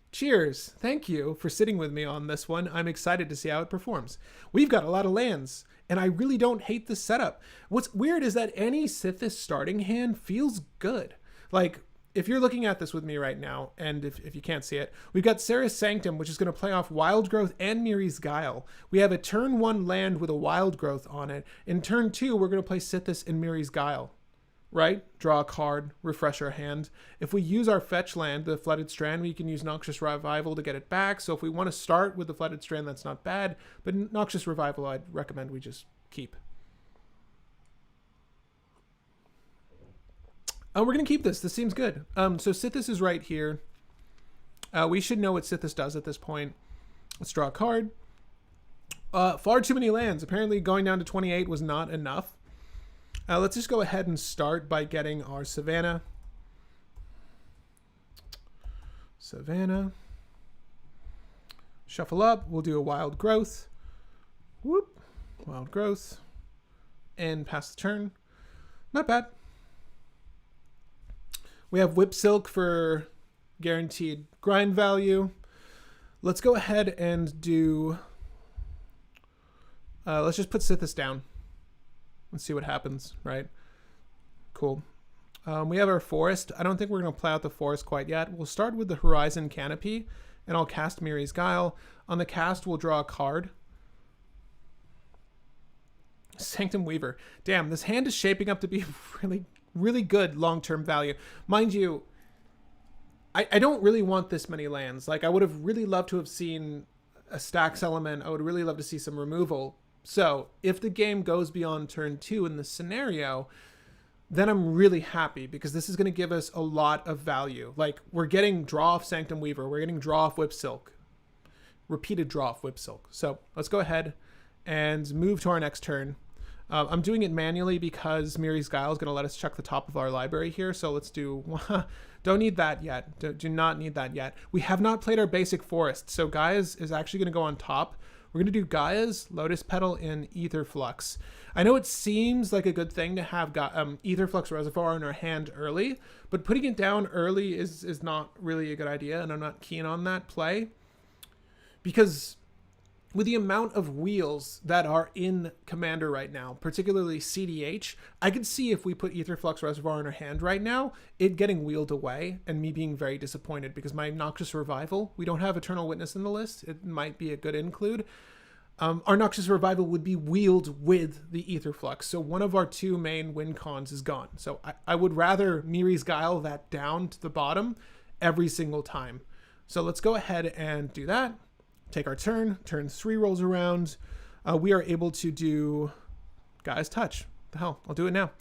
Cheers. Thank you for sitting with me on this one. I'm excited to see how it performs. We've got a lot of lands, and I really don't hate this setup. What's weird is that any Sythis starting hand feels good. Like, if you're looking at this with me right now, and if you can't see it, we've got Sythis Sanctum, which is going to play off Wild Growth and Miri's Guile. We have a turn 1 land with a Wild Growth on it. In turn 2, we're going to play Sythis and Miri's Guile. Right? Draw a card, refresh our hand. If we use our fetch land, the Flooded Strand, we can use Noxious Revival to get it back. So if we want to start with the Flooded Strand, that's not bad. But Noxious Revival, I'd recommend we just keep. We're going to keep this. This seems good. So Sithis is right here. We should know what Sithis does at this point. Let's draw a card. Far too many lands. Apparently going down to 28 was not enough. Let's just go ahead and start by getting our Savannah. Savannah. Shuffle up. We'll do a Wild Growth. Whoop. Wild Growth. And pass the turn. Not bad. We have Whip Silk for guaranteed grind value. Let's go ahead and do... let's just put Sythis down and see what happens, right? Cool. We have our forest. I don't think we're going to play out the forest quite yet. We'll start with the Horizon Canopy, and I'll cast Miri's Guile. On the cast, we'll draw a card. Sanctum Weaver. Damn, this hand is shaping up to be really, really good long-term value. Mind you, I don't really want this many lands. Like, I would have really loved to have seen a stacks element. I would really love to see some removal. So if the game goes beyond turn 2 in this scenario, then I'm really happy because this is going to give us a lot of value. Like, we're getting draw off Sanctum Weaver. We're getting draw off Whip Silk. Repeated draw off Whip Silk. So let's go ahead and move to our next turn. I'm doing it manually because Miri's Guile is going to let us check the top of our library here. So let's do... Don't need that yet. Do not need that yet. We have not played our basic forest. So Gaia's is actually going to go on top. We're going to do Gaia's, Lotus Petal, and Ether Flux. I know it seems like a good thing to have Ether Flux Reservoir in our hand early, but putting it down early is not really a good idea, and I'm not keen on that play. Because with the amount of wheels that are in Commander right now, particularly cEDH, I could see if we put Ether Flux Reservoir in our hand right now, it getting wheeled away and me being very disappointed because my Noxious Revival, we don't have Eternal Witness in the list. It might be a good include. Our Noxious Revival would be wheeled with the Ether Flux. So one of our 2 main win cons is gone. So I would rather Miri's Guile that down to the bottom every single time. So let's go ahead and do that. Take our turn. Turn 3 rolls around. We are able to do Gaia's Touch. The hell, I'll do it now.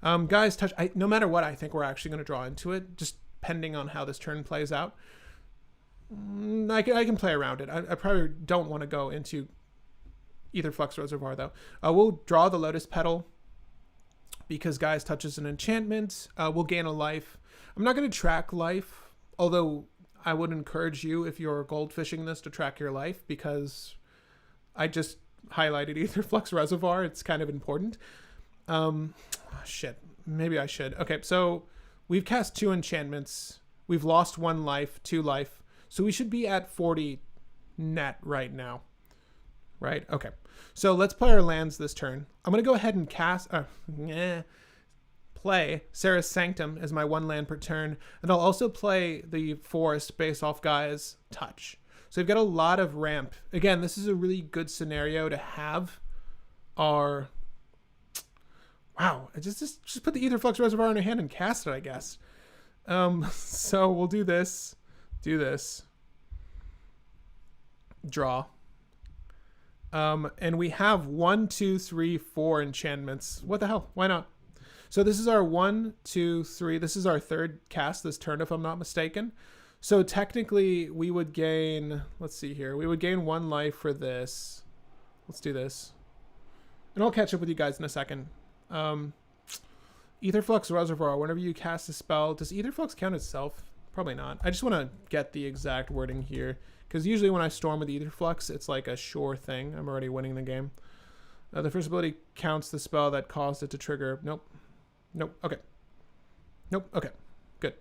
Gaia's Touch. No matter what, I think we're actually going to draw into it, just pending on how this turn plays out. I can play around it. I probably don't want to go into Ether Flux Reservoir though. We'll draw the Lotus Petal because Gaia's Touch is an enchantment. We'll gain a life. I'm not going to track life, although I would encourage you, if you're goldfishing this, to track your life because I just highlighted Ether Flux Reservoir. It's kind of important. Shit. Maybe I should. Okay, so we've cast 2 enchantments. We've lost 1 life, 2 life. So we should be at 40 net right now. Right? Okay. So let's play our lands this turn. I'm going to go ahead and play Sarah's Sanctum as my 1 land per turn, and I'll also play the forest based off Gaia's Touch. So we've got a lot of ramp. Again, this is a really good scenario to have our... Wow, I just put the Ether Flux Reservoir in our hand and cast it, I guess. So we'll do this, draw. And we have 1, 2, 3, 4 enchantments. What the hell? Why not? So this is our 1, 2, 3. This is our 3rd cast this turn, if I'm not mistaken. So technically, we would gain... Let's see here. We would gain 1 life for this. Let's do this. And I'll catch up with you guys in a second. Ether Flux Reservoir. Whenever you cast a spell, does Ether Flux count itself? Probably not. I just want to get the exact wording here. Because usually when I storm with Ether Flux, it's like a sure thing. I'm already winning the game. The first ability counts the spell that caused it to trigger. Nope. Nope. Okay. Nope. Okay. Good.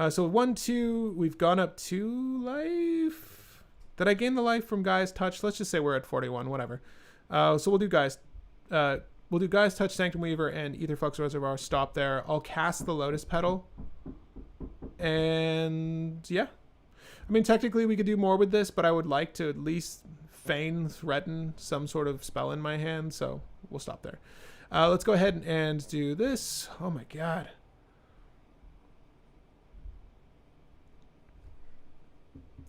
So 1, 2. We've gone up 2 life. Did I gain the life from Gaia's Touch? Let's just say we're at 41. Whatever. So we'll do Gaia's Touch, Sanctum Weaver, and Ether Flux Reservoir. Stop there. I'll cast the Lotus Petal. And yeah. I mean, technically we could do more with this, but I would like to at least feign threaten some sort of spell in my hand. So we'll stop there. Let's go ahead and do this. Oh my god.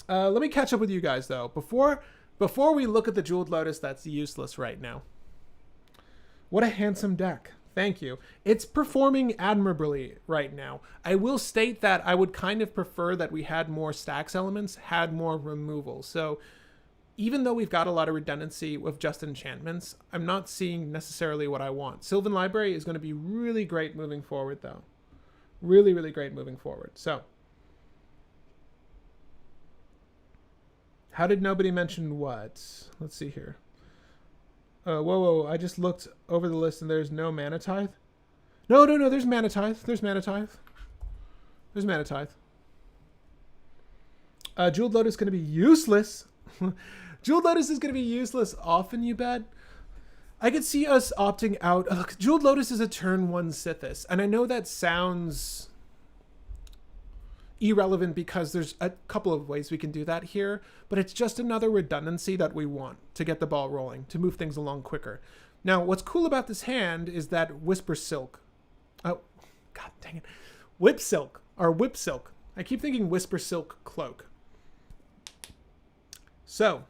Let me catch up with you guys though. Before we look at the Jeweled Lotus that's useless right now. What a handsome deck. Thank you. It's performing admirably right now. I will state that I would kind of prefer that we had more stacks elements, had more removal. So even though we've got a lot of redundancy with just enchantments, I'm not seeing necessarily what I want. Sylvan Library is going to be really great moving forward, though. Really, really great moving forward. So, how did nobody mention what? Let's see here. Whoa, I just looked over the list and there's no Mana Tithe. No, there's Mana Tithe. There's Mana Tithe. There's Mana Tithe. Jeweled Lotus is going to be useless. Jeweled Lotus is going to be useless often, you bet. I could see us opting out. Look, Jeweled Lotus is a turn 1 Sithis. And I know that sounds irrelevant because there's a couple of ways we can do that here. But it's just another redundancy that we want to get the ball rolling, to move things along quicker. Now, what's cool about this hand is that Whisper Silk. Oh, god dang it. Whip Silk, or Whip Silk. I keep thinking Whisper Silk Cloak. So,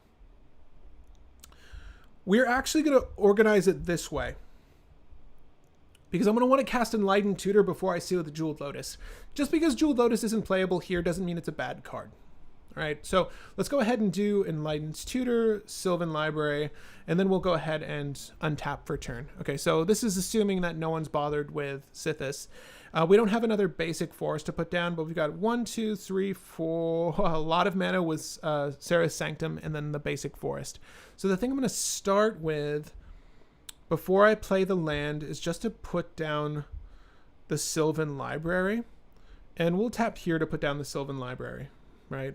we're actually going to organize it this way. Because I'm going to want to cast Enlightened Tutor before I seal the Jeweled Lotus. Just because Jeweled Lotus isn't playable here doesn't mean it's a bad card. All right, so let's go ahead and do Enlightened Tutor, Sylvan Library, and then we'll go ahead and untap for turn. Okay, so this is assuming that no one's bothered with Sithis. We don't have another basic forest to put down, but we've got 1, 2, 3, 4, a lot of mana with Sythis Sanctum, and then the basic forest. So the thing I'm going to start with before I play the land is just to put down the Sylvan Library, and we'll tap here to put down the Sylvan Library, right?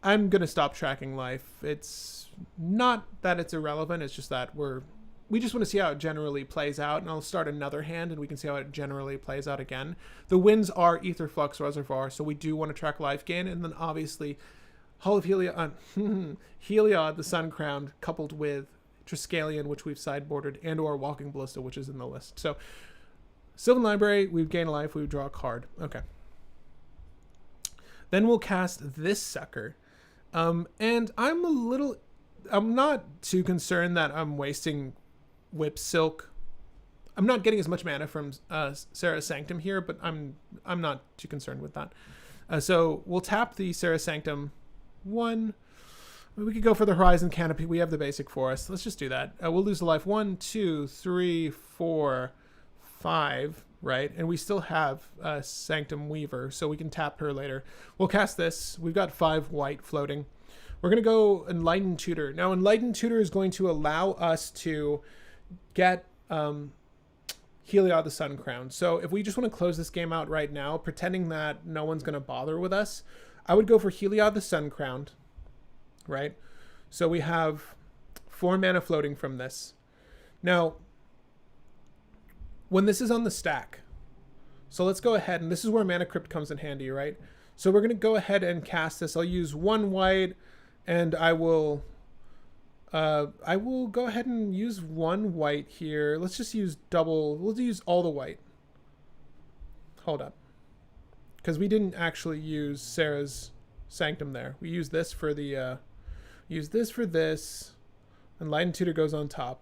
I'm going to stop tracking life. It's not that it's irrelevant, it's just that we just want to see how it generally plays out, and I'll start another hand and we can see how it generally plays out again. The wins are Aetherflux Reservoir, so we do want to track life gain, and then obviously Hall of Heliod, the Sun Crowned, coupled with Triskelion, which we've sideboarded, and or Walking Ballista, which is in the list. So Sylvan Library, we've gained a life, we draw a card. Okay. Then we'll cast this sucker. And I'm not too concerned that I'm wasting Whip Silk. I'm not getting as much mana from Sythis Sanctum here, but I'm not too concerned with that. So we'll tap the Sythis Sanctum 1. We could go for the Horizon Canopy. We have the basic forest. Let's just do that. We'll lose a life 1, 2, 3, 4, 5, right? And we still have Sanctum Weaver, so we can tap her later. We'll cast this. We've got 5 white floating. We're going to go Enlightened Tutor. Now, Enlightened Tutor is going to allow us to get Heliod the Sun Crown. So if we just want to close this game out right now, pretending that no one's going to bother with us, I would go for Heliod the Sun Crowned, right? So we have 4 mana floating from this. Now, when this is on the stack, so let's go ahead, and this is where Mana Crypt comes in handy, right? So we're going to go ahead and cast this. I'll use 1 white, and I will go ahead and use 1 white here. Let's just use we'll use all the white. Hold up. Because we didn't actually use Sarah's Sanctum there. We use this for the, use this for this, and Enlightened Tutor goes on top.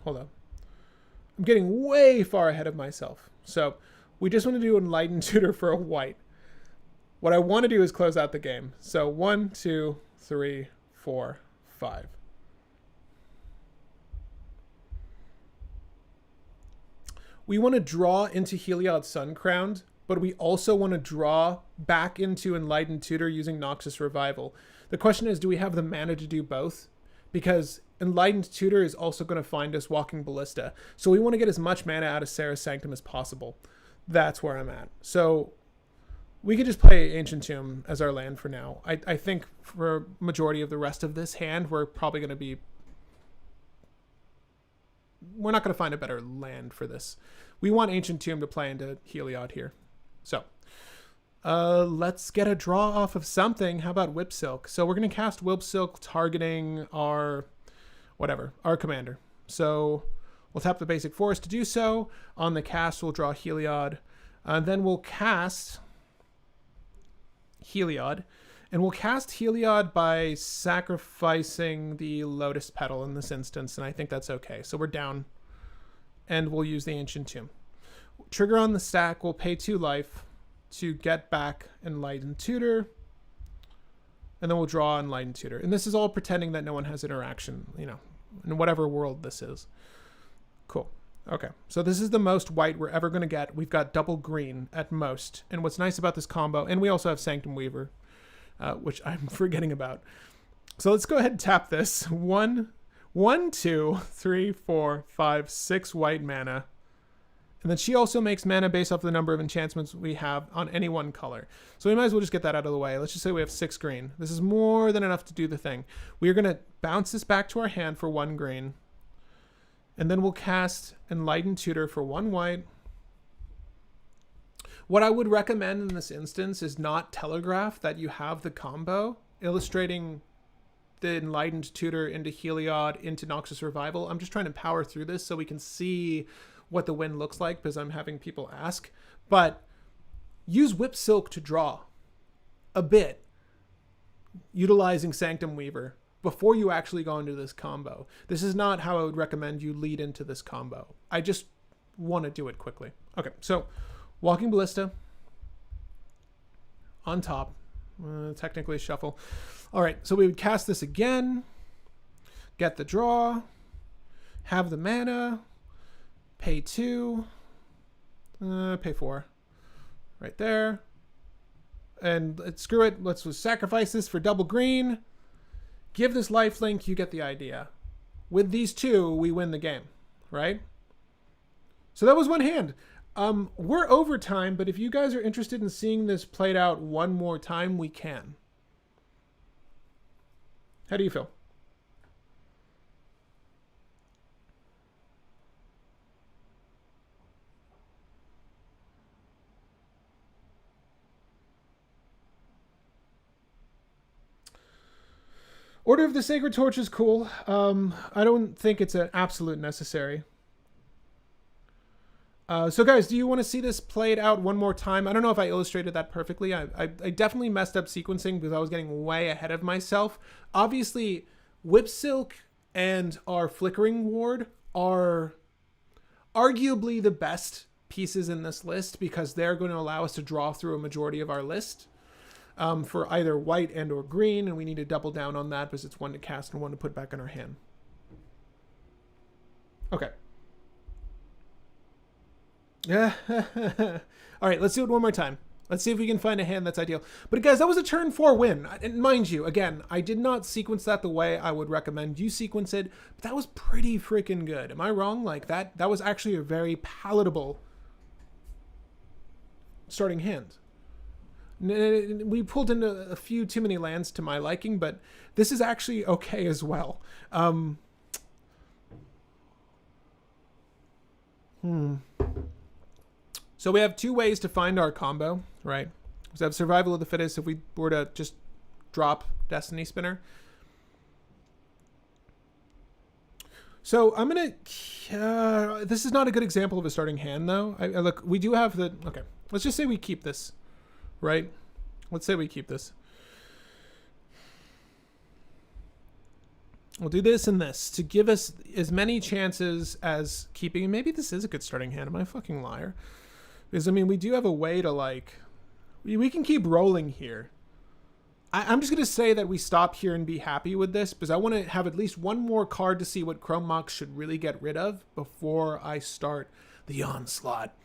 Hold up. I'm getting way far ahead of myself. So we just want to do Enlightened Tutor for a white. What I want to do is close out the game. So 1, 2, 3, 4, 5. We want to draw into Heliod Sun Crowned, but we also want to draw back into Enlightened Tutor using Noxus Revival. The question is, do we have the mana to do both? Because Enlightened Tutor is also going to find us Walking Ballista. So we want to get as much mana out of Sythis Sanctum as possible. That's where I'm at. So we could just play Ancient Tomb as our land for now. I think for majority of the rest of this hand, we're probably going to be... We're not going to find a better land for this. We want Ancient Tomb to play into Heliod here. So let's get a draw off of something. How about Whip Silk? So we're going to cast Whip Silk targeting our commander. So we'll tap the basic forest to do so. On the cast, we'll draw Heliod. Then we'll cast Heliod. And we'll cast Heliod by sacrificing the Lotus Petal in this instance, and I think that's okay. So we're down, and we'll use the Ancient Tomb. Trigger on the stack, we'll pay 2 life to get back Enlightened Tutor. and then we'll draw Enlightened Tutor. And this is all pretending that no one has interaction, you know, in whatever world this is. Cool. Okay, so this is the most white we're ever going to get. We've got double green at most. And what's nice about this combo, and we also have Sanctum Weaver, which I'm forgetting about. So let's go ahead and tap this. 1, 2, 3, 4, 5, 6 white mana. And then she also makes mana based off the number of enchantments we have on any one color. So we might as well just get that out of the way. Let's just say we have 6 green. This is more than enough to do the thing. We are going to bounce this back to our hand for 1 green. And then we'll cast Enlightened Tutor for 1 white. What I would recommend in this instance is not telegraph that you have the combo, illustrating the Enlightened Tutor into Heliod, into Noxus Revival. I'm just trying to power through this so we can see what the win looks like, because I'm having people ask. But use Whip Silk to draw a bit, utilizing Sanctum Weaver, before you actually go into this combo. This is not how I would recommend you lead into this combo. I just want to do it quickly. Okay, so Walking Ballista on top. Technically shuffle. All right, so we would cast this again, get the draw, have the mana, pay 2, pay 4, right there. And screw it, let's sacrifice this for double green. Give this lifelink, you get the idea. With these 2, we win the game, right? So that was one hand. We're over time, but if you guys are interested in seeing this played out one more time, we can. How do you feel? Order of the Sacred Torch is cool. I don't think it's an absolute necessary. So guys, do you want to see this played out one more time? I don't know if I illustrated that perfectly. I definitely messed up sequencing because I was getting way ahead of myself. Obviously, Whip Silk and our Flickering Ward are arguably the best pieces in this list because they're going to allow us to draw through a majority of our list. For either white and or green, and we need to double down on that because it's one to cast and one to put back in our hand. Okay. Yeah. All right, let's do it one more time. Let's see if we can find a hand that's ideal. But guys, that was a turn 4 win. And mind you, again, I did not sequence that the way I would recommend you sequence it, but that was pretty freaking good. Am I wrong? Like that was actually a very palatable starting hand. We pulled into a few too many lands to my liking, but this is actually okay as well. So we have 2 ways to find our combo, right? We have Survival of the Fittest if we were to just drop Destiny Spinner. So I'm going to... this is not a good example of a starting hand, though. Look, we do have the... Okay, let's just say we keep this. Right? Let's say we keep this. We'll do this and this to give us as many chances as keeping. Maybe this is a good starting hand. Am I a fucking liar? Because, I mean, we do have a way to, like... We can keep rolling here. I'm just going to say that we stop here and be happy with this because I want to have at least one more card to see what Chrome Mox should really get rid of before I start the onslaught.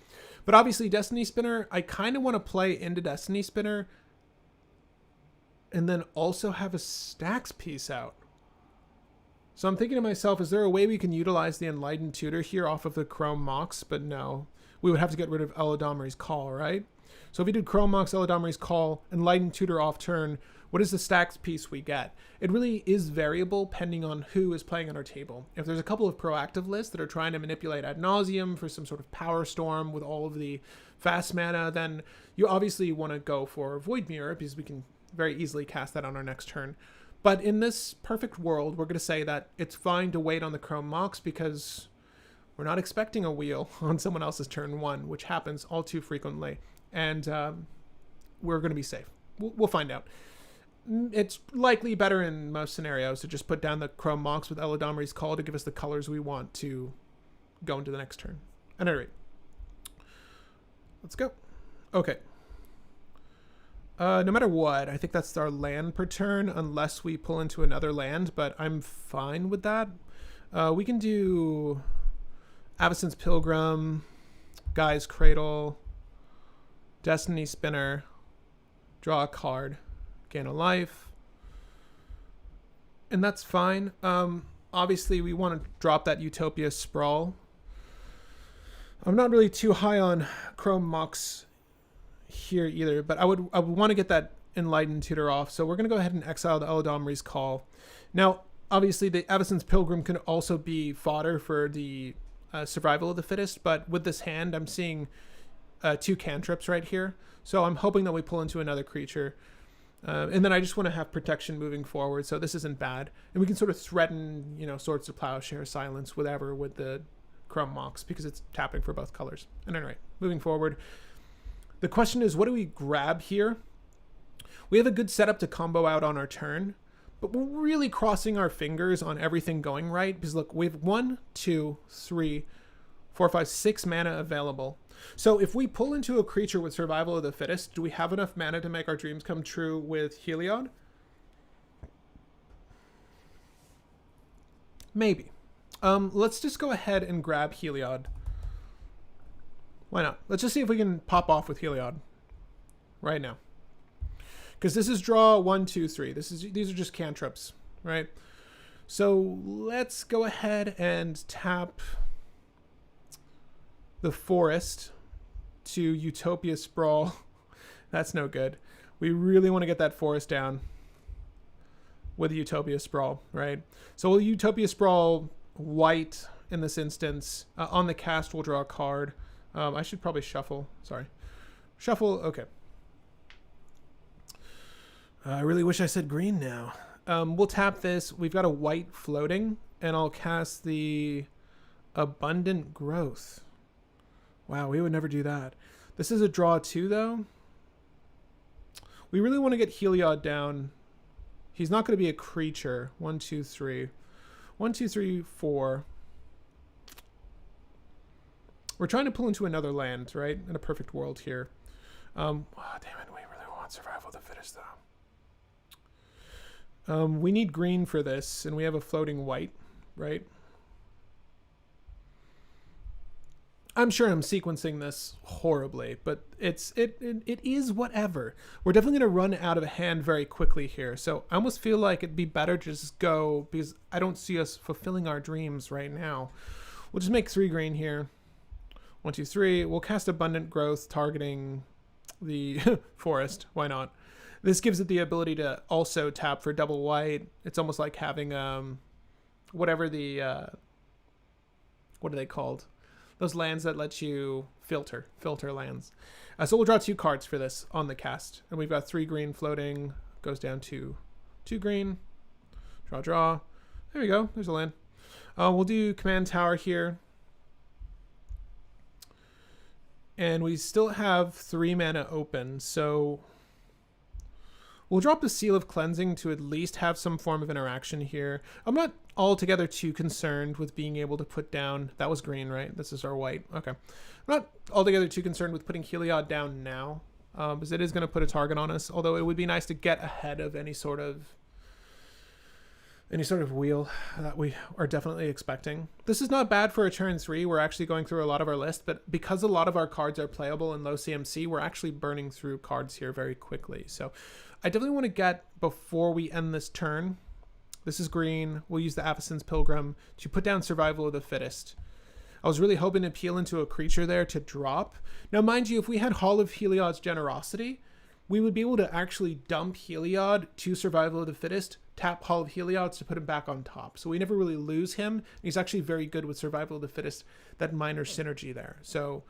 But obviously, Destiny Spinner, I kind of want to play into Destiny Spinner and then also have a Stacks piece out. So I'm thinking to myself, is there a way we can utilize the Enlightened Tutor here off of the Chrome Mox? But no, we would have to get rid of Eladamri's Call, right? So if we did Chrome Mox, Eladamri's Call, Enlightened Tutor off turn, what is the Stacks piece we get? It really is variable depending on who is playing on our table. If there's a couple of proactive lists that are trying to manipulate ad nauseum for some sort of power storm with all of the fast mana, then you obviously want to go for Void Mirror because we can very easily cast that on our next turn. But in this perfect world, we're going to say that it's fine to wait on the Chrome Mox because we're not expecting a wheel on someone else's turn 1, which happens all too frequently. And we're going to be safe. We'll find out. It's likely better in most scenarios to just put down the Chrome Mox with Eladamri's Call to give us the colors we want to go into the next turn. At any rate, let's go. Okay. No matter what, I think that's our land per turn, unless we pull into another land, but I'm fine with that. We can do Avacyn's Pilgrim, Guy's Cradle, Destiny Spinner, draw a card, gain a life, and that's fine. Obviously, we want to drop that Utopia Sprawl. I'm not really too high on Chrome Mox here either, but I would want to get that Enlightened Tutor off, so we're going to go ahead and exile the Eladamri's Call. Now, obviously, the Avacyn's Pilgrim can also be fodder for the Survival of the Fittest, but with this hand, I'm seeing 2 cantrips right here, so I'm hoping that we pull into another creature. And then I just want to have protection moving forward, so this isn't bad. And we can sort of threaten, you know, Swords to Plowshare, Silence, whatever, with the Chrome Mox, because it's tapping for both colors. And anyway, moving forward. The question is, what do we grab here? We have a good setup to combo out on our turn, but we're really crossing our fingers on everything going right, because look, we have 1, 2, 3, 4, 5, 6 mana available. So if we pull into a creature with Survival of the Fittest, do we have enough mana to make our dreams come true with Heliod? Maybe. Let's just go ahead and grab Heliod. Why not? Let's just see if we can pop off with Heliod right now. Because this is draw 1, 2, 3. These are just cantrips, right? So let's go ahead and tap the Forest to Utopia Sprawl. That's no good. We really want to get that Forest down with Utopia Sprawl, right? So we'll Utopia Sprawl white in this instance. On the cast, we'll draw a card. I should probably shuffle. Sorry. Shuffle. Okay. I really wish I said green now. We'll tap this. We've got a white floating, and I'll cast the Abundant Growth. Wow, we would never do that. This is a draw 2, though. We really want to get Heliod down. He's not going to be a creature. 1, 2, 3. 1, 2, 3, 4. We're trying to pull into another land, right? In a perfect world here. Oh, damn it. We really want Survival of the Fittest, though. We need green for this, and we have a floating white, right? I'm sure I'm sequencing this horribly, but it is whatever. We're definitely going to run out of hand very quickly here. So I almost feel like it'd be better to just go, because I don't see us fulfilling our dreams right now. We'll just make 3 green here. 1, 2, 3. We'll cast Abundant Growth targeting the Forest. Why not? This gives it the ability to also tap for double white. It's almost like having whatever the what are they called? Those lands that let you filter lands. So we'll draw 2 cards for this on the cast. And we've got 3 green floating. Goes down to 2 green. Draw. There we go. There's a land. We'll do Command Tower here. And we still have 3 mana open. So we'll drop the Seal of Cleansing to at least have some form of interaction here. I'm not altogether too concerned with being able to put down... That was green, right? This is our white. Okay. I'm not altogether too concerned with putting Heliod down now, because it is going to put a target on us, although it would be nice to get ahead of any sort of wheel that we are definitely expecting. This is not bad for a turn 3. We're actually going through a lot of our list, but because a lot of our cards are playable in low CMC, we're actually burning through cards here very quickly. So I definitely want to get, before we end this turn, this is green, we'll use the Avacyn's Pilgrim to put down Survival of the Fittest. I was really hoping to peel into a creature there to drop. Now, mind you, if we had Hall of Heliod's Generosity, we would be able to actually dump Heliod to Survival of the Fittest, tap Hall of Heliod's to put him back on top. So we never really lose him. He's actually very good with Survival of the Fittest, that minor synergy there. So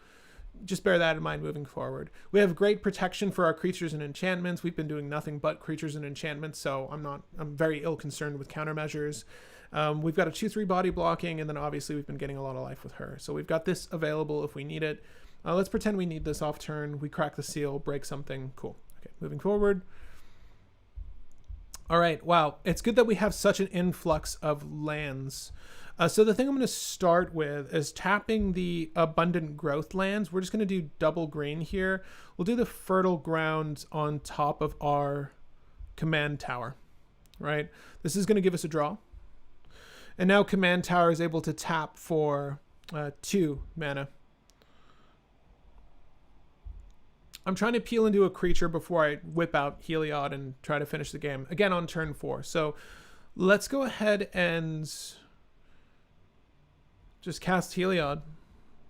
just bear that in mind moving forward. We have great protection for our creatures and enchantments. We've been doing nothing but creatures and enchantments, so I'm very ill concerned with countermeasures. We've got a 2/3 body blocking, and then obviously we've been getting a lot of life with her. So we've got this available if we need it. Let's pretend we need this off turn. We crack the seal, break something. Cool. Okay, moving forward. All right, wow. It's good that we have such an influx of lands. So the thing I'm going to start with is tapping the abundant growth lands. We're just going to do double green here. We'll do the fertile grounds on top of our command tower, right? This is going to give us a draw. And now command tower is able to tap for 2 mana. I'm trying to peel into a creature before I whip out Heliod and try to finish the game. Again, on turn 4. So let's go ahead and just cast Heliod,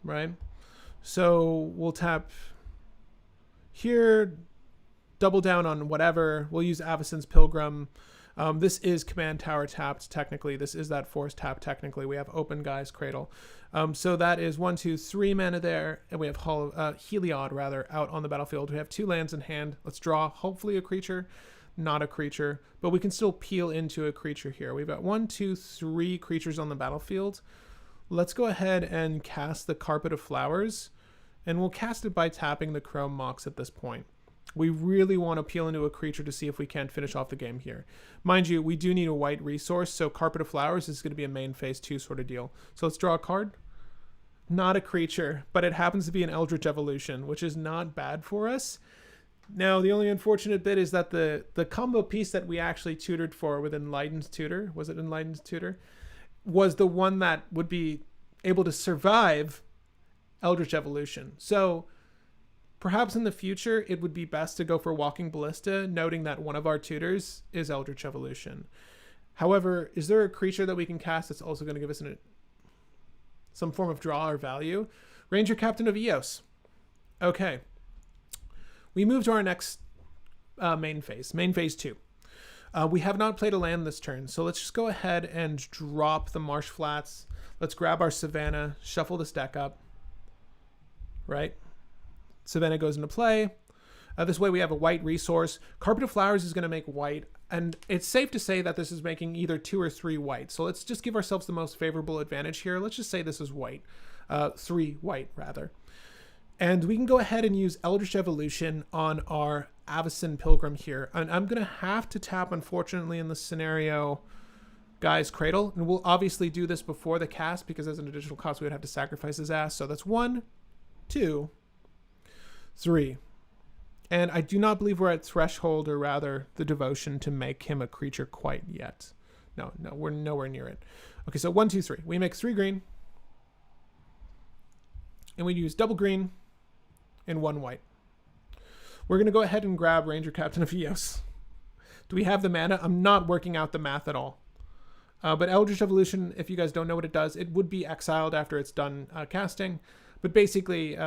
right? So we'll tap here, double down on whatever. We'll use Avacyn's Pilgrim. This is command tower tapped, technically. This is that force tap, technically. We have open Guy's Cradle. So that is 1, 2, 3 mana there. And we have Heliod, rather, out on the battlefield. We have 2 lands in hand. Let's draw, hopefully, a creature. Not a creature. But we can still peel into a creature here. We've got 1, 2, 3 creatures on the battlefield. Let's go ahead and cast the Carpet of Flowers. And we'll cast it by tapping the Chrome Mox at this point. We really want to peel into a creature to see if we can't finish off the game here. Mind you, we do need a white resource, so Carpet of Flowers is going to be a main phase 2 sort of deal. So let's draw a card. Not a creature, but it happens to be an Eldritch Evolution, which is not bad for us. Now, the only unfortunate bit is that the combo piece that we actually tutored for with Enlightened Tutor, was it Enlightened Tutor? Was the one that would be able to survive Eldritch Evolution. So perhaps in the future, it would be best to go for Walking Ballista, noting that one of our tutors is Eldritch Evolution. However, is there a creature that we can cast that's also going to give us some form of draw or value? Ranger Captain of Eos. Okay. We move to our next main phase 2. We have not played a land this turn, so let's just go ahead and drop the Marsh Flats. Let's grab our Savannah, shuffle this deck up, right? Savannah goes into play. This way we have a white resource. Carpet of Flowers is going to make white, and it's safe to say that this is making either 2 or 3 white. So let's just give ourselves the most favorable advantage here. Let's just say this is white. 3 white, rather. And we can go ahead and use Eldritch Evolution on our Avacyn Pilgrim here. And I'm going to have to tap, unfortunately, in this scenario, Guy's Cradle. And we'll obviously do this before the cast, because as an additional cost, we would have to sacrifice his ass. So that's 1, 2, 3. And I do not believe we're at threshold, or rather the devotion, to make him a creature quite yet. No, we're nowhere near it. Okay, so 1, 2, 3. We make 3 green. And we use double green and 1 white. We're going to go ahead and grab Ranger Captain of Eos. Do we have the mana? I'm not working out the math at all. But Eldritch Evolution, if you guys don't know what it does, it would be exiled after it's done casting. But basically,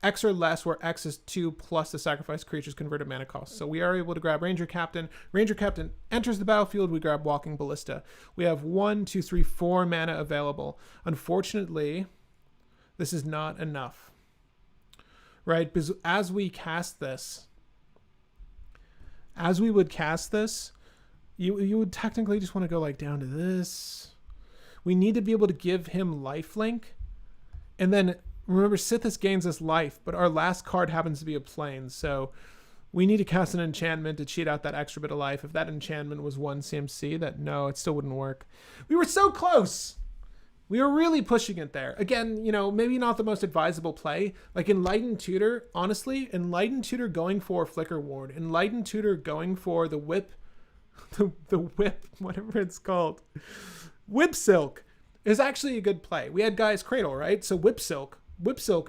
X or less, where X is 2 plus the sacrifice creature's converted mana cost. So we are able to grab Ranger Captain. Ranger Captain enters the battlefield. We grab Walking Ballista. We have 1, 2, 3, 4 mana available. Unfortunately, this is not enough, right? Because as we cast this, you would technically just want to go like down to this. We need to be able to give him lifelink. And then remember, Sithis gains us life, but our last card happens to be a plane. So we need to cast an enchantment to cheat out that extra bit of life. If that enchantment was 1 CMC, no, it still wouldn't work. We were so close. We were really pushing it there. Again, maybe not the most advisable play. Like Enlightened Tutor, honestly, Enlightened Tutor going for Flicker Ward, Enlightened Tutor going for the whip, the whip, whatever it's called, Whip Silk is actually a good play. We had Guy's Cradle, right? So Whip Silk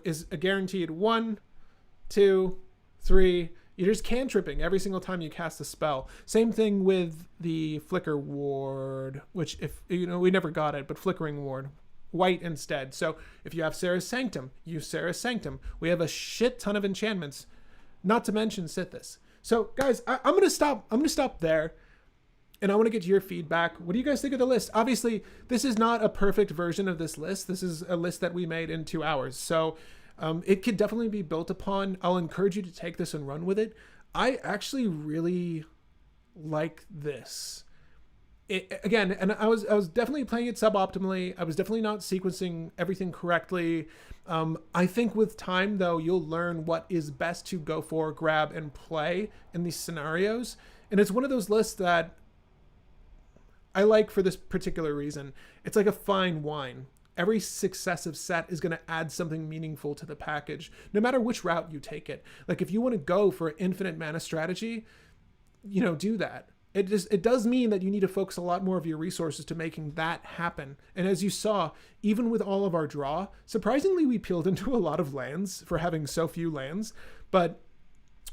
is a guaranteed 1, 2, 3. You're just cantripping every single time you cast a spell. Same thing with the Flicker Ward, which we never got it, but Flickering Ward, white instead. So if you have Sarah's Sanctum, use Sarah's Sanctum. We have a shit ton of enchantments, not to mention Sithis. So guys, I'm gonna stop there, and I want to get your feedback. What do you guys think of the list? Obviously, this is not a perfect version of this list. This is a list that we made in 2 hours. So it could definitely be built upon. I'll encourage you to take this and run with it. I actually really like this. Again, and I was definitely playing it suboptimally. I was definitely not sequencing everything correctly. I think with time, though, you'll learn what is best to go for, grab, and play in these scenarios. And it's one of those lists that I like for this particular reason. It's like a fine wine. Every successive set is going to add something meaningful to the package, no matter which route you take it. Like if you want to go for an infinite mana strategy, do that. It does mean that you need to focus a lot more of your resources to making that happen. And as you saw, even with all of our draw, surprisingly, we peeled into a lot of lands for having so few lands. But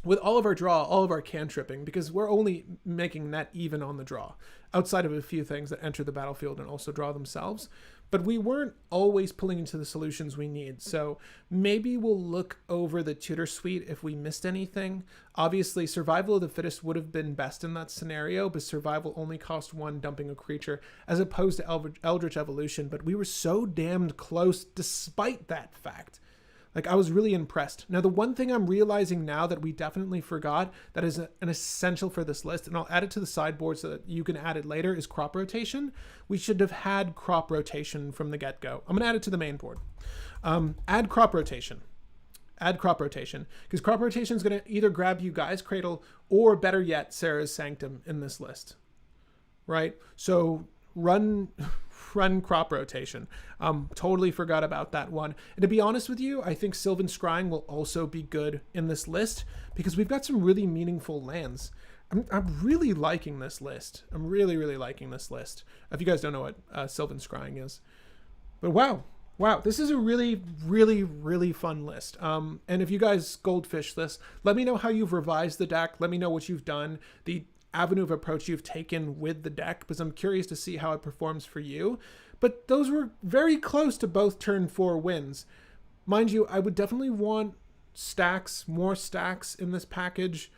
with all of our draw, all of our cantripping, because we're only making net even on the draw, outside of a few things that enter the battlefield and also draw themselves. But we weren't always pulling into the solutions we need. So maybe we'll look over the tutor suite if we missed anything. Obviously, survival of the fittest would have been best in that scenario, but survival only cost 1 dumping a creature, as opposed to Eldritch Evolution. But we were so damned close despite that fact. Like, I was really impressed. Now, the one thing I'm realizing now that we definitely forgot that is an essential for this list, and I'll add it to the sideboard so that you can add it later, is crop rotation. We should have had crop rotation from the get-go. I'm going to add it to the main board. Add crop rotation. Add crop rotation. Because crop rotation is going to either grab you Gaia's Cradle or, better yet, Serra's Sanctum in this list. Right? So run crop rotation. Totally forgot about that one. And to be honest with you, I think Sylvan Scrying will also be good in this list because we've got some really meaningful lands. I'm really liking this list. I'm really, really liking this list. If you guys don't know what Sylvan Scrying is. But wow, this is a really, really, really fun list. And if you guys goldfish this, let me know how you've revised the deck. Let me know what you've done. The avenue of approach you've taken with the deck, because I'm curious to see how it performs for you. But those were very close to both turn 4 wins. Mind you, I would definitely want more stacks in this package.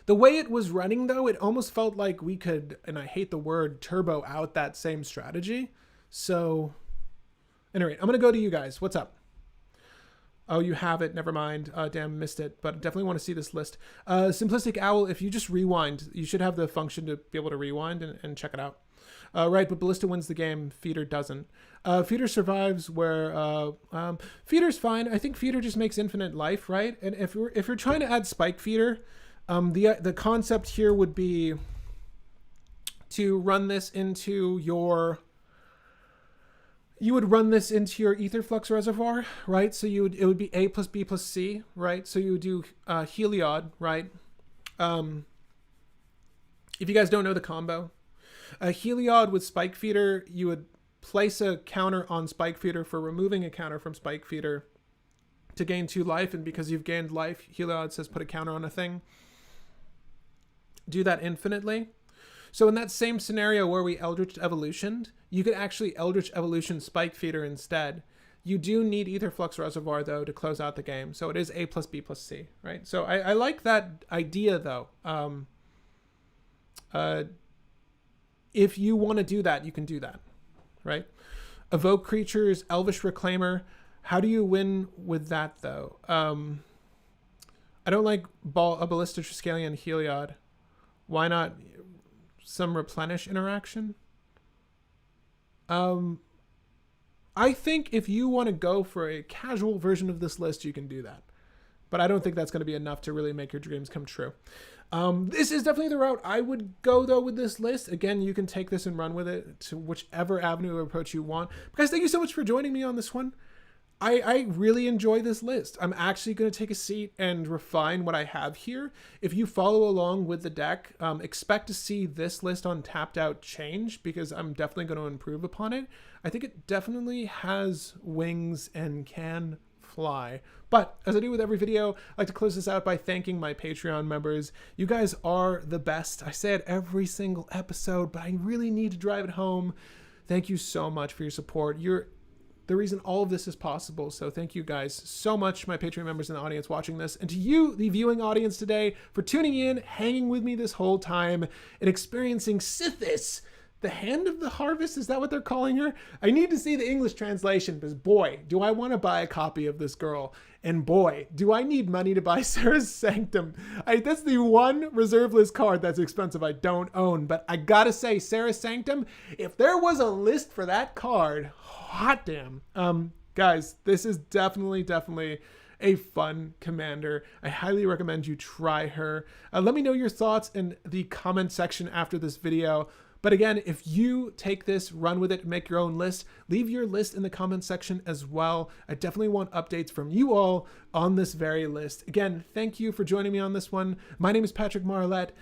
The way it was running, though, it almost felt like we could, and I hate the word, turbo out that same strategy. So, anyway, I'm going to go to you guys. What's up? Oh, you have it. Never mind. Damn, missed it. But definitely want to see this list. Simplistic Owl, if you just rewind, you should have the function to be able to rewind and check it out. Right, but Ballista wins the game. Feeder doesn't. Feeder survives where... Feeder's fine. I think Feeder just makes infinite life, right? And if you're trying to add Spike Feeder, the concept here would be to run this into your... You would run this into your Aetherflux reservoir, right? So it would be A plus B plus C, right? So you would do Heliod, right? If you guys don't know the combo, Heliod with Spike Feeder, you would place a counter on Spike Feeder for removing a counter from Spike Feeder to gain 2 life, and because you've gained life, Heliod says put a counter on a thing. Do that infinitely. So in that same scenario where we Eldritch Evolutioned, you could actually Eldritch Evolution Spike Feeder instead. You do need Aetherflux Reservoir, though, to close out the game. So it is A plus B plus C, right? So I like that idea, though. If you want to do that, you can do that, right? Evoke creatures, Elvish Reclaimer. How do you win with that, though? I don't like a Ballista Triskelion Heliod. Why not some Replenish interaction? I think if you want to go for a casual version of this list, you can do that. But I don't think that's going to be enough to really make your dreams come true. This is definitely the route I would go, though, with this list. Again, you can take this and run with it to whichever avenue of approach you want. Guys, thank you so much for joining me on this one. I really enjoy this list. I'm actually going to take a seat and refine what I have here. If you follow along with the deck, expect to see this list on Tapped Out change, because I'm definitely going to improve upon it. I think it definitely has wings and can fly. But as I do with every video, I'd like to close this out by thanking my Patreon members. You guys are the best. I say it every single episode, but I really need to drive it home. Thank you so much for your support. You're the reason all of this is possible. So thank you guys so much, my Patreon members in the audience watching this, and to you, the viewing audience today, for tuning in, hanging with me this whole time, and experiencing Sythis, the Hand of the Harvest. Is that what they're calling her? I need to see the English translation, because boy, do I want to buy a copy of this girl. And boy, do I need money to buy Serra's Sanctum. That's the one reserve list card that's expensive I don't own. But I gotta say, Serra's Sanctum, if there was a list for that card, hot damn. Guys, this is definitely a fun commander. I highly recommend you try her. Let me know your thoughts in the comment section after this video. But again, if you take this, run with it, and make your own list, leave your list in the comment section as well. I definitely want updates from you all on this very list. Again, thank you for joining me on this one. My name is Patrick Marlette.